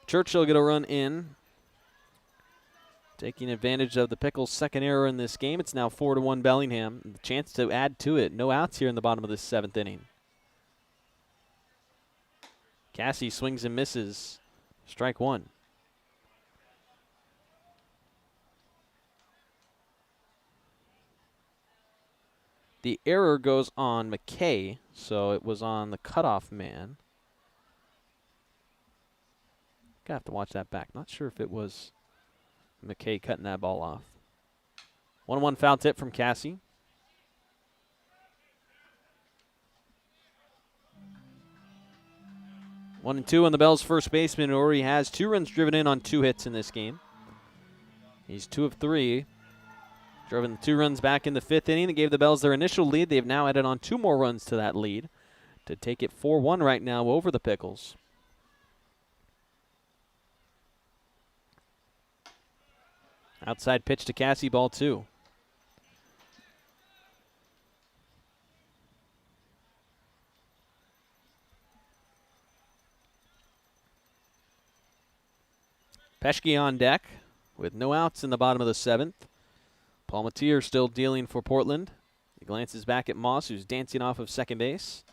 Churchill, get a run in. Taking advantage of the Pickles' second error in this game. It's now 4-1 Bellingham. The chance to add to it. No outs here in the bottom of this seventh inning. Cassie swings and misses. Strike one. The error goes on McKay, so it was on the cutoff man. Gonna have to watch that back. Not sure if it was McKay cutting that ball off. 1-1 foul tip from Cassie. One and two on the Bells' first baseman, who already has 2 runs driven in on 2 hits in this game. He's 2 of 3. Driven 2 runs back in the 5th inning that gave the Bells their initial lead. They've now added on 2 more runs to that lead to take it 4-1 right now over the Pickles. Outside pitch to Cassie, ball 2. Peschke on deck with no outs in the bottom of the 7th. Palmatier still dealing for Portland. He glances back at Moss, who's dancing off of second base.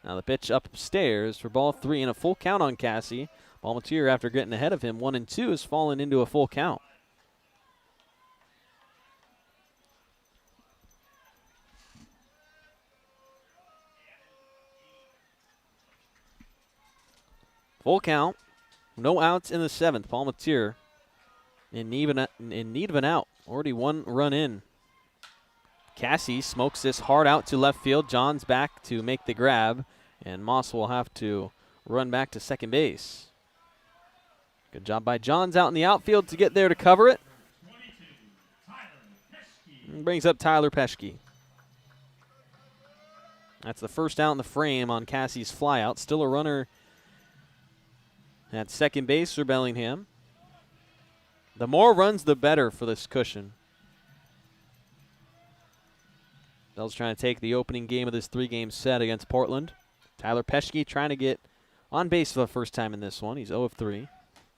Now the pitch upstairs for ball 3 and a full count on Cassie. Palmatier, after getting ahead of him, 1 and 2, has fallen into a full count. Full count. No outs in the 7th. Palmatier in need of an out. Already 1 run in. Cassie smokes this hard out to left field. John's back to make the grab, and Moss will have to run back to second base. Good job by Johns out in the outfield to get there to cover it. 22, Tyler Peschke. And brings up Tyler Peschke. That's the first out in the frame on Cassie's flyout. Still a runner at second base for Bellingham. The more runs, the better for this cushion. Bell's trying to take the opening game of this 3-game set against Portland. Tyler Peschke trying to get on base for the first time in this one. He's 0 of 3.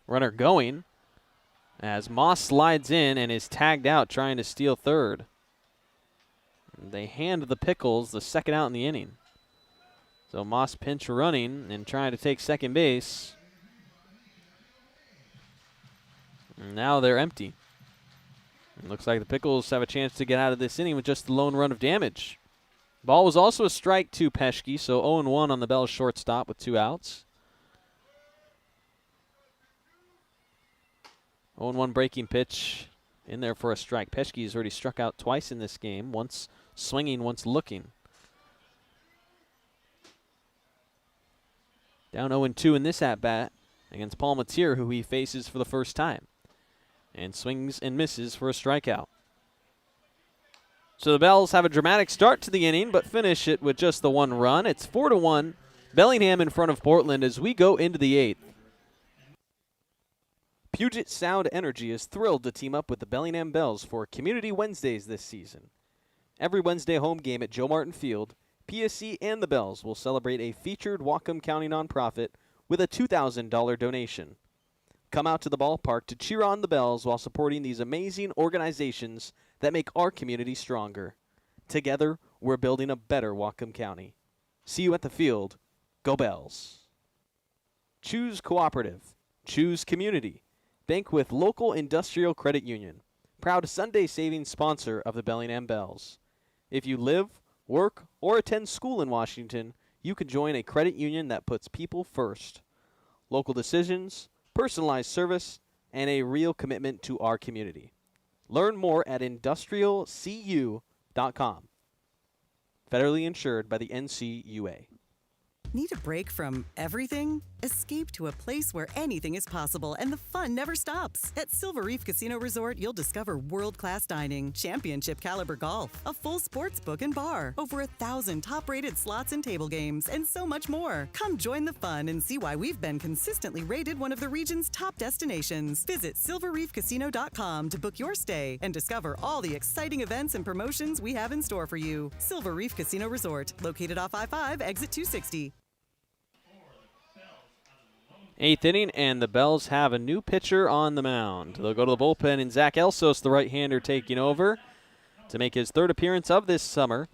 Runner going as Moss slides in and is tagged out trying to steal third. They hand the Pickles the second out in the inning. So Moss pinch running and trying to take second base. And now they're empty. It looks like the Pickles have a chance to get out of this inning with just the lone run of damage. Ball was also a strike to Peschke, so 0-1 on the Bells shortstop with 2 outs. 0-1 breaking pitch in there for a strike. Peschke has already struck out twice in this game, once swinging, once looking. Down 0-2 in this at-bat against Palmatier, who he faces for the first time. And swings and misses for a strikeout. So the Bells have a dramatic start to the inning, but finish it with just the one run. It's 4-1. Bellingham in front of Portland as we go into the 8th. Puget Sound Energy is thrilled to team up with the Bellingham Bells for Community Wednesdays this season. Every Wednesday home game at Joe Martin Field, PSC and the Bells will celebrate a featured Whatcom County nonprofit with a $2,000 donation. Come out to the ballpark to cheer on the Bells while supporting these amazing organizations that make our community stronger. Together, we're building a better Whatcom County. See you at the field. Go Bells. Choose cooperative. Choose community. Bank with local industrial credit union. Proud Sunday savings sponsor of the Bellingham Bells. If you live, work, or attend school in Washington, you can join a credit union that puts people first. Local decisions, personalized service, and a real commitment to our community. Learn more at industrialcu.com. Federally insured by the NCUA. Need a break from everything? Escape to a place where anything is possible and the fun never stops. At Silver Reef Casino Resort, you'll discover world-class dining, championship caliber golf, a full sports book and bar, over 1,000 top-rated slots and table games, and so much more. Come join the fun and see why we've been consistently rated one of the region's top destinations. Visit silverreefcasino.com to book your stay and discover all the exciting events and promotions we have in store for you. Silver Reef Casino Resort, located off I-5, exit 260. 8th inning, and the Bells have a new pitcher on the mound. They'll go to the bullpen, and Zach Elsos, the right-hander, taking over to make his 3rd appearance of this summer.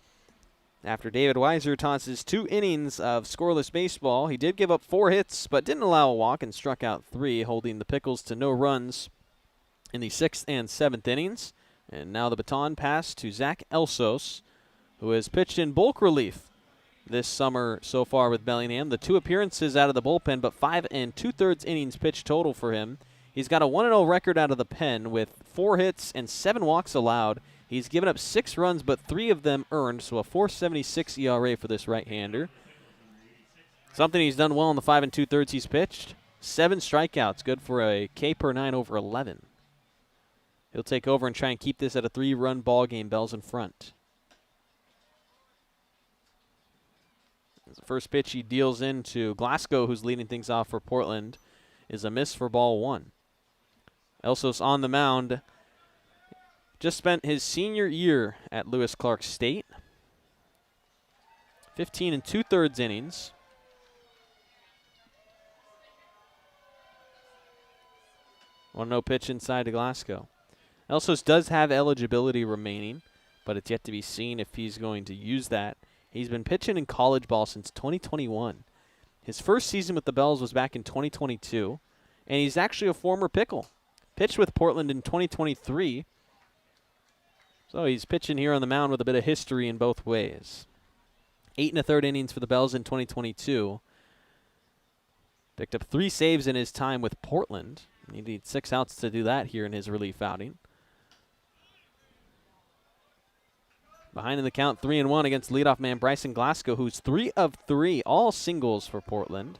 After David Weiser tosses 2 innings of scoreless baseball, he did give up 4 hits, but didn't allow a walk and struck out 3, holding the Pickles to no runs in the 6th and 7th innings. And now the baton passed to Zach Elsos, who has pitched in bulk relief this summer so far with Bellingham. The 2 appearances out of the bullpen, but 5 2/3 innings pitched total for him. He's got a 1-0 record out of the pen with 4 hits and 7 walks allowed. He's given up 6 runs, but 3 of them earned, so a 4.76 ERA for this right-hander. Something he's done well in the 5 2/3 he's pitched. 7 strikeouts, good for a K per 9 over 11. He'll take over and try and keep this at a 3-run ball game. Bells in front. The first pitch he deals into Glasgow, who's leading things off for Portland, is a miss for ball 1. Elsos on the mound. Just spent his senior year at Lewis Clark State. 15 2/3 innings. One no pitch inside to Glasgow. Elsos does have eligibility remaining, but it's yet to be seen if he's going to use that. He's been pitching in college ball since 2021. His first season with the Bells was back in 2022, and he's actually a former Pickle. Pitched with Portland in 2023, so he's pitching here on the mound with a bit of history in both ways. 8 1/3 innings for the Bells in 2022. Picked up 3 saves in his time with Portland. He needed 6 outs to do that here in his relief outing. Behind in the count, 3-1 against leadoff man Bryson Glasgow, who's 3 of 3, all singles for Portland.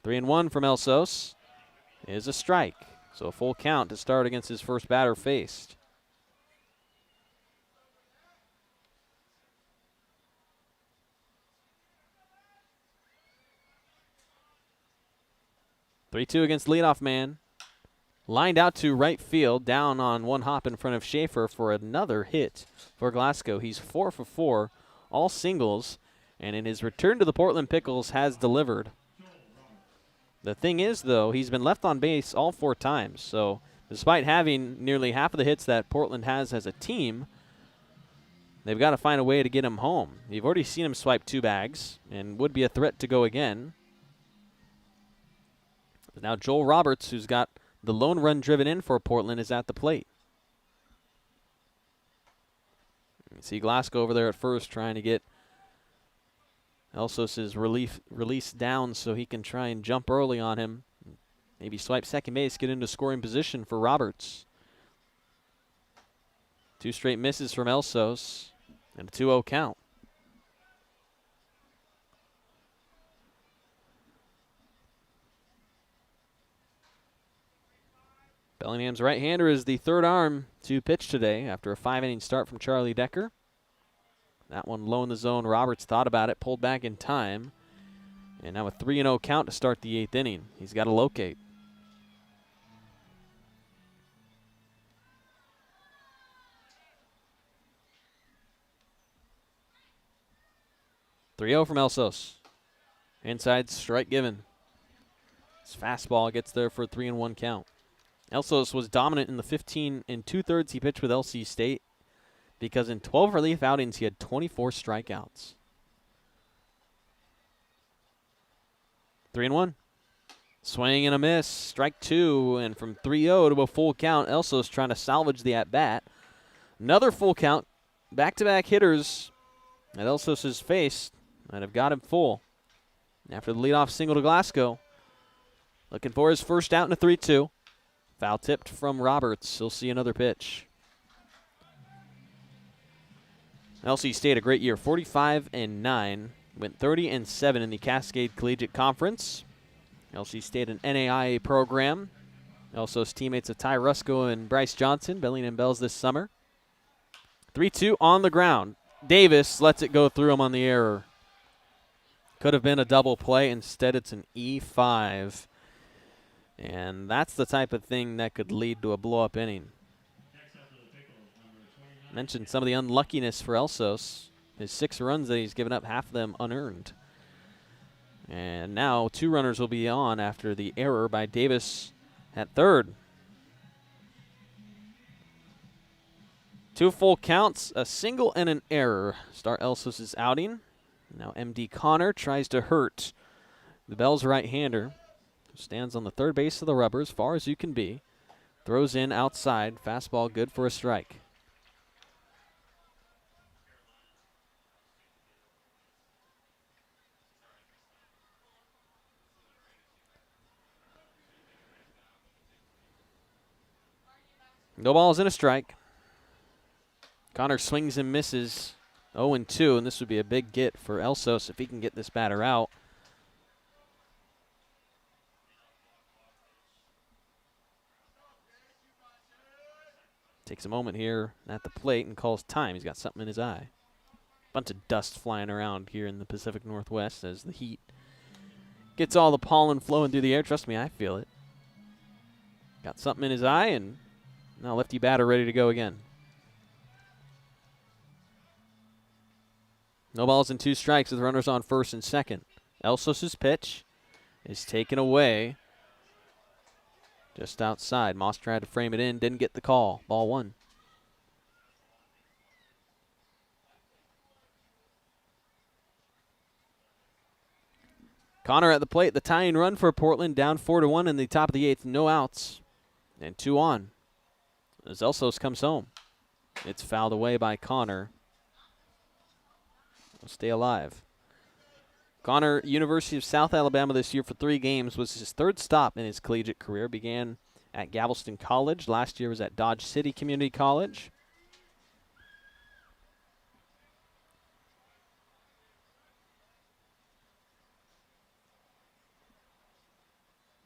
Three and 1 from Elsos is a strike. So a full count to start against his first batter faced. Three-two against leadoff man. Lined out to right field, down on one hop in front of Schaefer for another hit for Glasgow. He's 4 for 4, all singles, and in his return to the Portland Pickles has delivered. The thing is, though, he's been left on base all 4 times, so despite having nearly half of the hits that Portland has as a team, they've got to find a way to get him home. You've already seen him swipe 2 bags and would be a threat to go again. But now Joel Roberts, who's got the lone run driven in for Portland, is at the plate. You see Glasgow over there at first trying to get Elsos' release down so he can try and jump early on him. Maybe swipe second base, get into scoring position for Roberts. 2 straight misses from Elsos. And a 2-0 count. Bellingham's right-hander is the third arm to pitch today after a 5-inning start from Charlie Decker. That one low in the zone. Roberts thought about it, pulled back in time. And now a 3-0 count to start the 8th inning. He's got to locate. (3-0) from Elsos. Inside strike given. His fastball gets there for a 3-1 count. Elsos was dominant in the 15 2/3 he pitched with LC State because in 12 relief outings he had 24 strikeouts. 3-1. Swing and a miss. Strike 2, and from 3-0 to a full count, Elsos trying to salvage the at-bat. Another full count. Back-to-back hitters at Elsos' face that have got him full. After the leadoff single to Glasgow. Looking for his first out in a 3-2. Foul tipped from Roberts. He'll see another pitch. LC State, a great year. 45-9. Went 30-7 in the Cascade Collegiate Conference. LC State, an NAIA program. Elsos teammates of Ty Rusko and Bryce Johnson, Bellingham Bells this summer. 3-2 on the ground. Davis lets it go through him on the error. Could have been a double play. Instead, it's an E5. And that's the type of thing that could lead to a blow-up inning. Mentioned some of the unluckiness for Elsos. His 6 runs that he's given up, half of them unearned. And now 2 runners will be on after the error by Davis at third. 2 full counts, a single and an error. Start Elsos' outing. Now MD Connor tries to hurt the Bells right-hander. Stands on the third base of the rubber as far as you can be. Throws in outside. Fastball good for a strike. No balls and a strike. Connor swings and misses. 0-2, and this would be a big get for Elsos if he can get this batter out. Takes a moment here at the plate and calls time. He's got something in his eye. Bunch of dust flying around here in the Pacific Northwest as the heat gets all the pollen flowing through the air. Trust me, I feel it. Got something in his eye, and now lefty batter ready to go again. No balls and 2 strikes with runners on first and second. Elsos' pitch is taken away just outside. Moss tried to frame it in, didn't get the call. Ball 1. Connor at the plate, the tying run for Portland, down 4-1 in the top of the 8th. No outs and 2 on as Elsos comes home. It's fouled away by Connor. Will stay alive. Connor, University of South Alabama this year for 3 games, was his 3rd stop in his collegiate career. Began at Galveston College. Last year was at Dodge City Community College.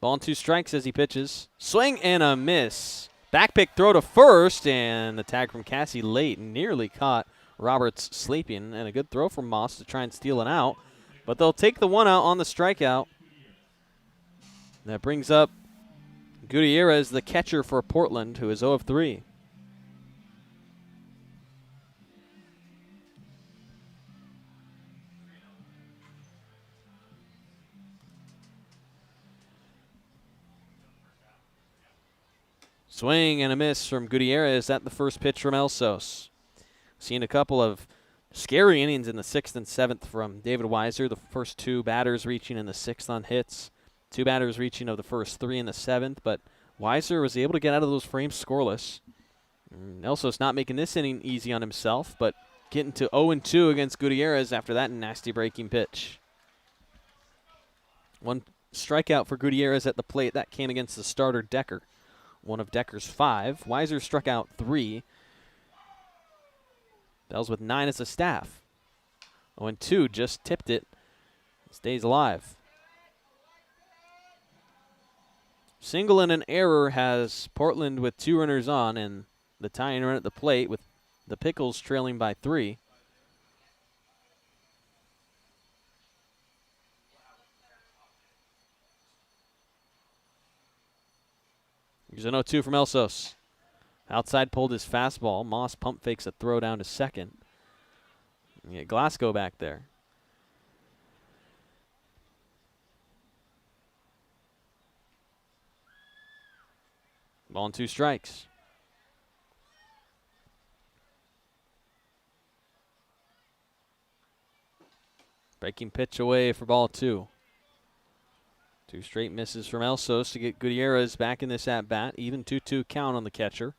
Ball and 2 strikes as he pitches. Swing and a miss. Back pick throw to first, and the tag from Cassie late nearly caught Roberts sleeping, and a good throw from Moss to try and steal an out. But they'll take the 1 out on the strikeout. That brings up Gutierrez, the catcher for Portland, who is 0 of 3. Swing and a miss from Gutierrez at the first pitch from Elsos. Seen a couple of scary innings in the 6th and 7th from David Weiser. The first 2 batters reaching in the 6th on hits. 2 batters reaching of the first 3 in the 7th. But Weiser was able to get out of those frames scoreless. Elsos not making this inning easy on himself, but getting to 0-2 against Gutierrez after that nasty breaking pitch. 1 strikeout for Gutierrez at the plate. That came against the starter Decker. 1 of Decker's 5. Weiser struck out 3. Bells with 9 as a staff. 0-2, just tipped it. Stays alive. Single and an error has Portland with 2 runners on, and the tying run at the plate with the Pickles trailing by 3. Here's an 0-2 from Elsos. Outside pulled his fastball. Moss pump fakes a throw down to second. You get Glasgow back there. Ball and 2 strikes. Breaking pitch away for ball 2. 2 straight misses from Elsos to get Gutierrez back in this at-bat. Even 2-2 count on the catcher.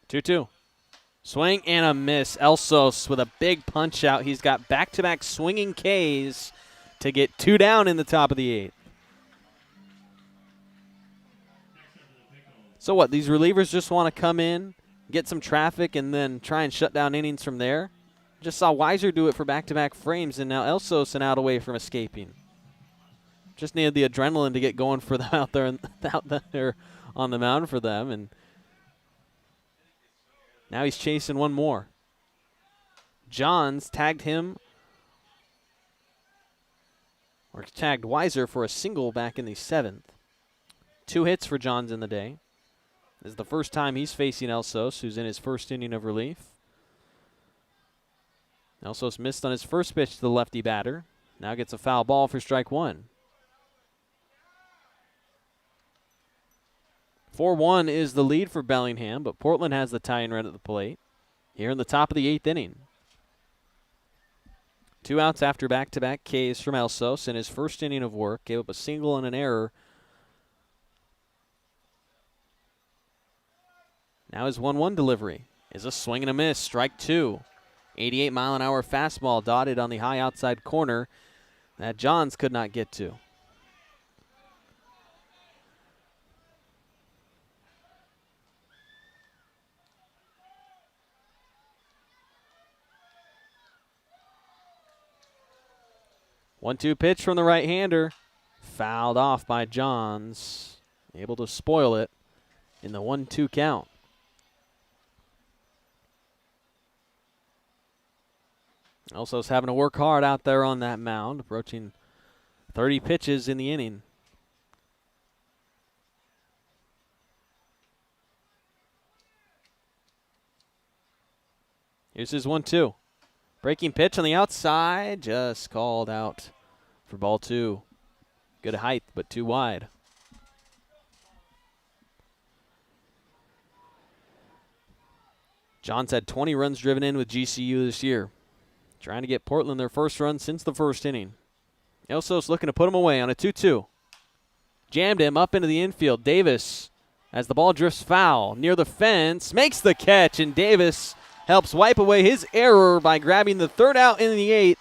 2-2. Swing and a miss. Elsos with a big punch out. He's got back-to-back swinging Ks to get 2 down in the top of the 8th. So what, these relievers just want to come in, get some traffic, and then try and shut down innings from there? Just saw Weiser do it for back-to-back frames, and now Elsos an out away from escaping. Just needed the adrenaline to get going for them out there on the mound for them, and now he's chasing one more. Johns tagged him, or tagged Weiser for a single back in the 7th. 2 hits for Johns in the day. This is the first time he's facing Elsos, who's in his first inning of relief. Elsos missed on his first pitch to the lefty batter. Now gets a foul ball for strike 1. 4-1 is the lead for Bellingham, but Portland has the tying run at the plate here in the top of the 8th inning. 2 outs after back-to-back Ks from Elsos in his first inning of work. Gave up a single and an error. Now his 1-1 delivery is a swing and a miss. Strike 2. 88-mile-an-hour fastball dotted on the high outside corner that Johns could not get to. One-two pitch from the right-hander. Fouled off by Johns. Able to spoil it in the 1-2 count. Elsos having to work hard out there on that mound, approaching 30 pitches in the inning. Here's his 1-2. Breaking pitch on the outside, just called out for ball 2. Good height, but too wide. Johns had 20 runs driven in with GCU this year. Trying to get Portland their first run since the first inning. Elsos looking to put him away on a 2-2. Jammed him up into the infield. Davis, as the ball drifts foul near the fence, makes the catch, and Davis helps wipe away his error by grabbing the 3rd out in the 8th.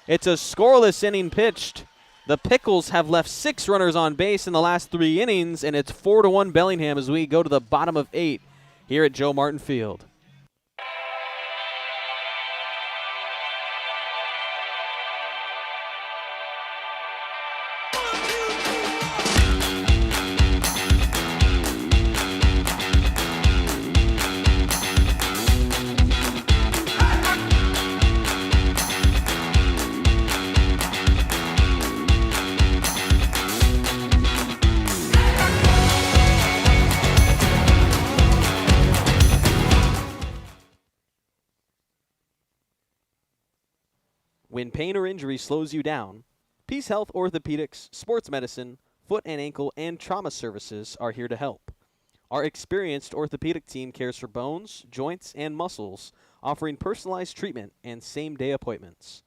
It's a scoreless inning pitched. The Pickles have left 6 runners on base in the last 3 innings, and it's 4-1 Bellingham as we go to the bottom of 8 here at Joe Martin Field. When pain or injury slows you down, Peace Health Orthopedics, Sports Medicine, Foot and Ankle, and Trauma Services are here to help. Our experienced orthopedic team cares for bones, joints, and muscles, offering personalized treatment and same-day appointments.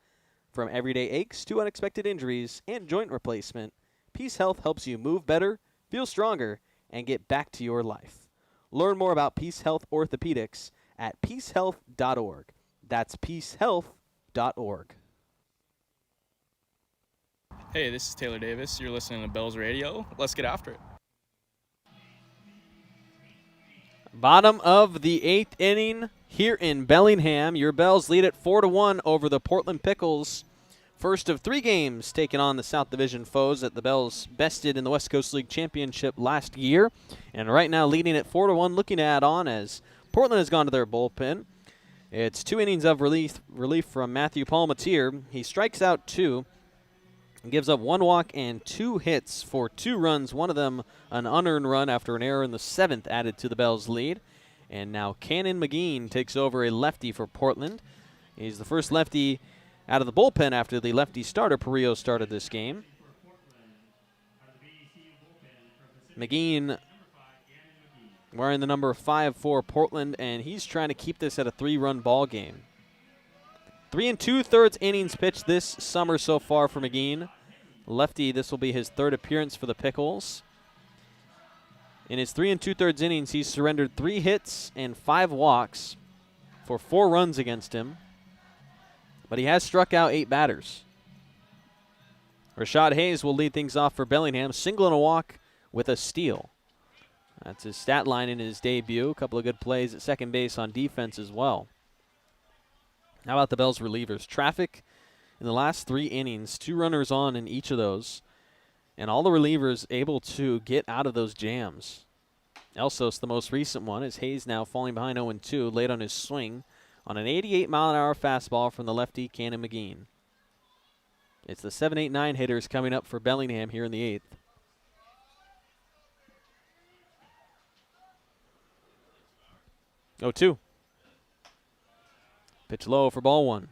From everyday aches to unexpected injuries and joint replacement, Peace Health helps you move better, feel stronger, and get back to your life. Learn more about Peace Health Orthopedics at peacehealth.org. That's peacehealth.org. Hey, this is Taylor Davis. You're listening to Bells Radio. Let's get after it. Bottom of the 8th inning here in Bellingham. Your Bells lead it 4-1 over the Portland Pickles. First of 3 games taking on the South Division foes that the Bells bested in the West Coast League Championship last year. And right now leading it 4-1, looking to add on as Portland has gone to their bullpen. It's 2 innings of relief from Matthew Palmatier. He strikes out 2. Gives up 1 walk and 2 hits for 2 runs, one of them an unearned run after an error in the 7th added to the Bells' lead. And now Cannon McGean takes over a lefty for Portland. He's the first lefty out of the bullpen after the lefty starter, Perillo, started this game. McGean wearing the number 5 for Portland, and he's trying to keep this at a 3-run ball game. 3 2/3 innings pitched this summer so far for McGean. Lefty, this will be his 3rd appearance for the Pickles. In his 3 2/3 innings, he's surrendered 3 hits and 5 walks for 4 runs against him. But he has struck out 8 batters. Rashad Hayes will lead things off for Bellingham. Single and a walk with a steal. That's his stat line in his debut. A couple of good plays at second base on defense as well. How about the Bells relievers? Traffic in the last 3 innings, 2 runners on in each of those, and all the relievers able to get out of those jams. Elsos, the most recent one, is Hayes now falling behind 0-2, late on his swing on an 88-mile-an-hour fastball from the lefty Cannon McGean. It's the 7, 8, 9 hitters coming up for Bellingham here in the 8th. Oh, 2. Pitch low for ball 1.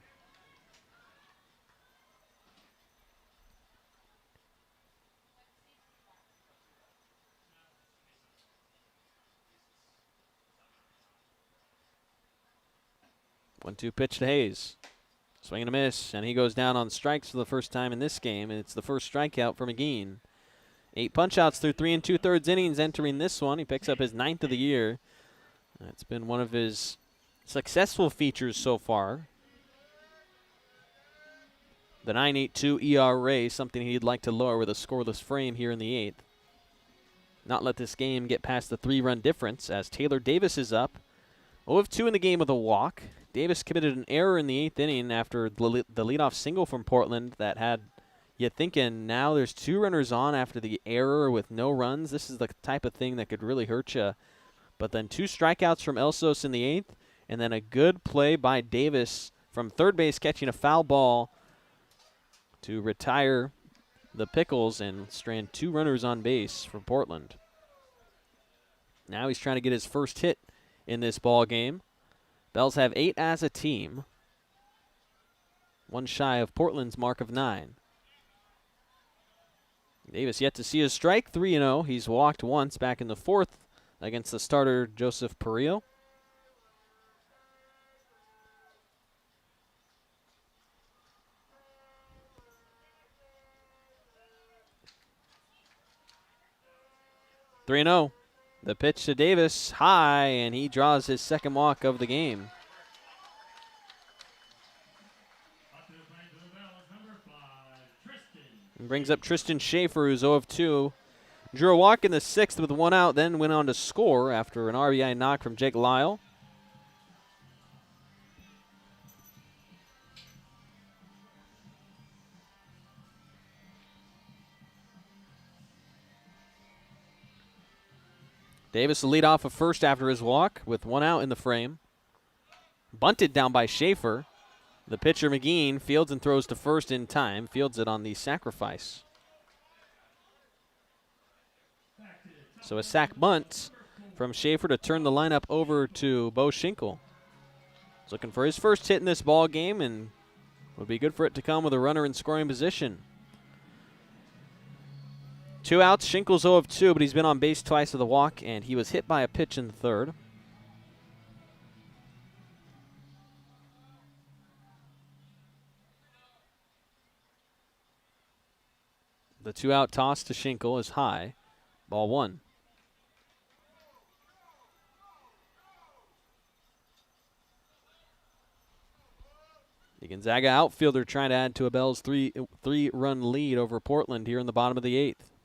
One-two pitch to Hayes. Swing and a miss, and he goes down on strikes for the first time in this game, and it's the first strikeout for McGean. 8 punch-outs through 3 2/3 innings entering this one. He picks up his 9th of the year. It's been one of his successful features so far. The 9.82 ERA, something he'd like to lower with a scoreless frame here in the 8th. Not let this game get past the 3-run difference as Taylor Davis is up. 0-2 in the game with a walk. Davis committed an error in the 8th inning after the leadoff single from Portland that had you thinking now there's 2 runners on after the error with no runs. This is the type of thing that could really hurt you. But then 2 strikeouts from Elsos in the 8th, and then a good play by Davis from third base catching a foul ball to retire the Pickles and strand 2 runners on base for Portland. Now he's trying to get his first hit in this ball game. Bells have 8 as a team. 1 shy of Portland's mark of 9. Davis yet to see his strike, 3-0. He's walked once back in the 4th against the starter Joseph Perillo. The pitch to Davis, high, and he draws his 2nd walk of the game. And brings up Tristan Schaefer, who's 0-2. Drew a walk in the 6th with 1 out, then went on to score after an RBI knock from Jake Lyle. Davis will lead off of first after his walk with 1 out in the frame. Bunted down by Schaefer. The pitcher McGean fields and throws to first in time. Fields it on the sacrifice. So a sac bunt from Schaefer to turn the lineup over to Bo Schinkel. He's looking for his first hit in this ball game and would be good for it to come with a runner in scoring position. 2 outs, Schinkel's 0-2, but he's been on base twice with a walk, and he was hit by a pitch in the 3rd. The 2-out toss to Schinkel is high. Ball 1. He Gonzaga outfielder trying to add to a Bell's three-run lead over Portland here in the bottom of the 8th.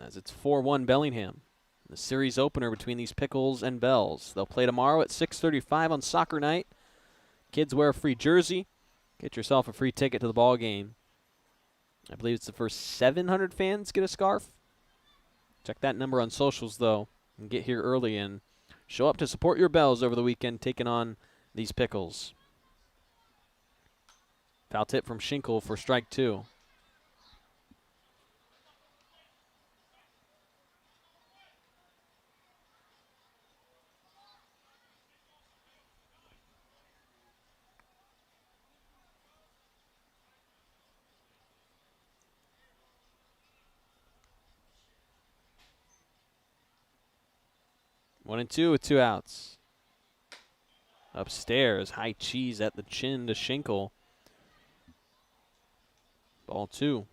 As it's 4-1 Bellingham. The series opener between these Pickles and Bells. They'll play tomorrow at 6:35 on soccer night. Kids wear a free jersey. Get yourself a free ticket to the ball game. I believe it's the first 700 fans get a scarf. Check that number on socials, though, and get here early and show up to support your Bells over the weekend, taking on these Pickles. Foul tip from Schinkel for strike 2. One and two with 2 outs. Upstairs, high cheese at the chin to Schinkel. Ball 2.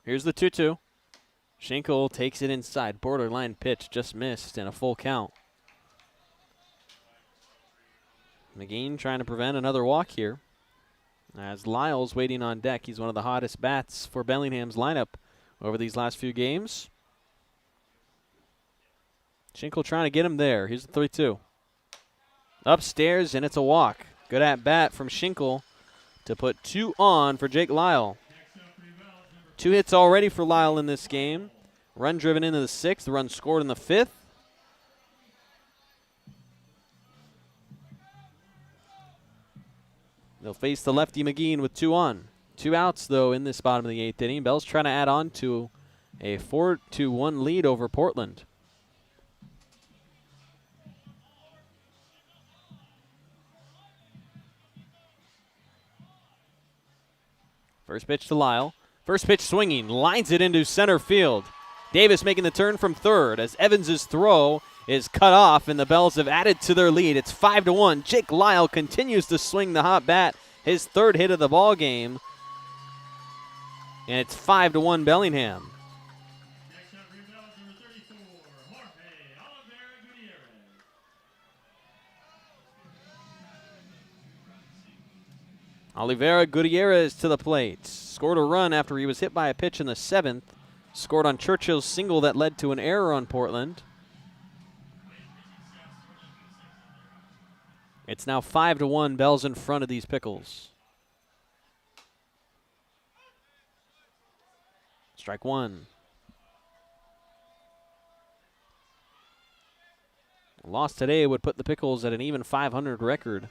Here's the 2-2. Schinkel takes it inside. Borderline pitch, just missed, and a full count. McGean trying to prevent another walk here. As Lyle's waiting on deck. He's one of the hottest bats for Bellingham's lineup over these last few games. Schinkel trying to get him there. Here's the 3-2. Upstairs, and it's a walk. Good at bat from Schinkel to put 2 on for Jake Lyle. 2 hits already for Lyle in this game. Run driven into the 6th. Run scored in the 5th. They'll face the lefty McGean with 2 on. 2 outs, though, in this bottom of the 8th inning. Bell's trying to add on to a 4-1 lead over Portland. First pitch to Lyle. First pitch swinging. Lines it into center field. Davis making the turn from third as Evans's throw is cut off, and the Bells have added to their lead. It's 5-1. Jake Lyle continues to swing the hot bat, his 3rd hit of the ball game, and it's 5-1 Bellingham. Next up for your Bells, number 34, Jorge Oliveira Gutierrez. Oliveira Gutierrez to the plate. Scored a run after he was hit by a pitch in the 7th. Scored on Churchill's single that led to an error on Portland. It's now 5-1, Bells in front of these Pickles. Strike 1. A loss today would put the Pickles at an even 500 record.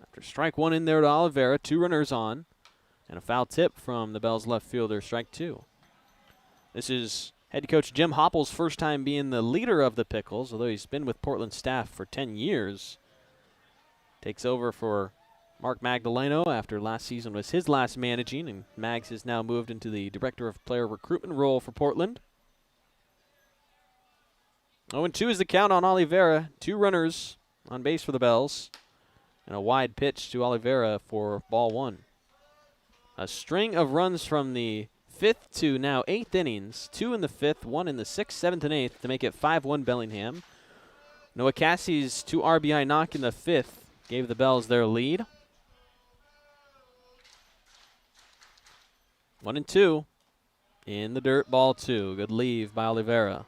After strike 1 in there to Oliveira, 2 runners on, and a foul tip from the Bells left fielder, strike 2. This is head coach Jim Hopple's first time being the leader of the Pickles, although he's been with Portland staff for 10 years. Takes over for Mark Magdaleno after last season was his last managing, and Mags has now moved into the director of player recruitment role for Portland. 0-2 is the count on Oliveira. 2 runners on base for the Bells, and a wide pitch to Oliveira for ball 1. A string of runs from the 5th to now 8th innings, 2 in the 5th, 1 in the 6th, 7th, and 8th to make it 5-1 Bellingham. Noah Cassie's 2 RBI knock in the 5th gave the Bells their lead. 1-2 in the dirt, ball 2. Good leave by Oliveira.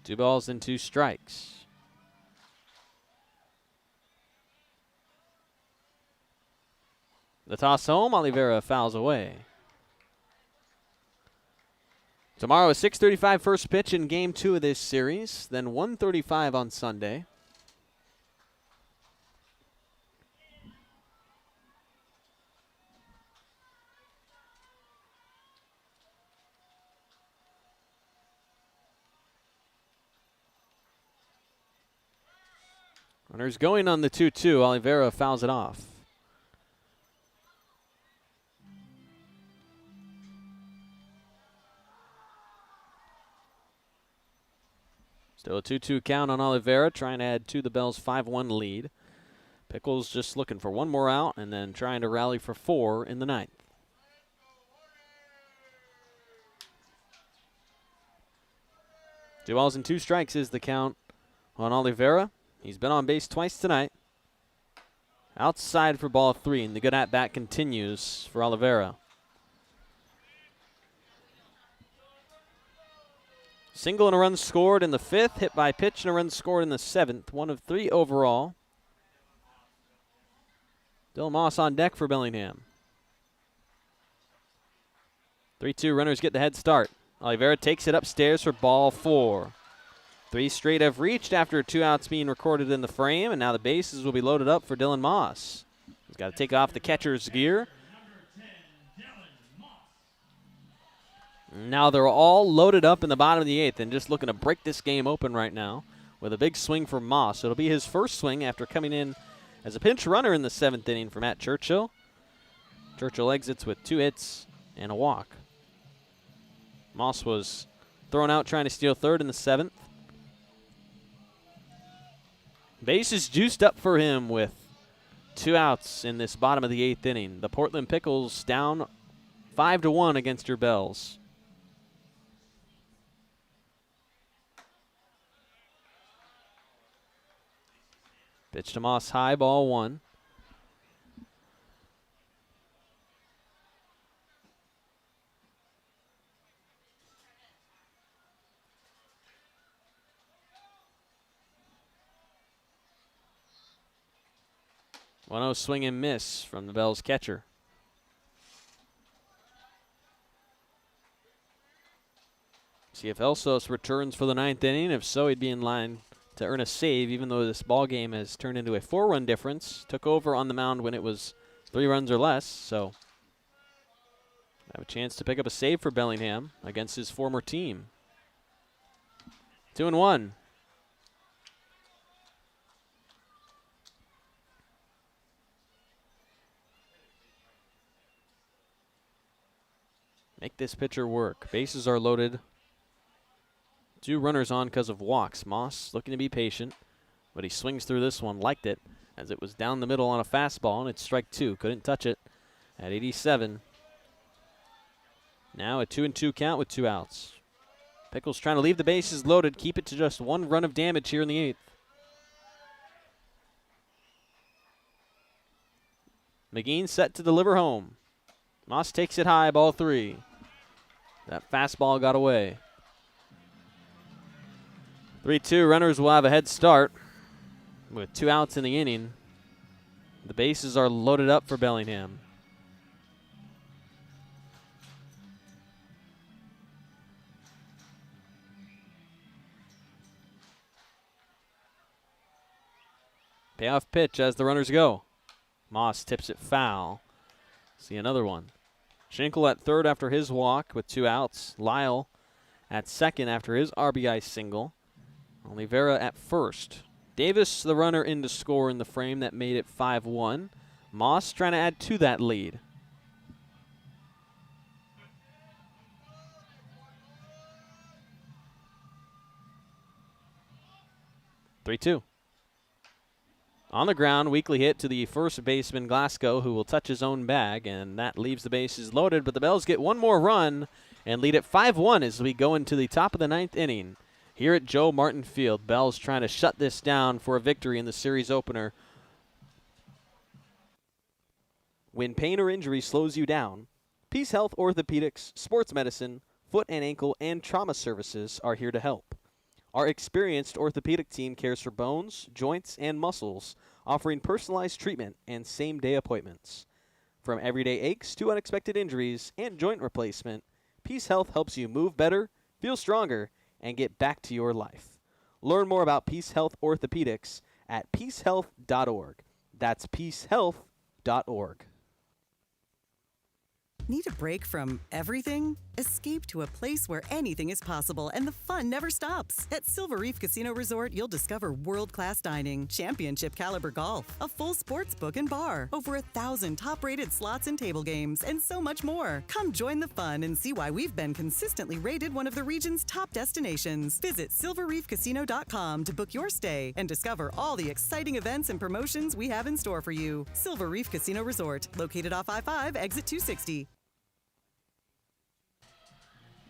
Two balls and 2 strikes. The toss home, Oliveira fouls away. Tomorrow a 6:35 first pitch in Game 2 of this series, then 1:35 on Sunday. Runners going on the 2-2. Oliveira fouls it off. Still a 2-2 count on Oliveira, trying to add to the Bells' 5-1 lead. Pickles just looking for one more out and then trying to rally for 4 in the 9th. Two balls and 2 strikes is the count on Oliveira. He's been on base twice tonight. Outside for ball 3, and the good at-bat continues for Oliveira. Single and a run scored in the 5th, hit by pitch and a run scored in the 7th. 1 of 3 overall. Dylan Moss on deck for Bellingham. 3-2 runners get the head start. Oliveira takes it upstairs for ball 4. 3 straight have reached after 2 outs being recorded in the frame, and now the bases will be loaded up for Dylan Moss. He's got to take off the catcher's gear. Now they're all loaded up in the bottom of the 8th and just looking to break this game open right now with a big swing for Moss. It'll be his first swing after coming in as a pinch runner in the 7th inning for Matt Churchill. Churchill exits with 2 hits and a walk. Moss was thrown out trying to steal 3rd in the 7th. Bases juiced up for him with 2 outs in this bottom of the 8th inning. The Portland Pickles down 5-1 against your Bells. Pitch to Moss high, ball 1. One-oh swing and miss from the Bells catcher. See if Elsos returns for the 9th inning. If so, he'd be in line to earn a save, even though this ball game has turned into a 4-run difference. Took over on the mound when it was 3 runs or less, so have a chance to pick up a save for Bellingham against his former team. 2-1. Make this pitcher work. Bases are loaded. 2 runners on because of walks. Moss looking to be patient, but he swings through this one, liked it, as it was down the middle on a fastball, and it's strike 2. Couldn't touch it at 87. Now a 2-2 count with 2 outs. Pickles trying to leave the bases loaded, keep it to just 1 run of damage here in the 8th. McGean set to deliver home. Moss takes it high, ball 3. That fastball got away. 3-2, runners will have a head start with 2 outs in the inning. The bases are loaded up for Bellingham. Payoff pitch as the runners go. Moss tips it foul. See another one. Schinkel at 3rd after his walk with 2 outs. Lyle at 2nd after his RBI single. Oliveira at 1st. Davis, the runner in to score in the frame that made it 5-1. Moss trying to add to that lead. Three-two. On the ground, weakly hit to the first baseman, Glasgow, who will touch his own bag, and that leaves the bases loaded. But the Bells get one more run and lead it 5-1 as we go into the top of the 9th inning. Here at Joe Martin Field, Bells trying to shut this down for a victory in the series opener. When pain or injury slows you down, Peace Health Orthopedics, Sports Medicine, Foot and Ankle, and Trauma Services are here to help. Our experienced orthopedic team cares for bones, joints, and muscles, offering personalized treatment and same-day appointments. From everyday aches to unexpected injuries and joint replacement, Peace Health helps you move better, feel stronger, and get back to your life. Learn more about Peace Health Orthopedics at peacehealth.org. That's peacehealth.org. Need a break from everything? Escape to a place where anything is possible and the fun never stops. At Silver Reef Casino Resort, you'll discover world-class dining, championship caliber golf, a full sports book and bar, over 1,000 top-rated slots and table games, and so much more. Come join the fun and see why we've been consistently rated one of the region's top destinations. Visit silverreefcasino.com to book your stay and discover all the exciting events and promotions we have in store for you. Silver Reef Casino Resort, located off I-5, exit 260.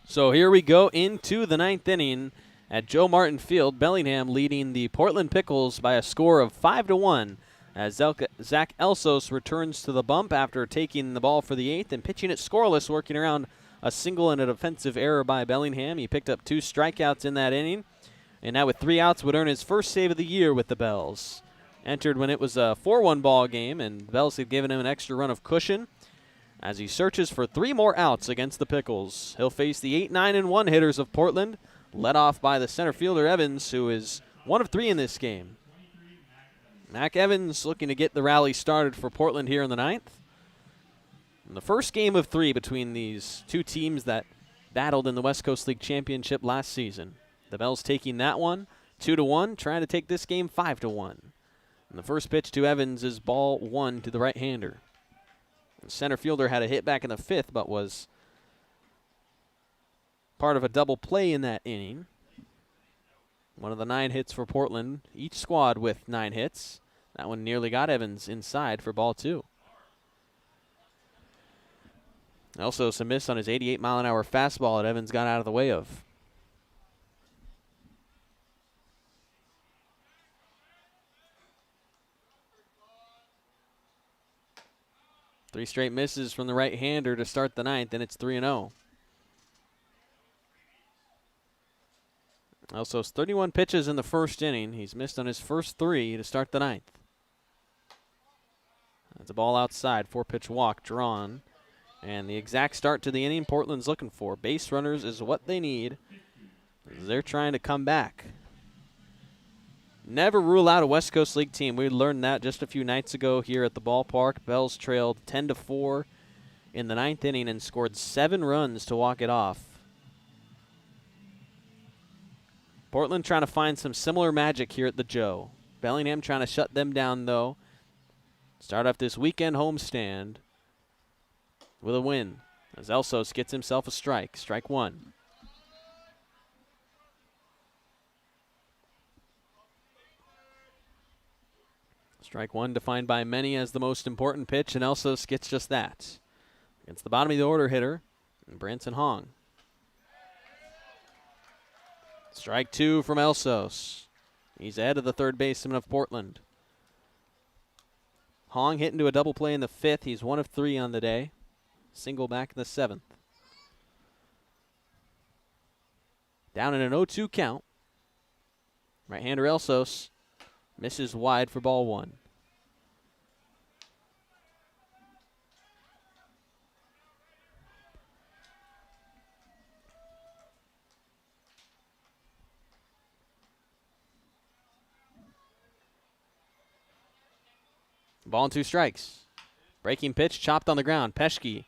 So here we go into the 9th inning at Joe Martin Field. Bellingham leading the Portland Pickles by a score of 5-1 as Zach Elsos returns to the bump after taking the ball for the 8th and pitching it scoreless, working around a single and a defensive error by Bellingham. He picked up 2 strikeouts in that inning, and now with 3 outs would earn his first save of the year with the Bells. Entered when it was a 4-1 ball game, and the Bells had given him an extra run of cushion as he searches for 3 more outs against the Pickles. He'll face the 8, 9, and 1 hitters of Portland, led off by the center fielder Evans, who is 1 of 3 in this game. Mac Evans looking to get the rally started for Portland here in the 9th. In the first game of 3 between these 2 teams that battled in the West Coast League Championship last season. The Bells taking that one 2-1, trying to take this game 5-1. And the first pitch to Evans is ball 1 to the right-hander. Center fielder had a hit back in the 5th, but was part of a double play in that inning. One of the 9 hits for Portland, each squad with 9 hits. That one nearly got Evans inside for ball 2. Also some miss on his 88-mile-an-hour fastball that Evans got out of the way of. Three straight misses from the right-hander to start the 9th, and it's 3-0. Also, 31 pitches in the first inning. He's missed on his first 3 to start the 9th. That's a ball outside, 4-pitch walk drawn. And the exact start to the inning Portland's looking for. Base runners is what they need. They're trying to come back. Never rule out a West Coast League team. We learned that just a few nights ago here at the ballpark. Bells trailed 10-4 in the 9th inning and scored 7 runs to walk it off. Portland trying to find some similar magic here at the Joe. Bellingham trying to shut them down, though. Start off this weekend homestand with a win as Elsos gets himself a strike. Strike 1. Strike 1 defined by many as the most important pitch, and Elsos gets just that. Against the bottom of the order hitter, Branson Hong. Strike 2 from Elsos. He's ahead of the third baseman of Portland. Hong hit into a double play in the 5th. He's 1 of 3 on the day. Single back in the 7th. Down in an 0-2 count. Right-hander Elsos misses wide for ball 1. Ball and 2 strikes. Breaking pitch chopped on the ground. Peschke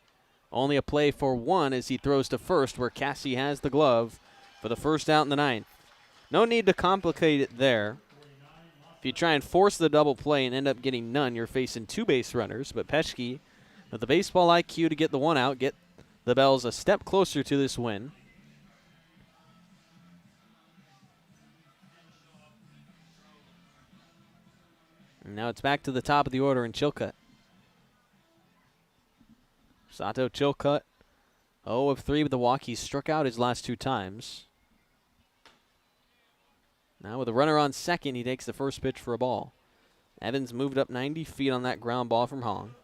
only a play for 1 as he throws to first where Cassie has the glove for the first out in the 9th. No need to complicate it there. If you try and force the double play and end up getting none, you're facing 2 base runners. But Peschke, with the baseball IQ to get the 1 out, get the Bells a step closer to this win. And now it's back to the top of the order in Chilcutt. Sato Chilcutt, 0 of 3 with the walk. He's struck out his last 2 times. Now with a runner on second, he takes the first pitch for a ball. Evans moved up 90 feet on that ground ball from Hong.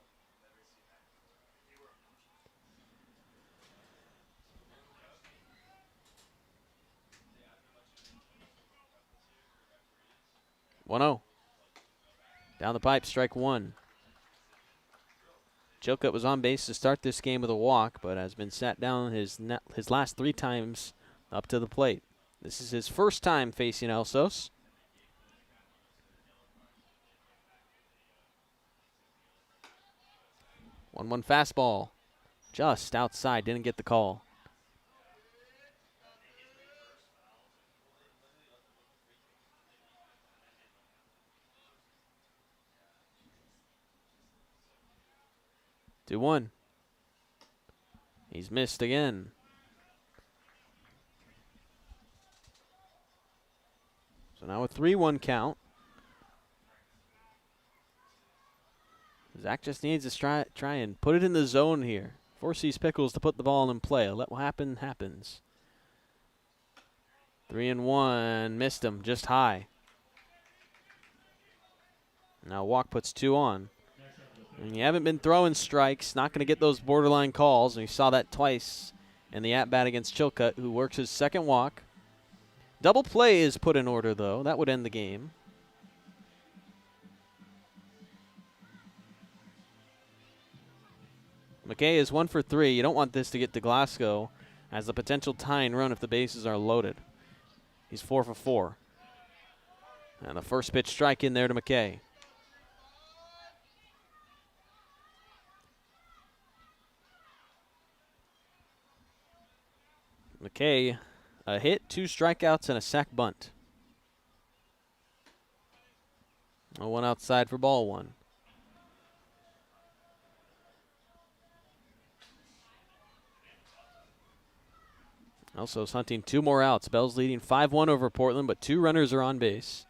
One-0. Down the pipe, strike 1. Chilcutt was on base to start this game with a walk, but has been sat down his last 3 times up to the plate. This is his first time facing Elsos. One fastball. just outside, didn't get the call. Two one. He's missed again. So now a 3-1 count. Zach just needs to try and put it in the zone here. Force these Pickles to put the ball in play. Let what happens. 3-1. Missed him just high. Now walk puts 2 on. And you haven't been throwing strikes. Not going to get those borderline calls. And we saw that twice in the at-bat against Chilcutt, who works his second walk. Double play is put in order, though. That would end the game. McKay is 1 for 3. You don't want this to get to Glasgow as a potential tying run if the bases are loaded. He's 4 for 4. And the first pitch strike in there to McKay. McKay, a hit, 2 strikeouts, and a sac bunt. 1 outside for ball 1. Also hunting 2 more outs. Bell's leading 5-1 over Portland, but 2 runners are on base.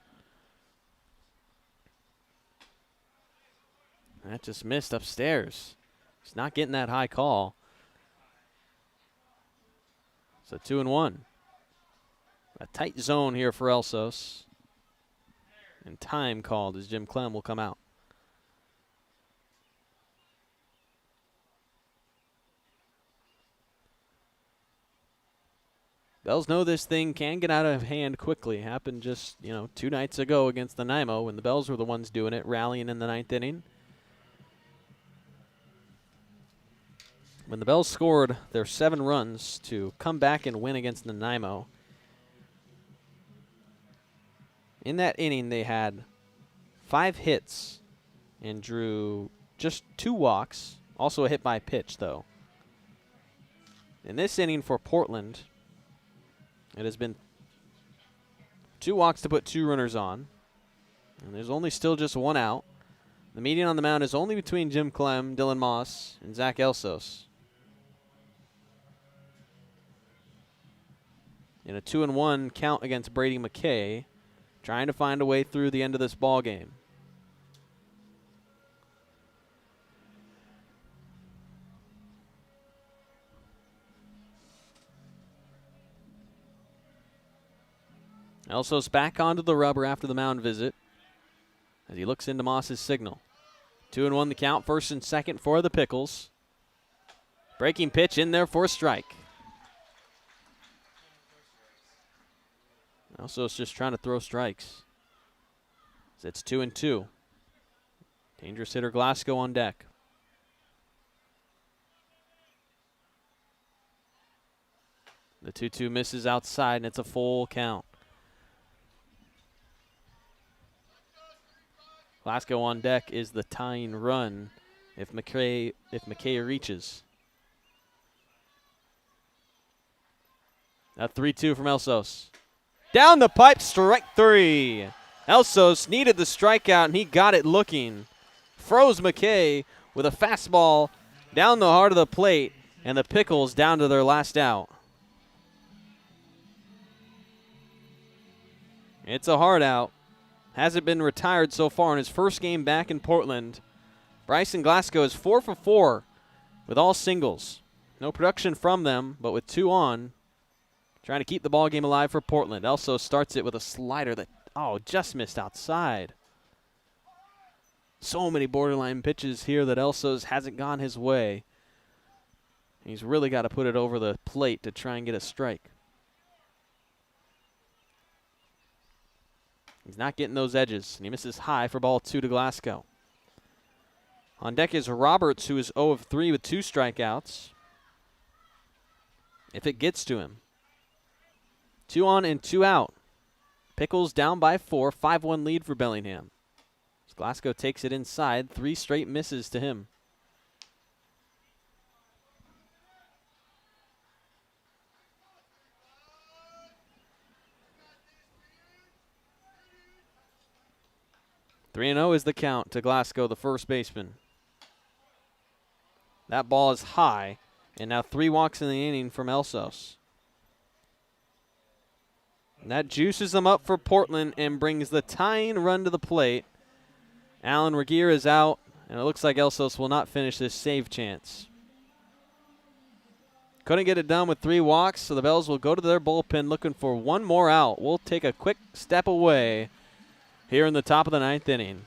That just missed upstairs. He's not getting that high call. So 2-1. A tight zone here for Elsos. And time called as Jim Clem will come out. Bells know this thing can get out of hand quickly. Happened just, 2 nights ago against the Nanaimo when the Bells were the ones doing it, rallying in the 9th inning. When the Bells scored their 7 runs to come back and win against Nanaimo, in that inning they had 5 hits and drew just 2 walks, also a hit by pitch, though. In this inning for Portland, it has been 2 walks to put 2 runners on, and there's only still just 1 out. The median on the mound is only between Jim Clem, Dylan Moss, and Zach Elsos. In a 2-1 count against Brady McKay, trying to find a way through the end of this ball game. Elsos back onto the rubber after the mound visit as he looks into Moss's signal. 2-1 the count, first and second for the Pickles. Breaking pitch in there for a strike. Elsos just trying to throw strikes. It's 2-2. Dangerous hitter Glasgow on deck. The 2-2 misses outside, and it's a full count. Glasgow on deck is the tying run if McKay reaches. A 3-2 from Elsos. Down the pipe, strike 3. Elsos needed the strikeout, and he got it looking. Froze McKay with a fastball down the heart of the plate, and the Pickles down to their last out. It's a hard out. Hasn't been retired so far in his first game back in Portland. Bryson Glasgow is 4 for 4 with all singles. No production from them, but with 2 on, trying to keep the ball game alive for Portland. Elsos starts it with a slider that, just missed outside. So many borderline pitches here that Elsos hasn't gone his way. He's really got to put it over the plate to try and get a strike. He's not getting those edges, and he misses high for ball 2 to Glasgow. On deck is Roberts, who is 0 of 3 with 2 strikeouts. If it gets to him. 2 on and 2 out. Pickles down by 4, 5-1 lead for Bellingham. As Glasgow takes it inside, 3 straight misses to him. 3-0 is the count to Glasgow, the first baseman. That ball is high, and now 3 walks in the inning from Elsos. And that juices them up for Portland and brings the tying run to the plate. Alan Regier is out, and it looks like Elsos will not finish this save chance. Couldn't get it done with 3 walks, so the Bells will go to their bullpen looking for one more out. We'll take a quick step away here in the top of the 9th inning.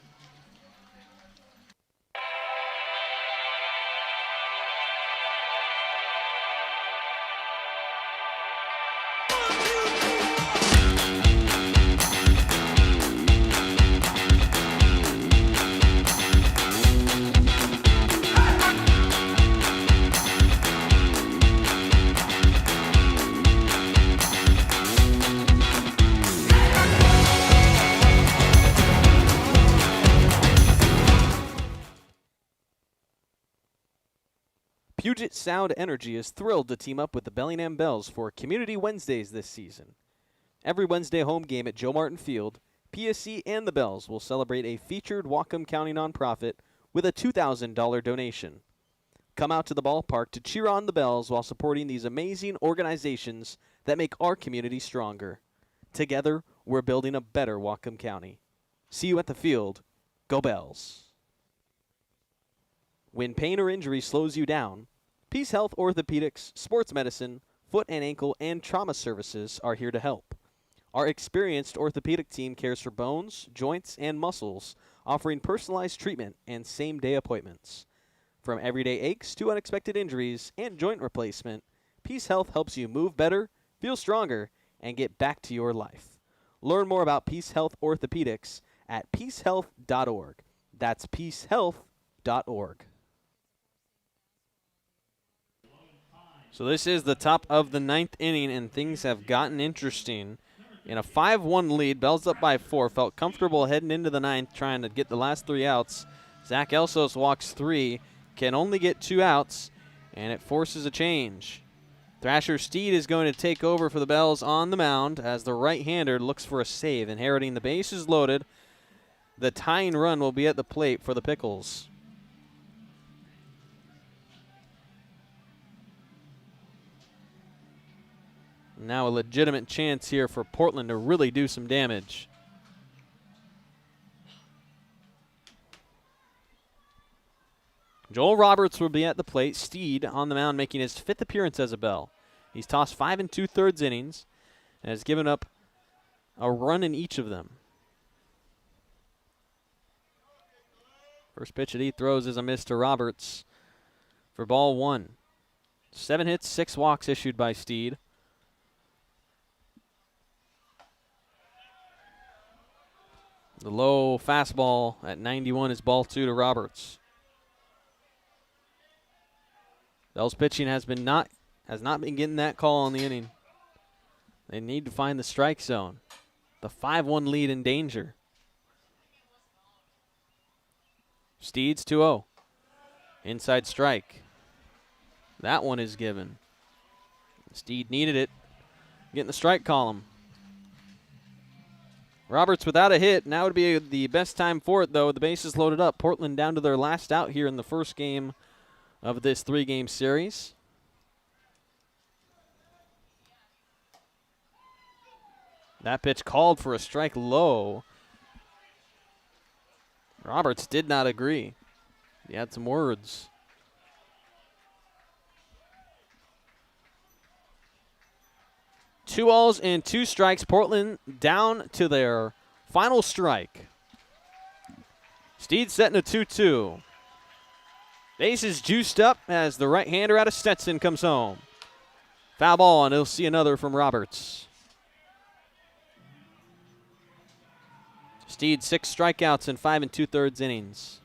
Puget Sound Energy is thrilled to team up with the Bellingham Bells for Community Wednesdays this season. Every Wednesday home game at Joe Martin Field, PSC and the Bells will celebrate a featured Whatcom County nonprofit with a $2,000 donation. Come out to the ballpark to cheer on the Bells while supporting these amazing organizations that make our community stronger. Together, we're building a better Whatcom County. See you at the field. Go Bells. When pain or injury slows you down, Peace Health Orthopedics, Sports Medicine, Foot and Ankle, and Trauma Services are here to help. Our experienced orthopedic team cares for bones, joints, and muscles, offering personalized treatment and same-day appointments. From everyday aches to unexpected injuries and joint replacement, Peace Health helps you move better, feel stronger, and get back to your life. Learn more about Peace Health Orthopedics at peacehealth.org. That's peacehealth.org. So this is the top of the 9th inning, and things have gotten interesting. In a 5-1 lead, Bells up by 4, felt comfortable heading into the 9th, trying to get the last 3 outs. Zach Elsos walks 3, can only get 2 outs, and it forces a change. Thrasher Steed is going to take over for the Bells on the mound as the right-hander looks for a save, inheriting the bases loaded. The tying run will be at the plate for the Pickles. Now a legitimate chance here for Portland to really do some damage. Joel Roberts will be at the plate. Steed on the mound making his 5th appearance as a Bell. He's tossed 5 2/3 innings and has given up a run in each of them. First pitch that he throws is a miss to Roberts for ball 1. 7 hits, 6 walks issued by Steed. The low fastball at 91 is ball 2 to Roberts. Bell's pitching has not been getting that call on the inning. They need to find the strike zone. The 5-1 lead in danger. Steed's 2-0. Inside strike. That one is given. Steed needed it. Getting the strike column. Roberts without a hit. Now would be the best time for it, though. The bases loaded up. Portland down to their last out here in the first game of this 3-game series. That pitch called for a strike low. Roberts did not agree. He had some words. Two balls and 2 strikes. Portland down to their final strike. Steed setting a 2-2. Bases juiced up as the right-hander out of Stetson comes home. Foul ball, and he'll see another from Roberts. Steed 6 strikeouts in 5 2/3 innings.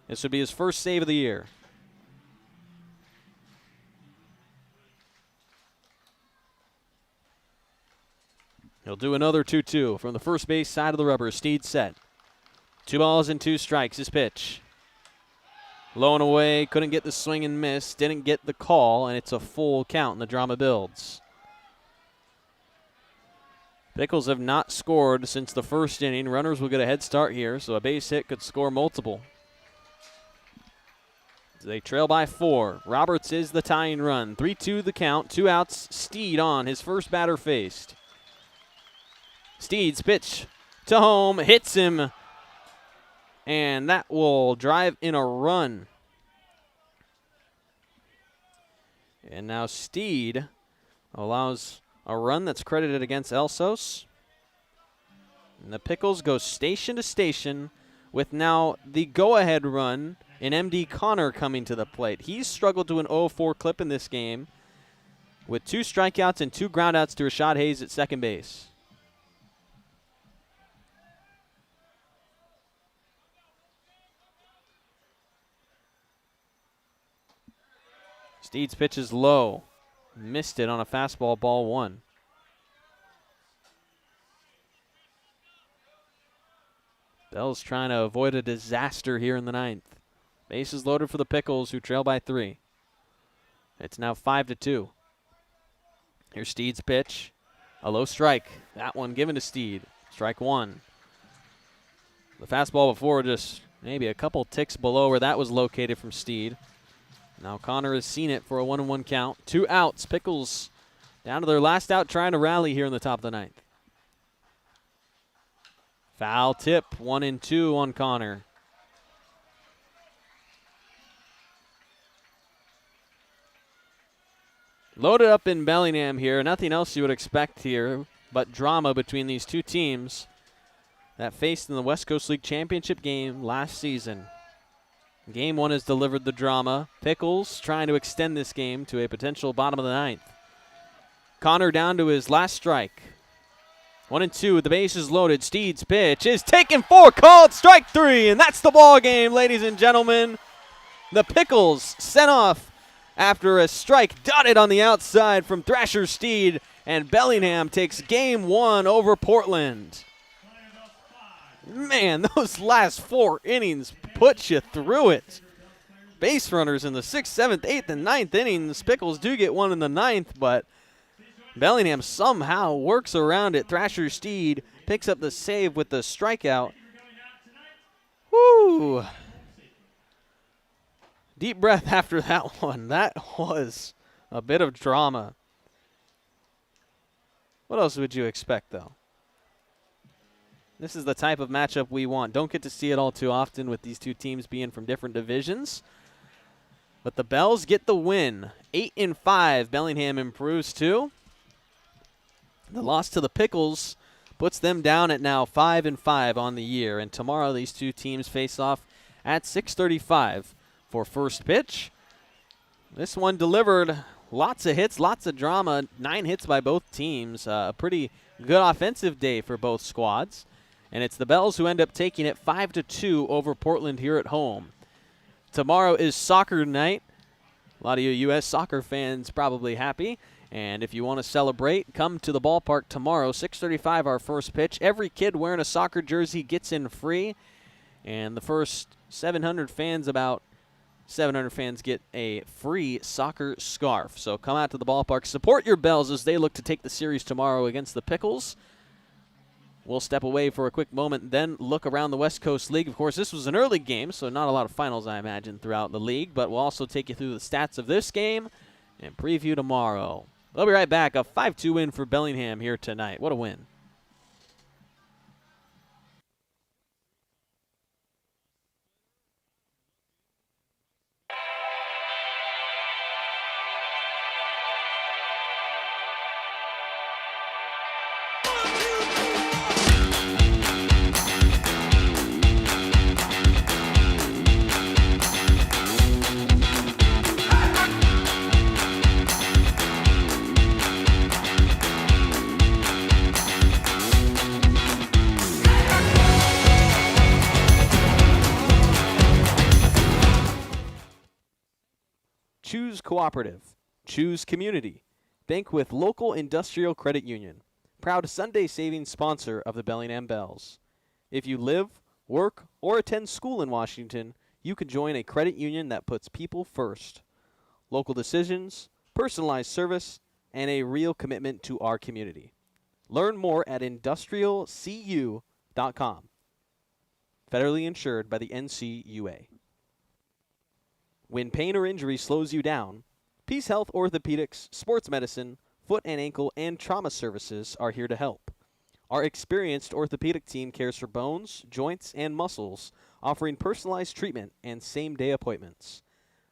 This would be his first save of the year. He'll do another 2-2 from the first base side of the rubber. Steed set. 2 balls and 2 strikes. His pitch. Low and away. Couldn't get the swing and miss. Didn't get the call, and it's a full count, and the drama builds. Pickles have not scored since the first inning. Runners will get a head start here, so a base hit could score multiple. They trail by 4. Roberts is the tying run. 3-2 the count. 2 outs. Steed on, his first batter faced. Steed's pitch to home, hits him, and that will drive in a run. And now Steed allows a run that's credited against Elsos. And the Pickles go station to station with now the go-ahead run in MD Connor coming to the plate. He's struggled to an 0-4 clip in this game with 2 strikeouts and 2 groundouts to Rashad Hayes at second base. Steed's pitch is low. Missed it on a fastball, ball 1. Bell's trying to avoid a disaster here in the 9th. Bases loaded for the Pickles, who trail by 3. It's now 5-2. Here's Steed's pitch. A low strike. That one given to Steed. Strike 1. The fastball before just maybe a couple ticks below where that was located from Steed. Now Connor has seen it for a 1-1 count. 2 outs. Pickles down to their last out, trying to rally here in the top of the 9th. Foul tip, 1-2 on Connor. Loaded up in Bellingham here. Nothing else you would expect here but drama between these two teams that faced in the West Coast League Championship game last season. Game 1 has delivered the drama. Pickles trying to extend this game to a potential bottom of the 9th. Connor down to his last strike. 1-2 with the bases loaded. Steed's pitch is taken for, called strike 3, and that's the ball game, ladies and gentlemen. The Pickles sent off after a strike dotted on the outside from Thrasher Steed, and Bellingham takes game 1 over Portland. Man, those last 4 innings put you through it. Base runners in the 6th, 7th, 8th, and 9th innings. Pickles do get one in the 9th, but Bellingham somehow works around it. Thrasher Steed picks up the save with the strikeout. Woo! Deep breath after that one. That was a bit of drama. What else would you expect, though? This is the type of matchup we want. Don't get to see it all too often with these two teams being from different divisions. But the Bells get the win. 8-5. Bellingham improves too. The loss to the Pickles puts them down at now 5-5 on the year. And tomorrow these two teams face off at 6:35 for first pitch. This one delivered lots of hits, lots of drama. 9 hits by both teams. A pretty good offensive day for both squads. And it's the Bells who end up taking it 5-2 over Portland here at home. Tomorrow is soccer night. A lot of you U.S. soccer fans probably happy. And if you want to celebrate, come to the ballpark tomorrow, 6:35 our first pitch. Every kid wearing a soccer jersey gets in free. And the first 700 fans, about 700 fans, get a free soccer scarf. So come out to the ballpark, support your Bells as they look to take the series tomorrow against the Pickles. We'll step away for a quick moment, then look around the West Coast League. Of course, this was an early game, so not a lot of finals, I imagine, throughout the league. But we'll also take you through the stats of this game and preview tomorrow. We'll be right back. A 5-2 win for Bellingham here tonight. What a win. Choose cooperative. Choose community. Bank with local industrial credit union. Proud Sunday savings sponsor of the Bellingham Bells. If you live, work, or attend school in Washington, you can join a credit union that puts people first. Local decisions, personalized service, and a real commitment to our community. Learn more at industrialcu.com. Federally insured by the NCUA. When pain or injury slows you down, Peace Health Orthopedics, Sports Medicine, Foot and Ankle, and Trauma Services are here to help. Our experienced orthopedic team cares for bones, joints, and muscles, offering personalized treatment and same-day appointments.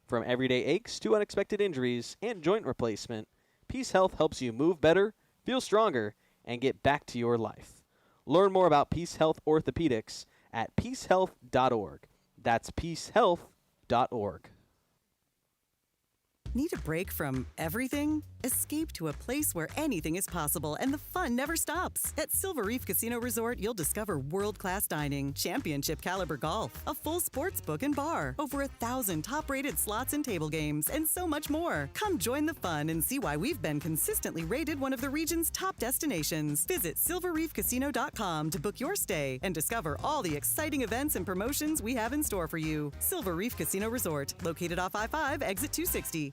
From everyday aches to unexpected injuries and joint replacement, Peace Health helps you move better, feel stronger, and get back to your life. Learn more about Peace Health Orthopedics at peacehealth.org. That's peacehealth.org. Need a break from everything? Escape to a place where anything is possible and the fun never stops. At Silver Reef Casino Resort, you'll discover world-class dining, championship caliber golf, a full sports book and bar, over 1,000 top-rated slots and table games, and so much more. Come join the fun and see why we've been consistently rated one of the region's top destinations. Visit silverreefcasino.com to book your stay and discover all the exciting events and promotions we have in store for you. Silver Reef Casino Resort, located off I-5, exit 260.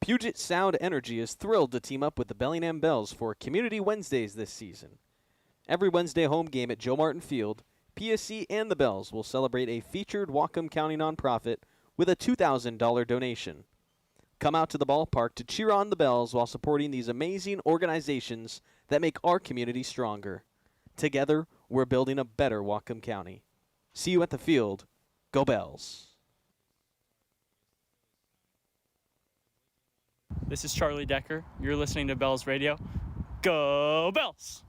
Puget Sound Energy is thrilled to team up with the Bellingham Bells for Community Wednesdays this season. Every Wednesday home game at Joe Martin Field, PSC and the Bells will celebrate a featured Whatcom County nonprofit with a $2,000 donation. Come out to the ballpark to cheer on the Bells while supporting these amazing organizations that make our community stronger. Together, we're building a better Whatcom County. See you at the field. Go Bells. This is Charlie Decker. You're listening to Bells Radio. Go Bells!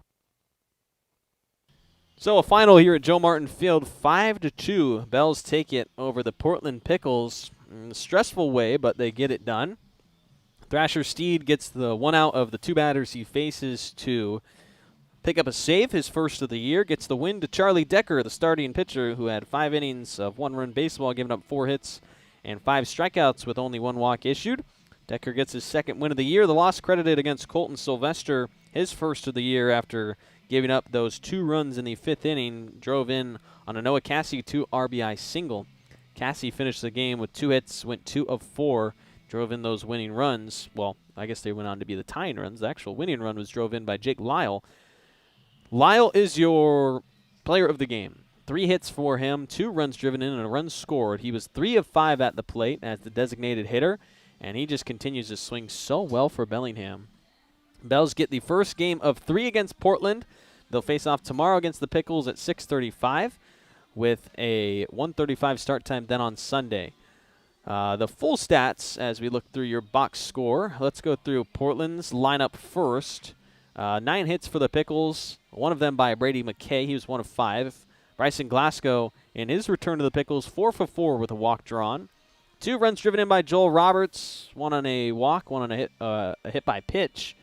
So a final here at Joe Martin Field, 5-2. Bells take it over the Portland Pickles in a stressful way, but they get it done. Thrasher Steed gets the one out of the two batters he faces to pick up a save, his first of the year. Gets the win to Charlie Decker, the starting pitcher, who had 5 innings of one-run baseball, giving up 4 hits and 5 strikeouts with only 1 walk issued. Decker gets his second win of the year. The loss credited against Colton Sylvester, his first of the year after giving up those 2 runs in the 5th inning. Drove in on a Noah Cassie 2 RBI single. Cassie finished the game with 2 hits, went 2 of 4, drove in those winning runs. Well, I guess they went on to be the tying runs. The actual winning run was drove in by Jake Lyle. Lyle is your player of the game. 3 hits for him, 2 runs driven in, and a run scored. He was 3 of 5 at the plate as the designated hitter, and he just continues to swing so well for Bellingham. Bells get the first game of 3 against Portland. They'll face off tomorrow against the Pickles at 6:35 with a 1:35 start time then on Sunday. The full stats as we look through your box score. Let's go through Portland's lineup first. 9 hits for the Pickles, one of them by Brady McKay. He was 1 of 5. Bryson Glasgow, in his return to the Pickles, 4 for 4 with a walk drawn. 2 runs driven in by Joel Roberts, 1 on a walk, 1 on a hit by pitch.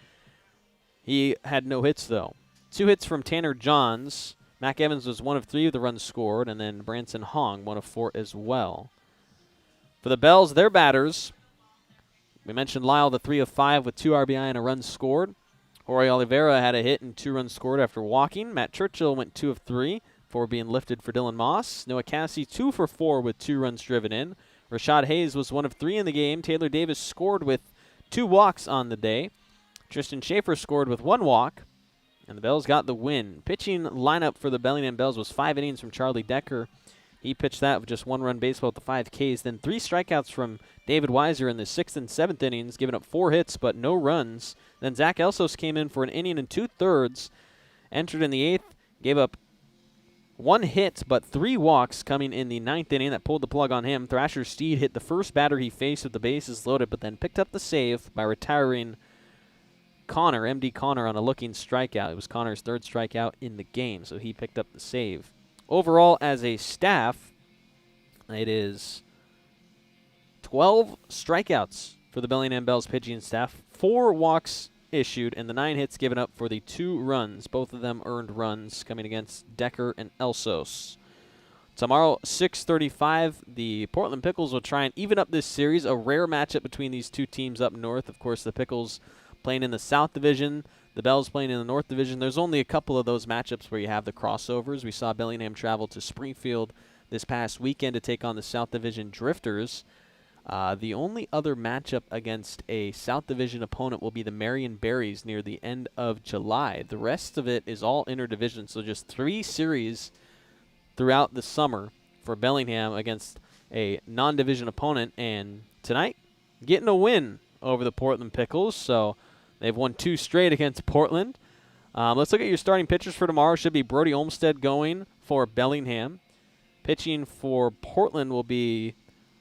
He had no hits, though. 2 hits from Tanner Johns. Mac Evans was 1 of 3 with the runs scored, and then Branson Hong, 1 of 4 as well. For the Bells, their batters, we mentioned Lyle, the 3 of 5 with 2 RBI and a run scored. Jorge Oliveira had a hit and 2 runs scored after walking. Matt Churchill went 2 of 3 for being lifted for Dylan Moss. Noah Cassie, 2 for 4 with 2 runs driven in. Rashad Hayes was 1 of 3 in the game. Taylor Davis scored with 2 walks on the day. Tristan Schaefer scored with 1 walk, and the Bells got the win. Pitching lineup for the Bellingham Bells was 5 innings from Charlie Decker. He pitched that with just 1 run baseball with the 5 Ks. Then 3 strikeouts from David Weiser in the 6th and 7th innings, giving up 4 hits but no runs. Then Zach Elsos came in for an inning and 2/3, entered in the 8th, gave up 1 hit but 3 walks coming in the 9th inning. That pulled the plug on him. Thrasher Steed hit the first batter he faced with the bases loaded, but then picked up the save by retiring Connor, M.D. Connor, on a looking strikeout. It was Connor's 3rd strikeout in the game, so he picked up the save. Overall, as a staff, it is 12 strikeouts for the Bellingham Bells pitching staff, 4 walks issued, and the 9 hits given up for the 2 runs. Both of them earned runs coming against Decker and Elsos. Tomorrow, 6:35, the Portland Pickles will try and even up this series, a rare matchup between these 2 teams up north. Of course, the Pickles playing in the South Division, the Bells playing in the North Division. There's only a couple of those matchups where you have the crossovers. We saw Bellingham travel to Springfield this past weekend to take on the South Division Drifters. The only other matchup against a South Division opponent will be the Marion Berries near the end of July. The rest of it is all interdivision, so just 3 series throughout the summer for Bellingham against a non-division opponent. And tonight, getting a win over the Portland Pickles, so they've won 2 straight against Portland. Let's look at your starting pitchers for tomorrow. Should be Brody Olmsted going for Bellingham. Pitching for Portland will be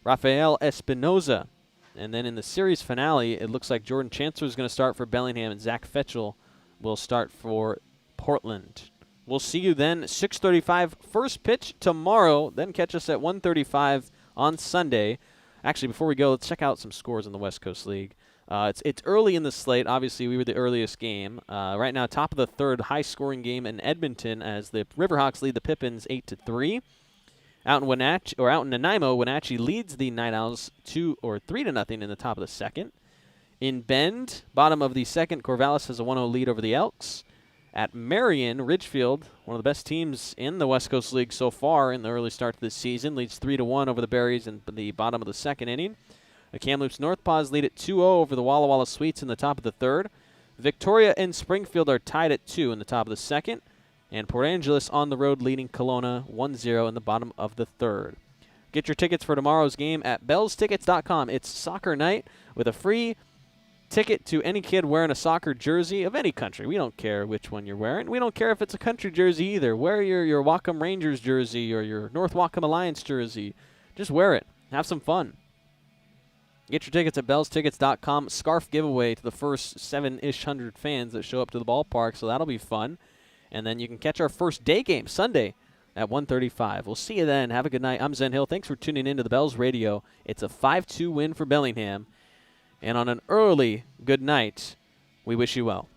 Rafael Espinoza. And then in the series finale, it looks like Jordan Chancellor is going to start for Bellingham, and Zach Fetchel will start for Portland. We'll see you then 6:35 first pitch tomorrow. Then catch us at 1:35 on Sunday. Actually, before we go, let's check out some scores in the West Coast League. It's early in the slate. Obviously, we were the earliest game. Right now, top of the third, high-scoring game in Edmonton as the Riverhawks lead the Pippins 8-3. Out in Nanaimo, Wenatchee leads the Night Owls 3-0 in the top of the second. In Bend, bottom of the second, Corvallis has a 1-0 lead over the Elks. At Marion, Ridgefield, one of the best teams in the West Coast League so far in the early start to this season, leads 3-1 over the Berries in the bottom of the second inning. The Kamloops North Paws lead at 2-0 over the Walla Walla Sweets in the top of the third. Victoria and Springfield are tied at 2 in the top of the second. And Port Angeles on the road leading Kelowna 1-0 in the bottom of the third. Get your tickets for tomorrow's game at bellstickets.com. It's soccer night with a free ticket to any kid wearing a soccer jersey of any country. We don't care which one you're wearing. We don't care if it's a country jersey either. Wear your Wacom Rangers jersey or your North Wacom Alliance jersey. Just wear it. Have some fun. Get your tickets at bellstickets.com. Scarf giveaway to the first 7-ish hundred fans that show up to the ballpark, so that'll be fun. And then you can catch our first day game Sunday at 1:35. We'll see you then. Have a good night. I'm Zen Hill. Thanks for tuning in to the Bells Radio. It's a 5-2 win for Bellingham. And on an early good night, we wish you well.